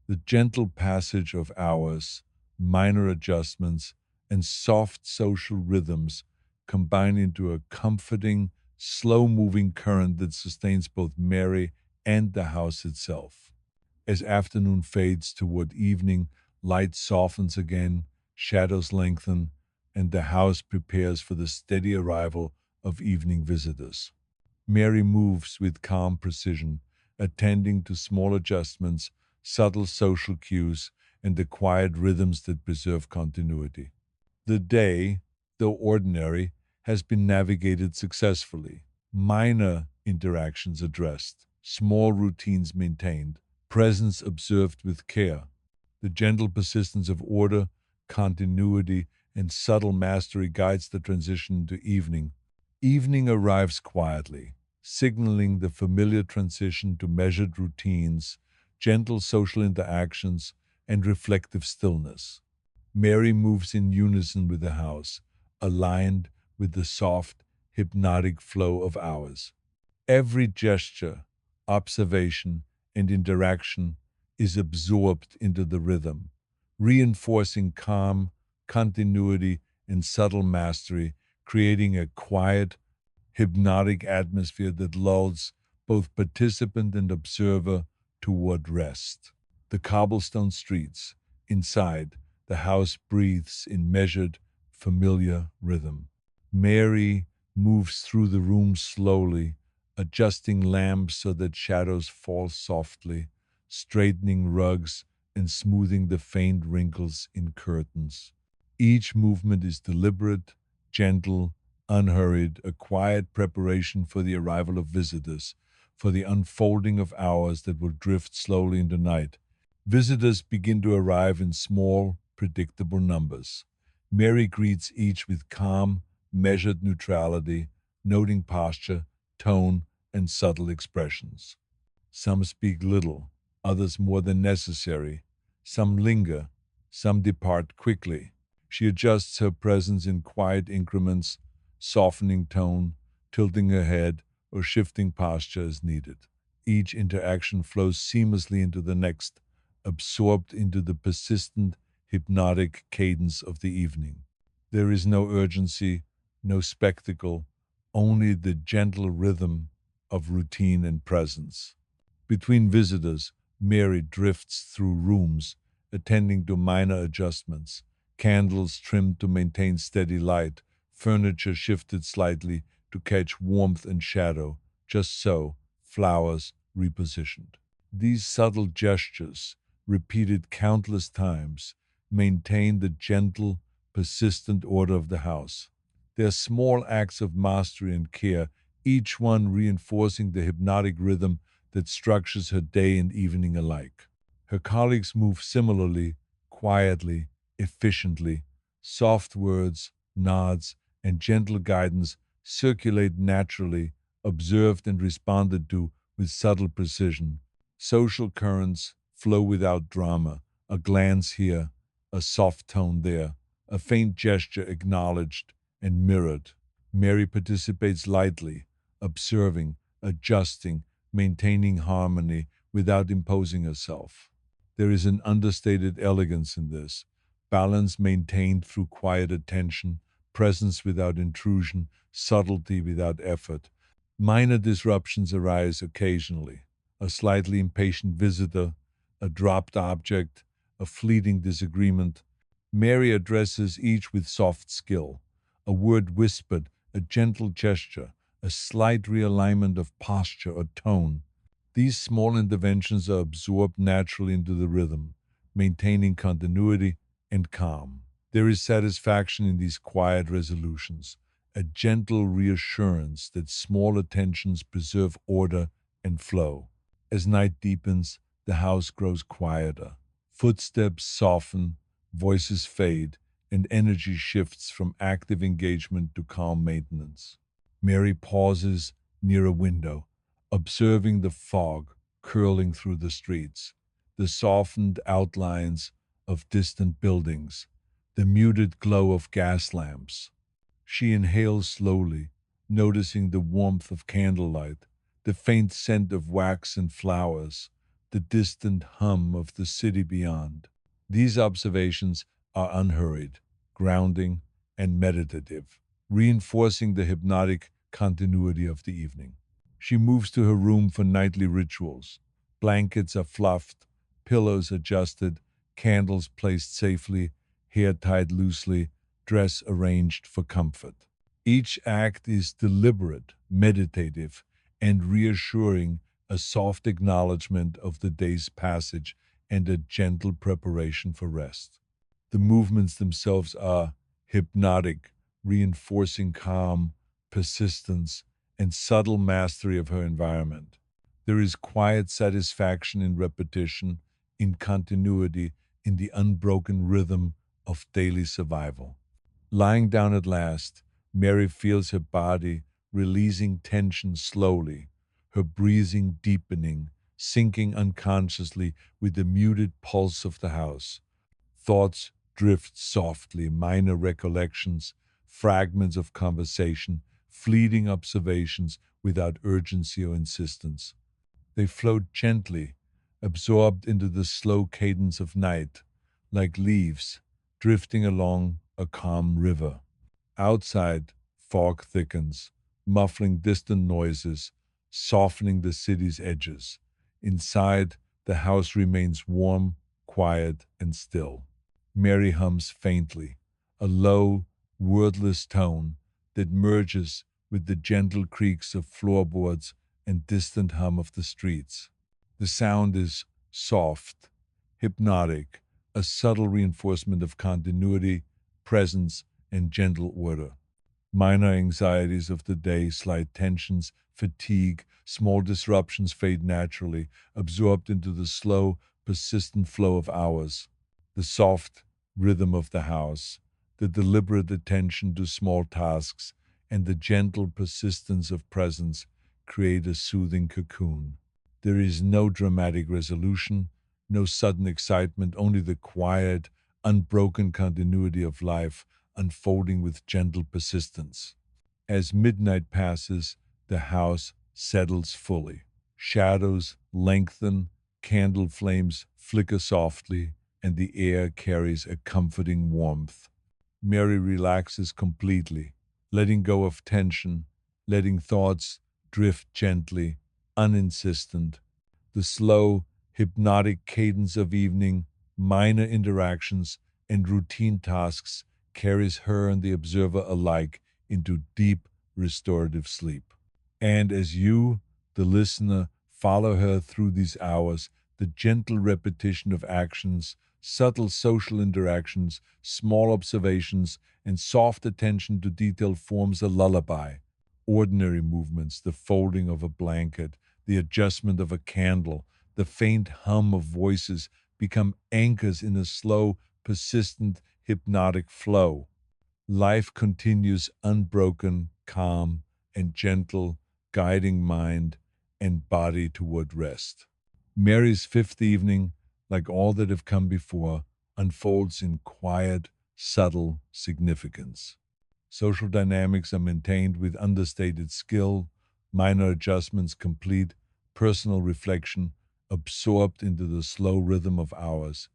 The gentle passage of hours, minor adjustments, and soft social rhythms combine into a comforting, slow moving current that sustains both Mary and the house itself. As afternoon fades toward evening, light softens again, shadows lengthen, and the house prepares for the steady arrival of evening visitors. Mary moves with calm precision, attending to small adjustments, subtle social cues, and the quiet rhythms that preserve continuity. The day, though ordinary, has been navigated successfully. Minor interactions addressed, small routines maintained, presence observed with care. The gentle persistence of order, continuity, and subtle mastery guides the transition into evening. Evening arrives quietly, signaling the familiar transition to measured routines, gentle social interactions, and reflective stillness. Mary moves in unison with the house, aligned with the soft, hypnotic flow of hours. Every gesture, observation, and interaction is absorbed into the rhythm, reinforcing calm, continuity, and subtle mastery, creating a quiet, hypnotic atmosphere that lulls both participant and observer toward rest. The cobblestone streets, inside, the house breathes in measured, familiar rhythm. Mary moves through the room slowly, adjusting lamps so that shadows fall softly, straightening rugs and smoothing the faint wrinkles in curtains. Each movement is deliberate, gentle, unhurried, a quiet preparation for the arrival of visitors, for the unfolding of hours that will drift slowly into night. Visitors begin to arrive in small, predictable numbers. Mary greets each with calm, measured neutrality, noting posture, tone, and subtle expressions. Some speak little, others more than necessary. Some linger, some depart quickly. She adjusts her presence in quiet increments, softening tone, tilting her head, or shifting posture as needed. Each interaction flows seamlessly into the next, absorbed into the persistent, hypnotic cadence of the evening. There is no urgency, no spectacle, only the gentle rhythm of routine and presence. Between visitors, Mary drifts through rooms, attending to minor adjustments, candles trimmed to maintain steady light, furniture shifted slightly to catch warmth and shadow, just so, flowers repositioned. These subtle gestures, repeated countless times, maintain the gentle, persistent order of the house. They are small acts of mastery and care, each one reinforcing the hypnotic rhythm that structures her day and evening alike. Her colleagues move similarly, quietly, efficiently. Soft words, nods, and gentle guidance circulate naturally, observed and responded to with subtle precision. Social currents flow without drama, a glance here, a soft tone there, a faint gesture acknowledged and mirrored. Mary participates lightly, observing, adjusting, maintaining harmony without imposing herself. There is an understated elegance in this, balance maintained through quiet attention, presence without intrusion, subtlety without effort. Minor disruptions arise occasionally. A slightly impatient visitor, a dropped object, a fleeting disagreement. Mary addresses each with soft skill, a word whispered, a gentle gesture, a slight realignment of posture or tone. These small interventions are absorbed naturally into the rhythm, maintaining continuity and calm. There is satisfaction in these quiet resolutions, a gentle reassurance that small attentions preserve order and flow. As night deepens, the house grows quieter. Footsteps soften, voices fade, and energy shifts from active engagement to calm maintenance. Mary pauses near a window, observing the fog curling through the streets, the softened outlines of distant buildings, the muted glow of gas lamps. She inhales slowly, noticing the warmth of candlelight, the faint scent of wax and flowers, the distant hum of the city beyond. These observations are unhurried, grounding, and meditative, reinforcing the hypnotic continuity of the evening. She moves to her room for nightly rituals. Blankets are fluffed, pillows adjusted, candles placed safely, hair tied loosely, dress arranged for comfort. Each act is deliberate, meditative, and reassuring, a soft acknowledgement of the day's passage and a gentle preparation for rest. The movements themselves are hypnotic, reinforcing calm, persistence, and subtle mastery of her environment. There is quiet satisfaction in repetition, in continuity, in the unbroken rhythm of daily survival. Lying down at last, Mary feels her body releasing tension slowly, her breathing deepening, sinking unconsciously with the muted pulse of the house. Thoughts drift softly, minor recollections, fragments of conversation, fleeting observations without urgency or insistence. They float gently, absorbed into the slow cadence of night, like leaves drifting along a calm river. Outside, fog thickens, muffling distant noises, softening the city's edges. Inside, the house remains warm, quiet, and still. Mary hums faintly, a low, wordless tone that merges with the gentle creaks of floorboards and distant hum of the streets. The sound is soft, hypnotic, a subtle reinforcement of continuity, presence, and gentle order. Minor anxieties of the day, slight tensions, fatigue, small disruptions fade naturally, absorbed into the slow, persistent flow of hours. The soft rhythm of the house, the deliberate attention to small tasks, and the gentle persistence of presence create a soothing cocoon. There is no dramatic resolution, no sudden excitement, only the quiet, unbroken continuity of life unfolding with gentle persistence. As midnight passes, the house settles fully. Shadows lengthen, candle flames flicker softly, and the air carries a comforting warmth. Mary relaxes completely, letting go of tension, letting thoughts drift gently, uninsistent. The slow, hypnotic cadence of evening, minor interactions, and routine tasks carries her and the observer alike into deep, restorative sleep. And as you, the listener, follow her through these hours, the gentle repetition of actions, subtle social interactions, small observations, and soft attention to detail forms a lullaby. Ordinary movements, the folding of a blanket, the adjustment of a candle, the faint hum of voices become anchors in a slow, persistent, hypnotic flow. Life continues unbroken, calm, and gentle, guiding mind and body toward rest. Mary's fifth evening, like all that have come before, unfolds in quiet, subtle significance. Social dynamics are maintained with understated skill, minor adjustments complete, personal reflection absorbed into the slow rhythm of hours.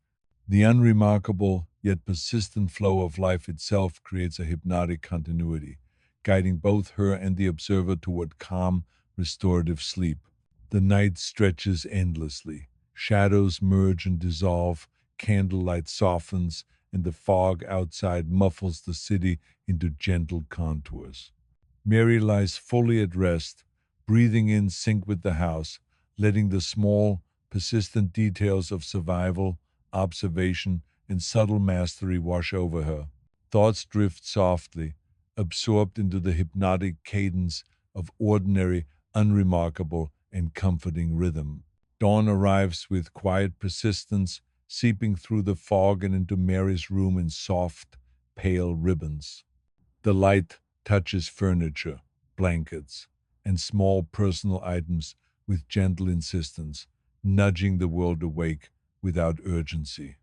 The unremarkable yet persistent flow of life itself creates a hypnotic continuity, guiding both her and the observer toward calm, restorative sleep. The night stretches endlessly. Shadows merge and dissolve, candlelight softens, and the fog outside muffles the city into gentle contours. Mary lies fully at rest, breathing in sync with the house, letting the small, persistent details of survival, observation, and subtle mastery wash over her. Thoughts drift softly, absorbed into the hypnotic cadence of ordinary, unremarkable, and comforting rhythm. Dawn arrives with quiet persistence, seeping through the fog and into Mary's room in soft, pale ribbons. The light touches furniture, blankets, and small personal items with gentle insistence, nudging the world awake without urgency.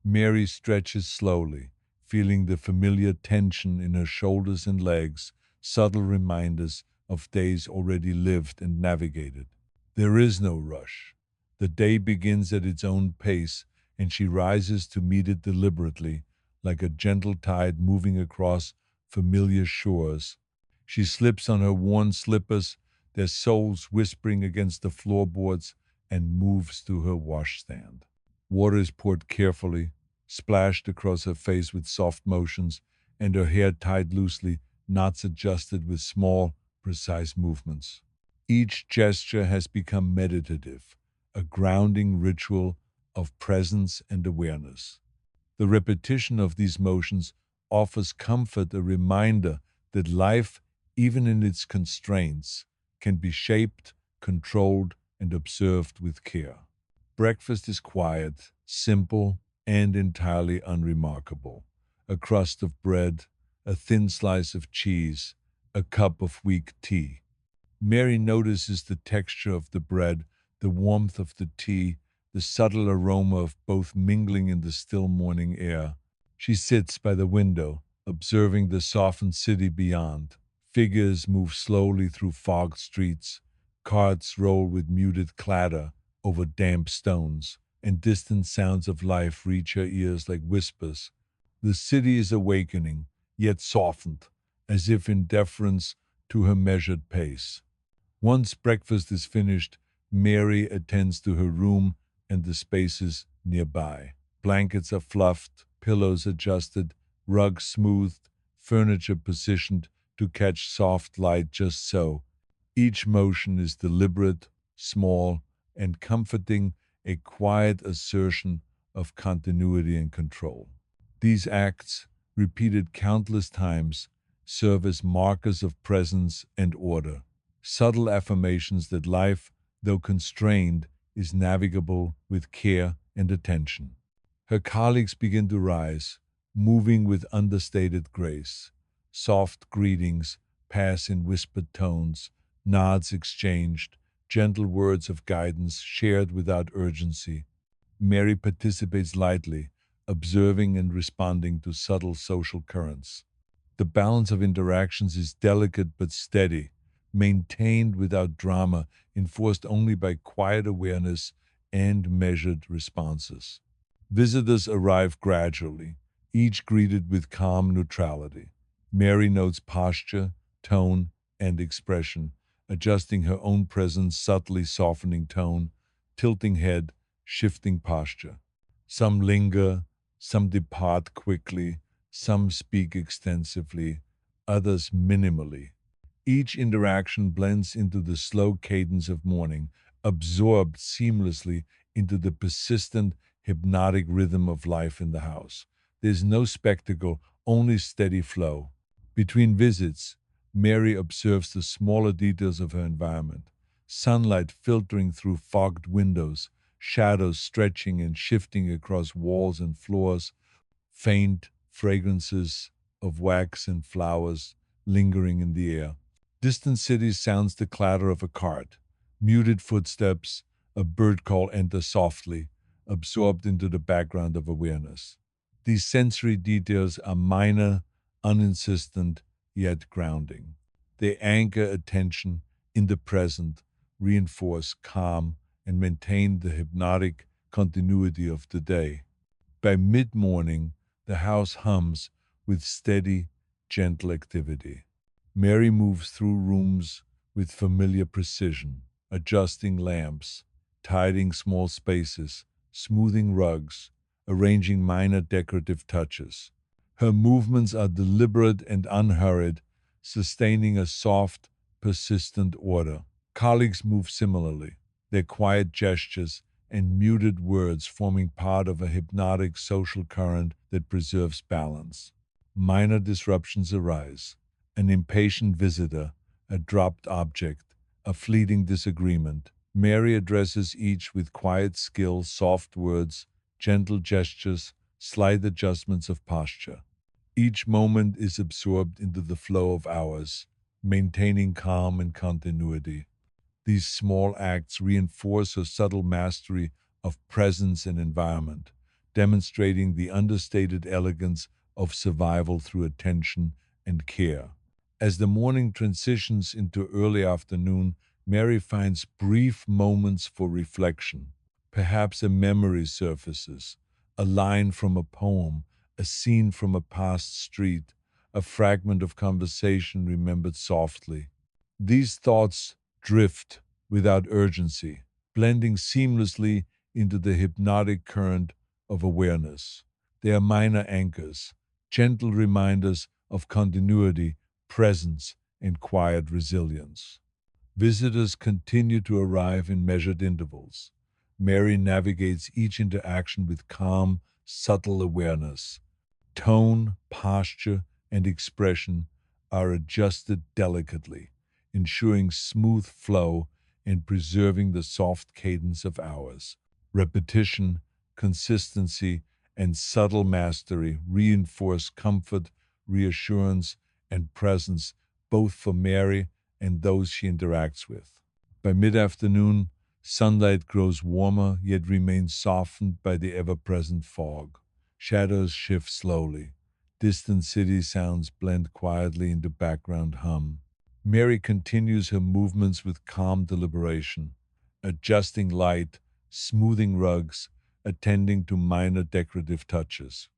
Mary stretches slowly, feeling the familiar tension in her shoulders and legs, subtle reminders of days already lived and navigated. There is no rush. The day begins at its own pace, and she rises to meet it deliberately, like a gentle tide moving across familiar shores. She slips on her worn slippers, their soles whispering against the floorboards, and moves to her washstand. Water is poured carefully, splashed across her face with soft motions, and her hair tied loosely, knots adjusted with small, precise movements. Each gesture has become meditative, a grounding ritual, of presence and awareness. The repetition of these motions offers comfort, a reminder that life, even in its constraints, can be shaped, controlled, and observed with care. Breakfast is quiet, simple, and entirely unremarkable. A crust of bread, a thin slice of cheese, a cup of weak tea. Mary notices the texture of the bread, the warmth of the tea, the subtle aroma of both mingling in the still morning air. She sits by the window, observing the softened city beyond. Figures move slowly through fogged streets. Carts roll with muted clatter over damp stones, and distant sounds of life reach her ears like whispers. The city is awakening, yet softened, as if in deference to her measured pace. Once breakfast is finished, Mary attends to her room and the spaces nearby. Blankets are fluffed, pillows adjusted, rugs smoothed, furniture positioned to catch soft light just so. Each motion is deliberate, small, and comforting, a quiet assertion of continuity and control. These acts, repeated countless times, serve as markers of presence and order, subtle affirmations that life, though constrained, is navigable with care and attention. Her colleagues begin to rise, moving with understated grace. Soft greetings pass in whispered tones, nods exchanged, gentle words of guidance shared without urgency. Mary participates lightly, observing and responding to subtle social currents. The balance of interactions is delicate but steady, maintained without drama, enforced only by quiet awareness and measured responses. Visitors arrive gradually, each greeted with calm neutrality. Mary notes posture, tone, and expression, adjusting her own presence, subtly softening tone, tilting head, shifting posture. Some linger, some depart quickly, some speak extensively, others minimally. Each interaction blends into the slow cadence of morning, absorbed seamlessly into the persistent, hypnotic rhythm of life in the house. There's no spectacle, only steady flow. Between visits, Mary observes the smaller details of her environment: sunlight filtering through fogged windows, shadows stretching and shifting across walls and floors, faint fragrances of wax and flowers lingering in the air. Distant cities sounds the clatter of a cart, muted footsteps, a bird call enter softly, absorbed into the background of awareness. These sensory details are minor, uninsistent, yet grounding. They anchor attention in the present, reinforce calm, and maintain the hypnotic continuity of the day. By mid morning, the house hums with steady, gentle activity. Mary moves through rooms with familiar precision, adjusting lamps, tidying small spaces, smoothing rugs, arranging minor decorative touches. Her movements are deliberate and unhurried, sustaining a soft, persistent order. Colleagues move similarly, their quiet gestures and muted words forming part of a hypnotic social current that preserves balance. Minor disruptions arise: an impatient visitor, a dropped object, a fleeting disagreement. Mary addresses each with quiet skill, soft words, gentle gestures, slight adjustments of posture. Each moment is absorbed into the flow of hours, maintaining calm and continuity. These small acts reinforce her subtle mastery of presence and environment, demonstrating the understated elegance of survival through attention and care. As the morning transitions into early afternoon, Mary finds brief moments for reflection. Perhaps a memory surfaces, a line from a poem, a scene from a past street, a fragment of conversation remembered softly. These thoughts drift without urgency, blending seamlessly into the hypnotic current of awareness. They are minor anchors, gentle reminders of continuity, presence, and quiet resilience. Visitors continue to arrive in measured intervals. Mary navigates each interaction with calm, subtle awareness. Tone, posture, and expression are adjusted delicately, ensuring smooth flow and preserving the soft cadence of ours. Repetition, consistency, and subtle mastery reinforce comfort, reassurance, and presence both for Mary and those she interacts with. By mid afternoon, sunlight grows warmer yet remains softened by the ever present fog. Shadows shift slowly. Distant city sounds blend quietly into background hum. Mary continues her movements with calm deliberation, adjusting light, smoothing rugs, attending to minor decorative touches.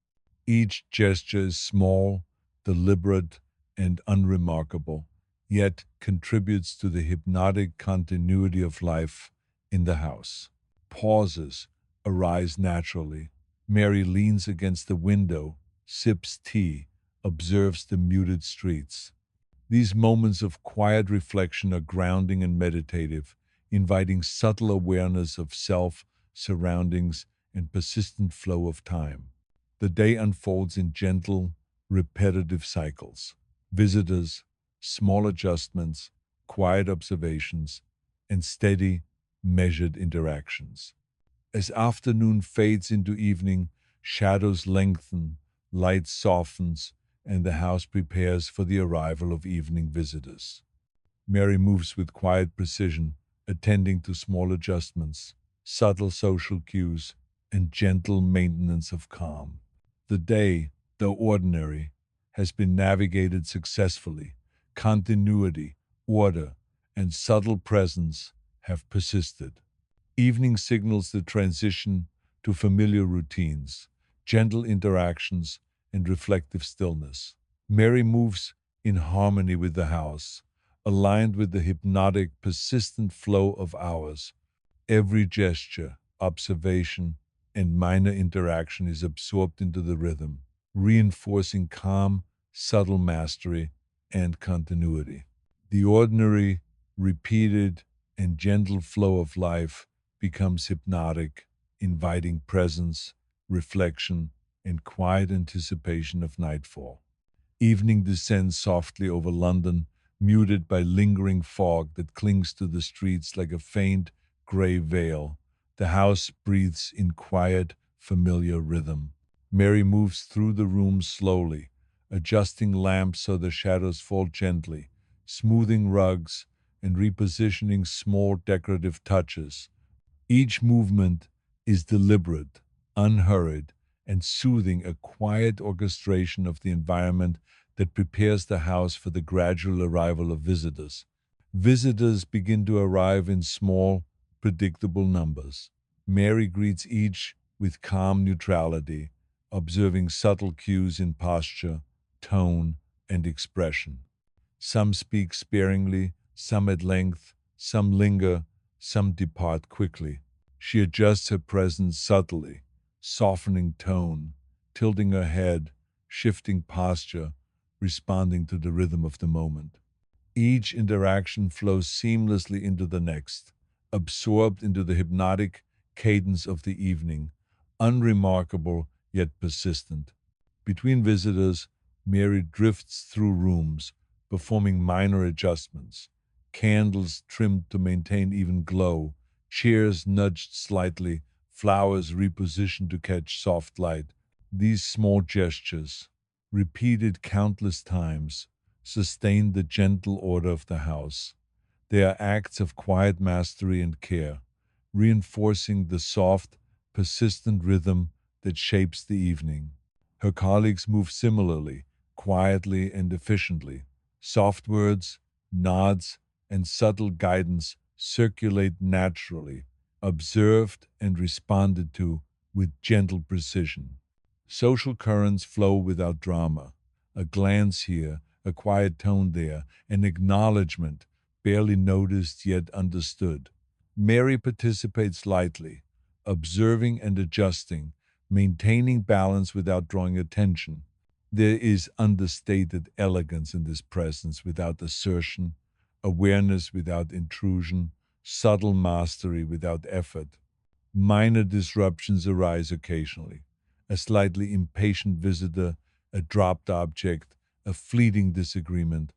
Each gesture is small, deliberate, and unremarkable, yet contributes to the hypnotic continuity of life in the house. Pauses arise naturally. Mary leans against the window, sips tea, observes the muted streets. These moments of quiet reflection are grounding and meditative, inviting subtle awareness of self, surroundings, and persistent flow of time. The day unfolds in gentle, repetitive cycles. Visitors, small adjustments, quiet observations, and steady, measured interactions. As afternoon fades into evening, shadows lengthen, light softens, and the house prepares for the arrival of evening visitors. Mary moves with quiet precision, attending to small adjustments, subtle social cues, and gentle maintenance of calm. The day, though ordinary, has been navigated successfully. Continuity, order, and subtle presence have persisted. Evening signals the transition to familiar routines, gentle interactions, and reflective stillness. Mary moves in harmony with the house, aligned with the hypnotic, persistent flow of hours. Every gesture, observation, and minor interaction is absorbed into the rhythm, reinforcing calm, subtle mastery and continuity. The ordinary, repeated, and gentle flow of life becomes hypnotic, inviting presence, reflection, and quiet anticipation of nightfall. Evening descends softly over London, muted by lingering fog that clings to the streets like a faint gray veil. The house breathes in quiet, familiar rhythm. Mary moves through the room slowly, adjusting lamps so the shadows fall gently, smoothing rugs, and repositioning small decorative touches. Each movement is deliberate, unhurried, and soothing, a quiet orchestration of the environment that prepares the house for the gradual arrival of visitors. Visitors begin to arrive in small, predictable numbers. Mary greets each with calm neutrality, observing subtle cues in posture, tone, and expression. Some speak sparingly, some at length, some linger, some depart quickly. She adjusts her presence subtly, softening tone, tilting her head, shifting posture, responding to the rhythm of the moment. Each interaction flows seamlessly into the next, absorbed into the hypnotic cadence of the evening, unremarkable yet persistent. Between visitors, Mary drifts through rooms, performing minor adjustments. Candles trimmed to maintain even glow, chairs nudged slightly, flowers repositioned to catch soft light. These small gestures, repeated countless times, sustain the gentle order of the house. They are acts of quiet mastery and care, reinforcing the soft, persistent rhythm that shapes the evening. Her colleagues move similarly, quietly and efficiently. Soft words, nods, and subtle guidance circulate naturally, observed and responded to with gentle precision. Social currents flow without drama. A glance here, a quiet tone there, an acknowledgement, barely noticed yet understood. Mary participates lightly, observing and adjusting, maintaining balance without drawing attention. There is understated elegance in this presence without assertion, awareness without intrusion, subtle mastery without effort. Minor disruptions arise occasionally. A slightly impatient visitor, a dropped object, a fleeting disagreement.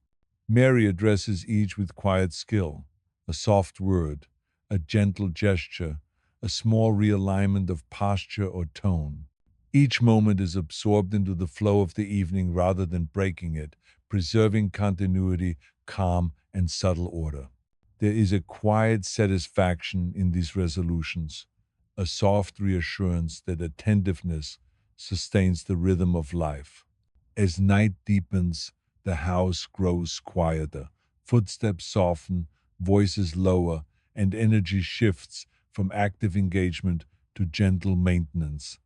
Mary addresses each with quiet skill, a soft word, a gentle gesture, a small realignment of posture or tone. Each moment is absorbed into the flow of the evening rather than breaking it, preserving continuity, calm, and subtle order. There is a quiet satisfaction in these resolutions, a soft reassurance that attentiveness sustains the rhythm of life. As night deepens, the house grows quieter. Footsteps soften, voices lower, and energy shifts from active engagement to gentle maintenance.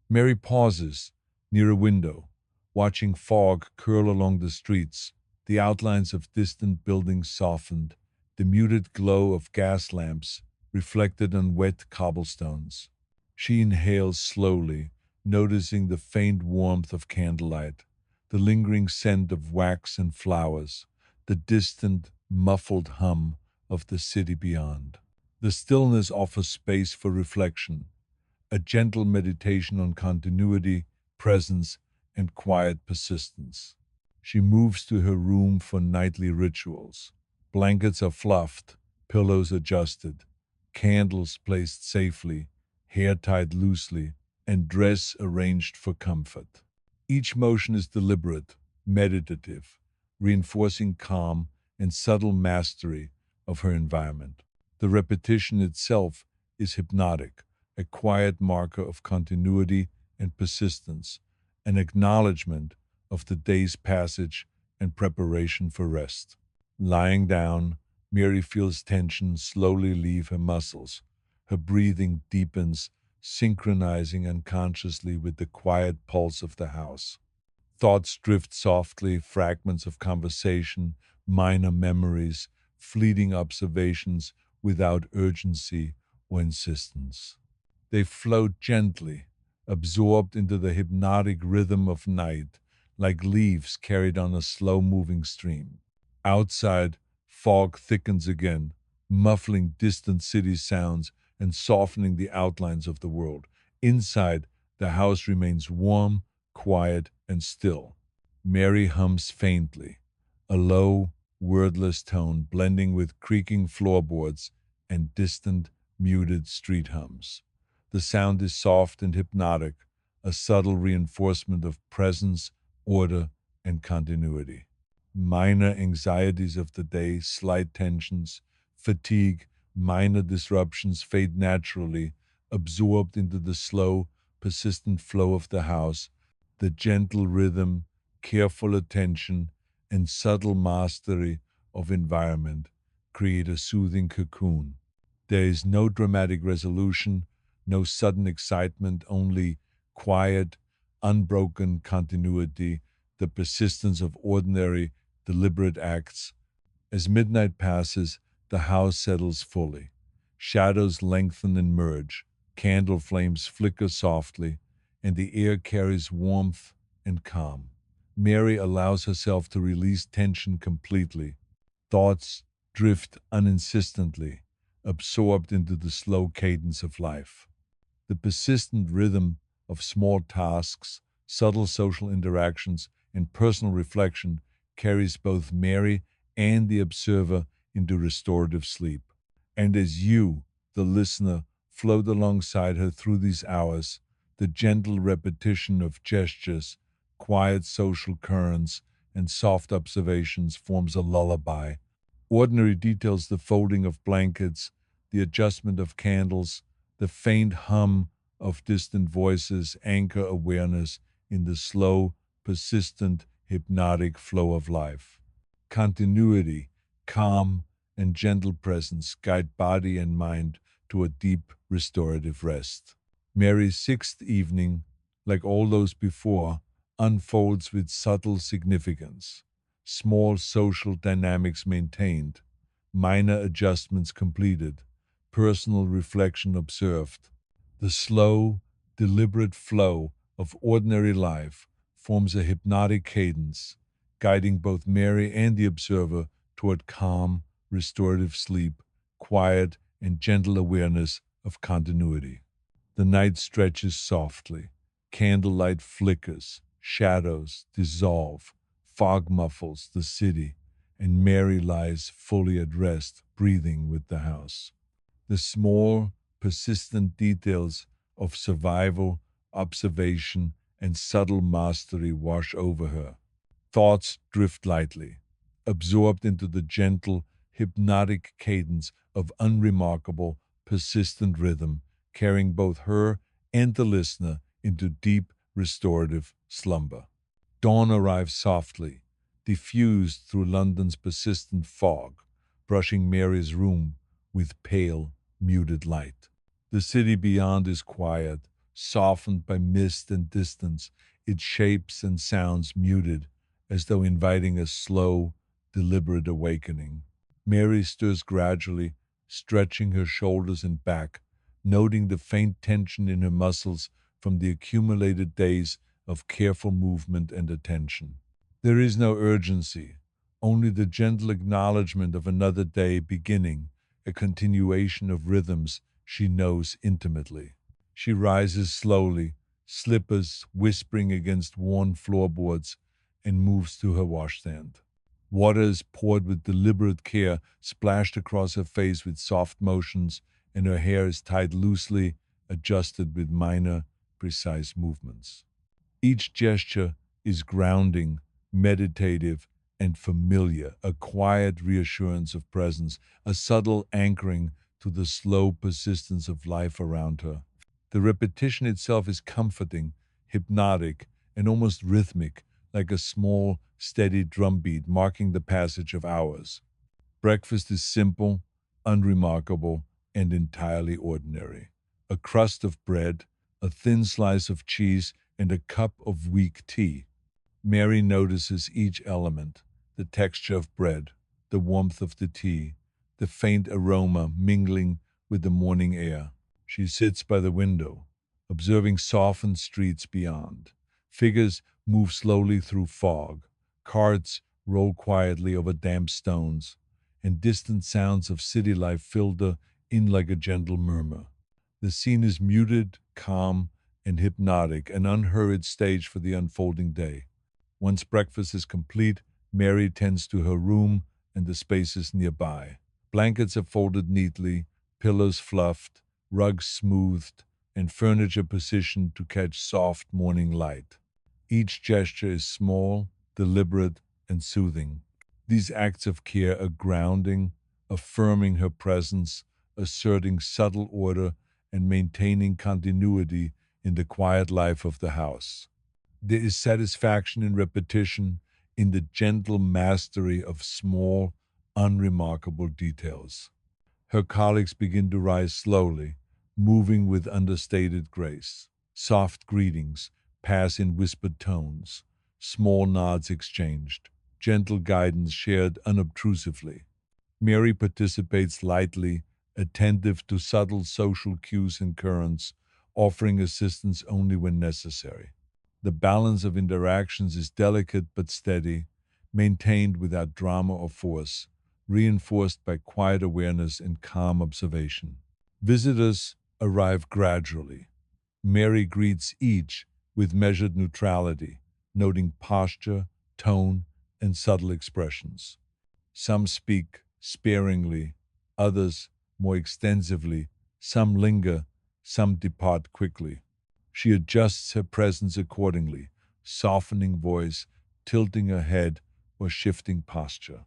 Mary pauses near a window, watching fog curl along the streets, the outlines of distant buildings softened, the muted glow of gas lamps reflected on wet cobblestones. She inhales slowly, noticing the faint warmth of candlelight, the lingering scent of wax and flowers, the distant, muffled hum of the city beyond. The stillness offers space for reflection, a gentle meditation on continuity, presence, and quiet persistence. She moves to her room for nightly rituals. Blankets are fluffed, pillows adjusted, candles placed safely, hair tied loosely, and dress arranged for comfort. Each motion is deliberate, meditative, reinforcing calm and subtle mastery of her environment. The repetition itself is hypnotic, a quiet marker of continuity and persistence, an acknowledgement of the day's passage and preparation for rest. Lying down, Mary feels tension slowly leave her muscles. Her breathing deepens, synchronizing unconsciously with the quiet pulse of the house. Thoughts drift softly, fragments of conversation, minor memories, fleeting observations without urgency or insistence. They float gently, absorbed into the hypnotic rhythm of night, like leaves carried on a slow moving stream. Outside, fog thickens again, muffling distant city sounds and softening the outlines of the world. Inside, the house remains warm, quiet, and still. Mary hums faintly, a low, wordless tone blending with creaking floorboards and distant, muted street hums. The sound is soft and hypnotic, a subtle reinforcement of presence, order, and continuity. Minor anxieties of the day, slight tensions, fatigue, minor disruptions fade naturally, absorbed into the slow, persistent flow of the house. The gentle rhythm, careful attention, and subtle mastery of environment create a soothing cocoon. There is no dramatic resolution, no sudden excitement, only quiet, unbroken continuity, the persistence of ordinary, deliberate acts. As midnight passes, the house settles fully. Shadows lengthen and merge, candle flames flicker softly, and the air carries warmth and calm. Mary allows herself to release tension completely. Thoughts drift uninsistently, absorbed into the slow cadence of life. The persistent rhythm of small tasks, subtle social interactions, and personal reflection carries both Mary and the observer into restorative sleep. And as you, the listener, float alongside her through these hours, the gentle repetition of gestures, quiet social currents, and soft observations forms a lullaby. Ordinary details, the folding of blankets, the adjustment of candles, the faint hum of distant voices anchor awareness in the slow, persistent, hypnotic flow of life. Continuity, calm, and gentle presence guide body and mind to a deep, restorative rest. Mary's sixth evening, like all those before, unfolds with subtle significance. Small social dynamics maintained, minor adjustments completed, personal reflection observed. The slow, deliberate flow of ordinary life forms a hypnotic cadence, guiding both Mary and the observer toward calm, restorative sleep, quiet, and gentle awareness of continuity. The night stretches softly. Candlelight flickers, shadows dissolve, fog muffles the city, and Mary lies fully at rest, breathing with the house. The small, persistent details of survival, observation, and subtle mastery wash over her. Thoughts drift lightly, absorbed into the gentle, hypnotic cadence of unremarkable, persistent rhythm, carrying both her and the listener into deep, restorative slumber. Dawn arrives softly, diffused through London's persistent fog, brushing Mary's room with pale, muted light. The city beyond is quiet, softened by mist and distance, its shapes and sounds muted, as though inviting a slow, deliberate awakening. Mary stirs gradually, stretching her shoulders and back, noting the faint tension in her muscles from the accumulated days of careful movement and attention. There is no urgency, only the gentle acknowledgement of another day beginning, a continuation of rhythms she knows intimately. She rises slowly, slippers whispering against worn floorboards, and moves to her washstand. Water is poured with deliberate care, splashed across her face with soft motions, and her hair is tied loosely, adjusted with minor, precise movements. Each gesture is grounding, meditative, and familiar, a quiet reassurance of presence, a subtle anchoring to the slow persistence of life around her. The repetition itself is comforting, hypnotic, and almost rhythmic, like a small, steady drumbeat marking the passage of hours. Breakfast is simple, unremarkable, and entirely ordinary. A crust of bread, a thin slice of cheese, and a cup of weak tea. Mary notices each element: the texture of bread, the warmth of the tea, the faint aroma mingling with the morning air. She sits by the window, observing softened streets beyond. Figures move slowly through fog. Carts roll quietly over damp stones, and distant sounds of city life filter in like a gentle murmur. The scene is muted, calm, and hypnotic, an unhurried stage for the unfolding day. Once breakfast is complete, Mary tends to her room and the spaces nearby. Blankets are folded neatly, pillows fluffed, rugs smoothed, and furniture positioned to catch soft morning light. Each gesture is small, deliberate, and soothing. These acts of care are grounding, affirming her presence, asserting subtle order, and maintaining continuity in the quiet life of the house. There is satisfaction in repetition, in the gentle mastery of small, unremarkable details. Her colleagues begin to rise slowly, moving with understated grace. Soft greetings pass in whispered tones, small nods exchanged, gentle guidance shared unobtrusively. Mary participates lightly, attentive to subtle social cues and currents, offering assistance only when necessary. The balance of interactions is delicate but steady, maintained without drama or force, reinforced by quiet awareness and calm observation. Visitors arrive gradually. Mary greets each with measured neutrality, noting posture, tone, and subtle expressions. Some speak sparingly, others more extensively, some linger, some depart quickly. She adjusts her presence accordingly, softening voice, tilting her head, or shifting posture.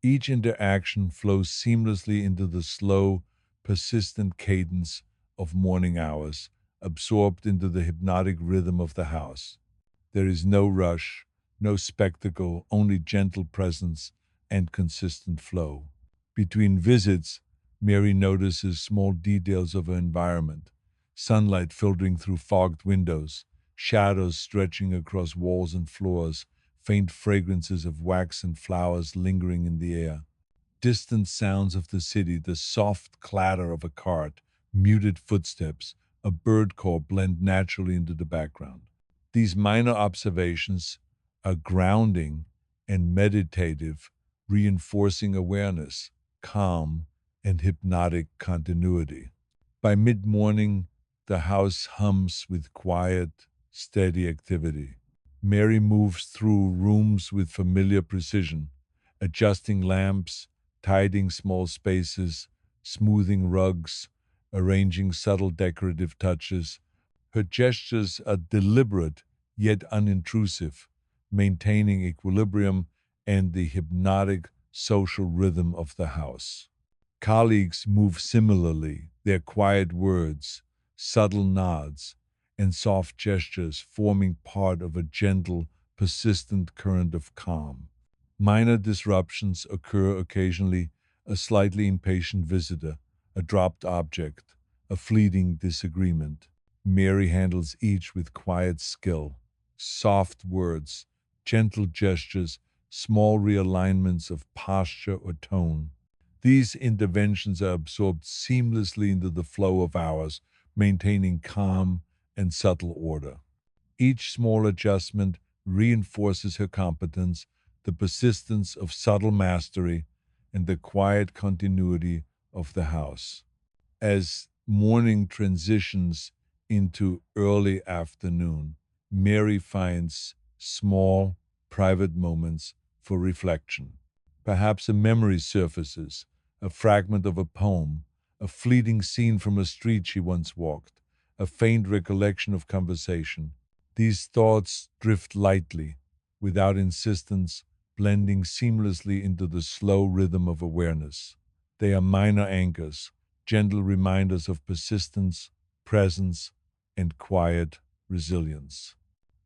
Each interaction flows seamlessly into the slow, persistent cadence of morning hours, absorbed into the hypnotic rhythm of the house. There is no rush, no spectacle, only gentle presence and consistent flow. Between visits, Mary notices small details of her environment: sunlight filtering through fogged windows, shadows stretching across walls and floors, faint fragrances of wax and flowers lingering in the air. Distant sounds of the city, the soft clatter of a cart, muted footsteps, a bird call blend naturally into the background. These minor observations are grounding and meditative, reinforcing awareness, calm, and hypnotic continuity. By mid morning, the house hums with quiet, steady activity. Mary moves through rooms with familiar precision, adjusting lamps, tidying small spaces, smoothing rugs, arranging subtle decorative touches. Her gestures are deliberate yet unintrusive, maintaining equilibrium and the hypnotic social rhythm of the house. Colleagues move similarly, their quiet words, subtle nods, and soft gestures forming part of a gentle, persistent current of calm. Minor disruptions occur occasionally, a slightly impatient visitor, a dropped object, a fleeting disagreement. Mary handles each with quiet skill. Soft words, gentle gestures, small realignments of posture or tone. These interventions are absorbed seamlessly into the flow of hours, maintaining calm and subtle order. Each small adjustment reinforces her competence, the persistence of subtle mastery, and the quiet continuity of the house. As morning transitions into early afternoon, Mary finds small, private moments for reflection. Perhaps a memory surfaces, a fragment of a poem, a fleeting scene from a street she once walked, a faint recollection of conversation. These thoughts drift lightly, without insistence, blending seamlessly into the slow rhythm of awareness. They are minor anchors, gentle reminders of persistence, presence, and quiet resilience.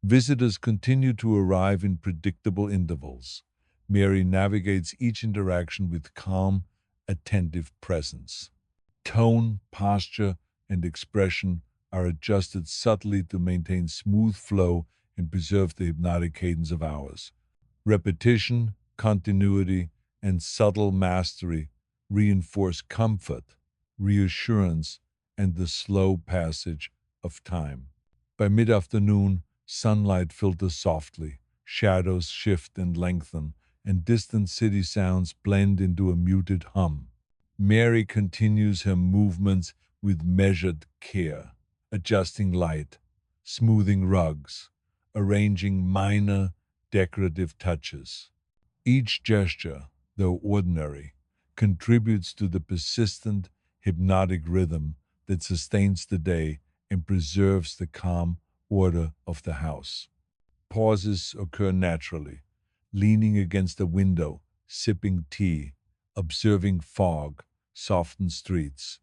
Visitors continue to arrive in predictable intervals. Mary navigates each interaction with calm, attentive presence. Tone, posture, and expression are adjusted subtly to maintain smooth flow and preserve the hypnotic cadence of hours. Repetition, continuity, and subtle mastery reinforce comfort, reassurance, and the slow passage of time. By mid afternoon, sunlight filters softly, shadows shift and lengthen, and distant city sounds blend into a muted hum. Mary continues her movements with measured care, adjusting light, smoothing rugs, arranging minor decorative touches. Each gesture, though ordinary, contributes to the persistent hypnotic rhythm that sustains the day and preserves the calm order of the house. Pauses occur naturally, leaning against a window, sipping tea, observing fog, softened streets.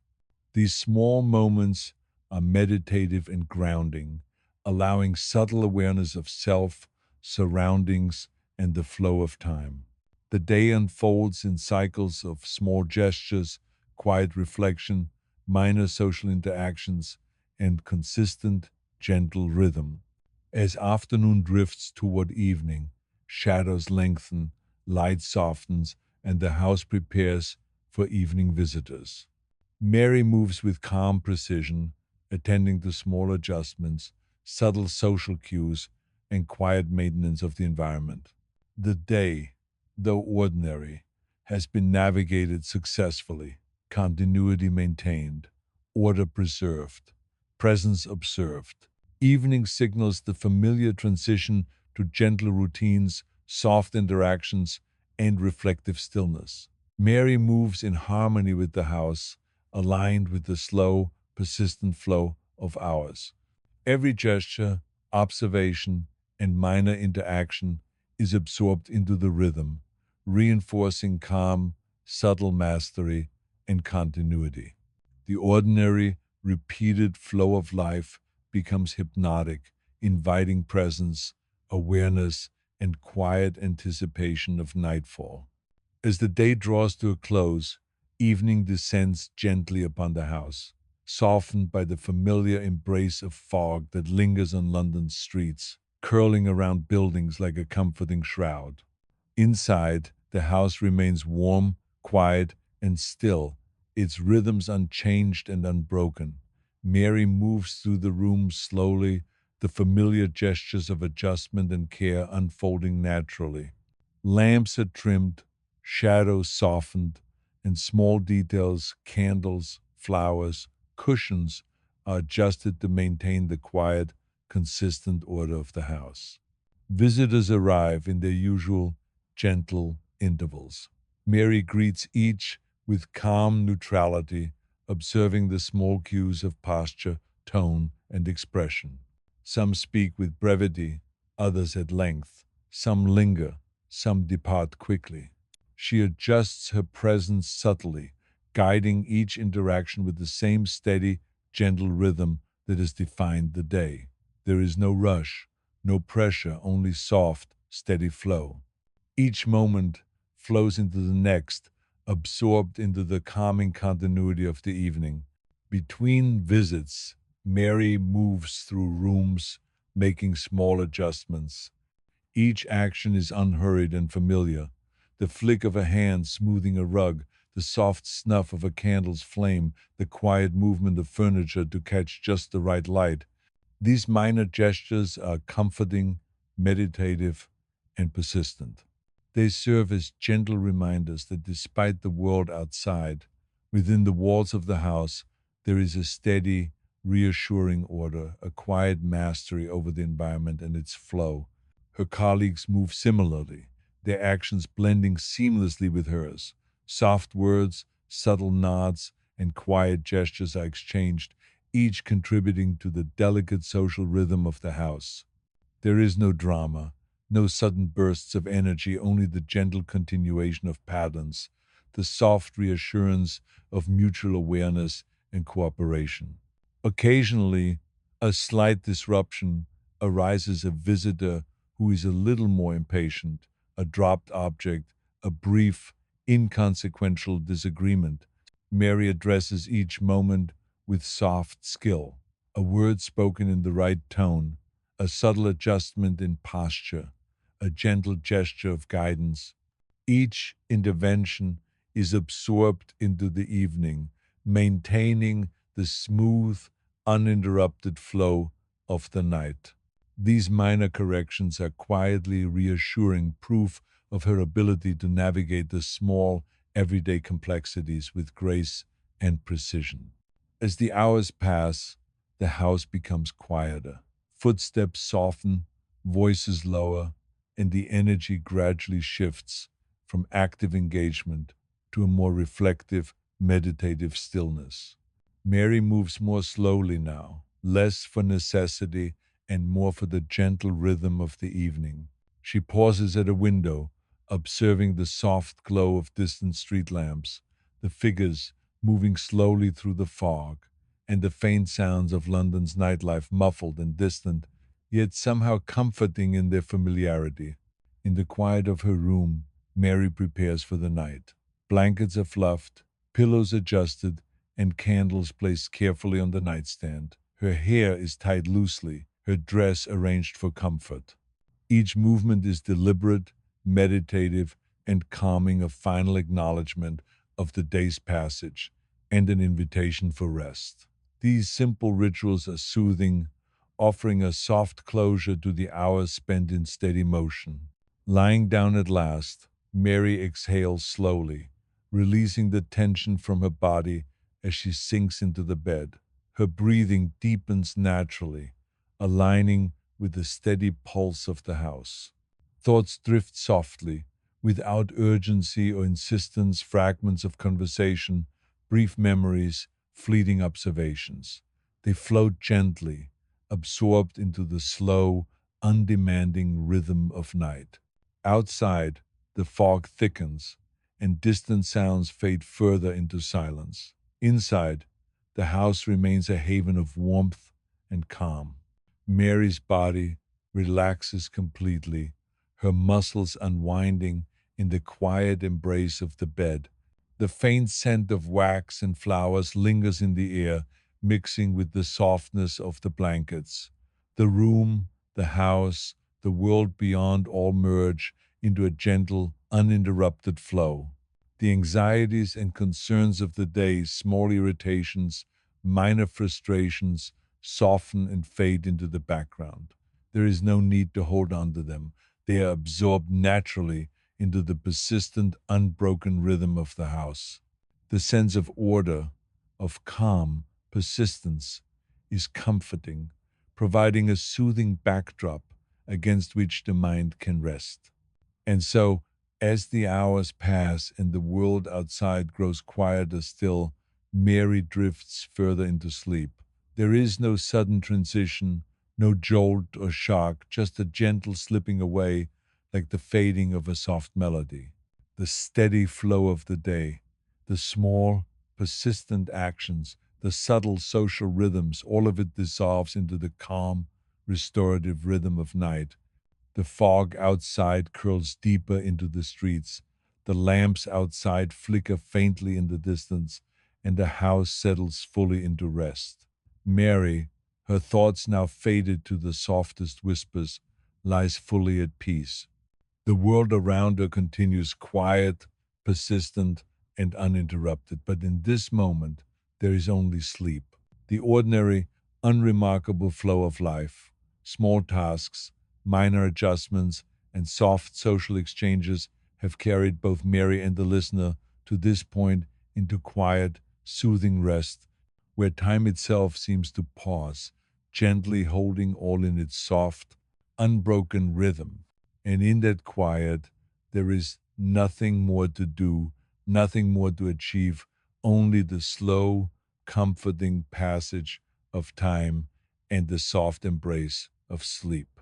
These small moments are meditative and grounding, allowing subtle awareness of self, surroundings, and the flow of time. The day unfolds in cycles of small gestures, quiet reflection, minor social interactions, and consistent, gentle rhythm. As afternoon drifts toward evening, shadows lengthen, light softens, and the house prepares for evening visitors. Mary moves with calm precision, attending to small adjustments, subtle social cues, and quiet maintenance of the environment. The day, though ordinary, has been navigated successfully, continuity maintained, order preserved, presence observed. Evening signals the familiar transition to gentle routines, soft interactions, and reflective stillness. Mary moves in harmony with the house, aligned with the slow, persistent flow of hours. Every gesture, observation, and minor interaction is absorbed into the rhythm, reinforcing calm, subtle mastery, and continuity. The ordinary, repeated flow of life becomes hypnotic, inviting presence, awareness, and quiet anticipation of nightfall. As the day draws to a close, evening descends gently upon the house, softened by the familiar embrace of fog that lingers on London's streets, curling around buildings like a comforting shroud. Inside, the house remains warm, quiet, and still, its rhythms unchanged and unbroken. Mary moves through the room slowly, the familiar gestures of adjustment and care unfolding naturally. Lamps are trimmed, shadows softened, and small details, candles, flowers, cushions are adjusted to maintain the quiet, consistent order of the house. Visitors arrive in their usual gentle intervals. Mary greets each with calm neutrality, observing the small cues of posture, tone, and expression. Some speak with brevity, others at length. Some linger, some depart quickly. She adjusts her presence subtly, guiding each interaction with the same steady, gentle rhythm that has defined the day. There is no rush, no pressure, only soft, steady flow. Each moment flows into the next, absorbed into the calming continuity of the evening. Between visits, Mary moves through rooms, making small adjustments. Each action is unhurried and familiar. The flick of a hand smoothing a rug, the soft snuff of a candle's flame, the quiet movement of furniture to catch just the right light. These minor gestures are comforting, meditative, and persistent. They serve as gentle reminders that despite the world outside, within the walls of the house, there is a steady, reassuring order, a quiet mastery over the environment and its flow. Her colleagues move similarly, their actions blending seamlessly with hers. Soft words, subtle nods, and quiet gestures are exchanged, each contributing to the delicate social rhythm of the house. There is no drama, no sudden bursts of energy, only the gentle continuation of patterns, the soft reassurance of mutual awareness and cooperation. Occasionally, a slight disruption arises, a visitor who is a little more impatient, a dropped object, a brief, inconsequential disagreement. Mary addresses each moment with soft skill, a word spoken in the right tone, a subtle adjustment in posture, a gentle gesture of guidance. Each intervention is absorbed into the evening, maintaining the smooth, uninterrupted flow of the night. These minor corrections are quietly reassuring proof of her ability to navigate the small, everyday complexities with grace and precision. As the hours pass, the house becomes quieter. Footsteps soften, voices lower, and the energy gradually shifts from active engagement to a more reflective, meditative stillness. Mary moves more slowly now, less for necessity and more for the gentle rhythm of the evening. She pauses at a window, observing the soft glow of distant street lamps, the figures moving slowly through the fog, and the faint sounds of London's nightlife, muffled and distant, yet somehow comforting in their familiarity. In the quiet of her room, Mary prepares for the night. Blankets are fluffed, pillows adjusted, and candles placed carefully on the nightstand. Her hair is tied loosely, her dress arranged for comfort. Each movement is deliberate, meditative, and calming, a final acknowledgement of the day's passage and an invitation for rest. These simple rituals are soothing, offering a soft closure to the hours spent in steady motion. Lying down at last, Mary exhales slowly, releasing the tension from her body as she sinks into the bed. Her breathing deepens naturally, aligning with the steady pulse of the house. Thoughts drift softly, without urgency or insistence, fragments of conversation, brief memories, fleeting observations. They float gently, absorbed into the slow, undemanding rhythm of night. Outside, the fog thickens, and distant sounds fade further into silence. Inside, the house remains a haven of warmth and calm. Mary's body relaxes completely, her muscles unwinding in the quiet embrace of the bed. The faint scent of wax and flowers lingers in the air, mixing with the softness of the blankets. The room, the house, the world beyond all merge into a gentle, uninterrupted flow. The anxieties and concerns of the day, small irritations, minor frustrations, soften and fade into the background. There is no need to hold on to them. They are absorbed naturally into the persistent, unbroken rhythm of the house. The sense of order, of calm, persistence is comforting, providing a soothing backdrop against which the mind can rest. And so, as the hours pass and the world outside grows quieter still, Mary drifts further into sleep. There is no sudden transition, no jolt or shock, just a gentle slipping away like the fading of a soft melody. The steady flow of the day, the small, persistent actions, the subtle social rhythms, all of it dissolves into the calm, restorative rhythm of night. The fog outside curls deeper into the streets. The lamps outside flicker faintly in the distance, and the house settles fully into rest. Mary, her thoughts now faded to the softest whispers, lies fully at peace. The world around her continues quiet, persistent, and uninterrupted, but in this moment there is only sleep. The ordinary, unremarkable flow of life, small tasks, minor adjustments, and soft social exchanges have carried both Mary and the listener to this point into quiet, soothing rest, where time itself seems to pause, gently holding all in its soft, unbroken rhythm. And in that quiet, there is nothing more to do, nothing more to achieve, only the slow, comforting passage of time and the soft embrace of sleep.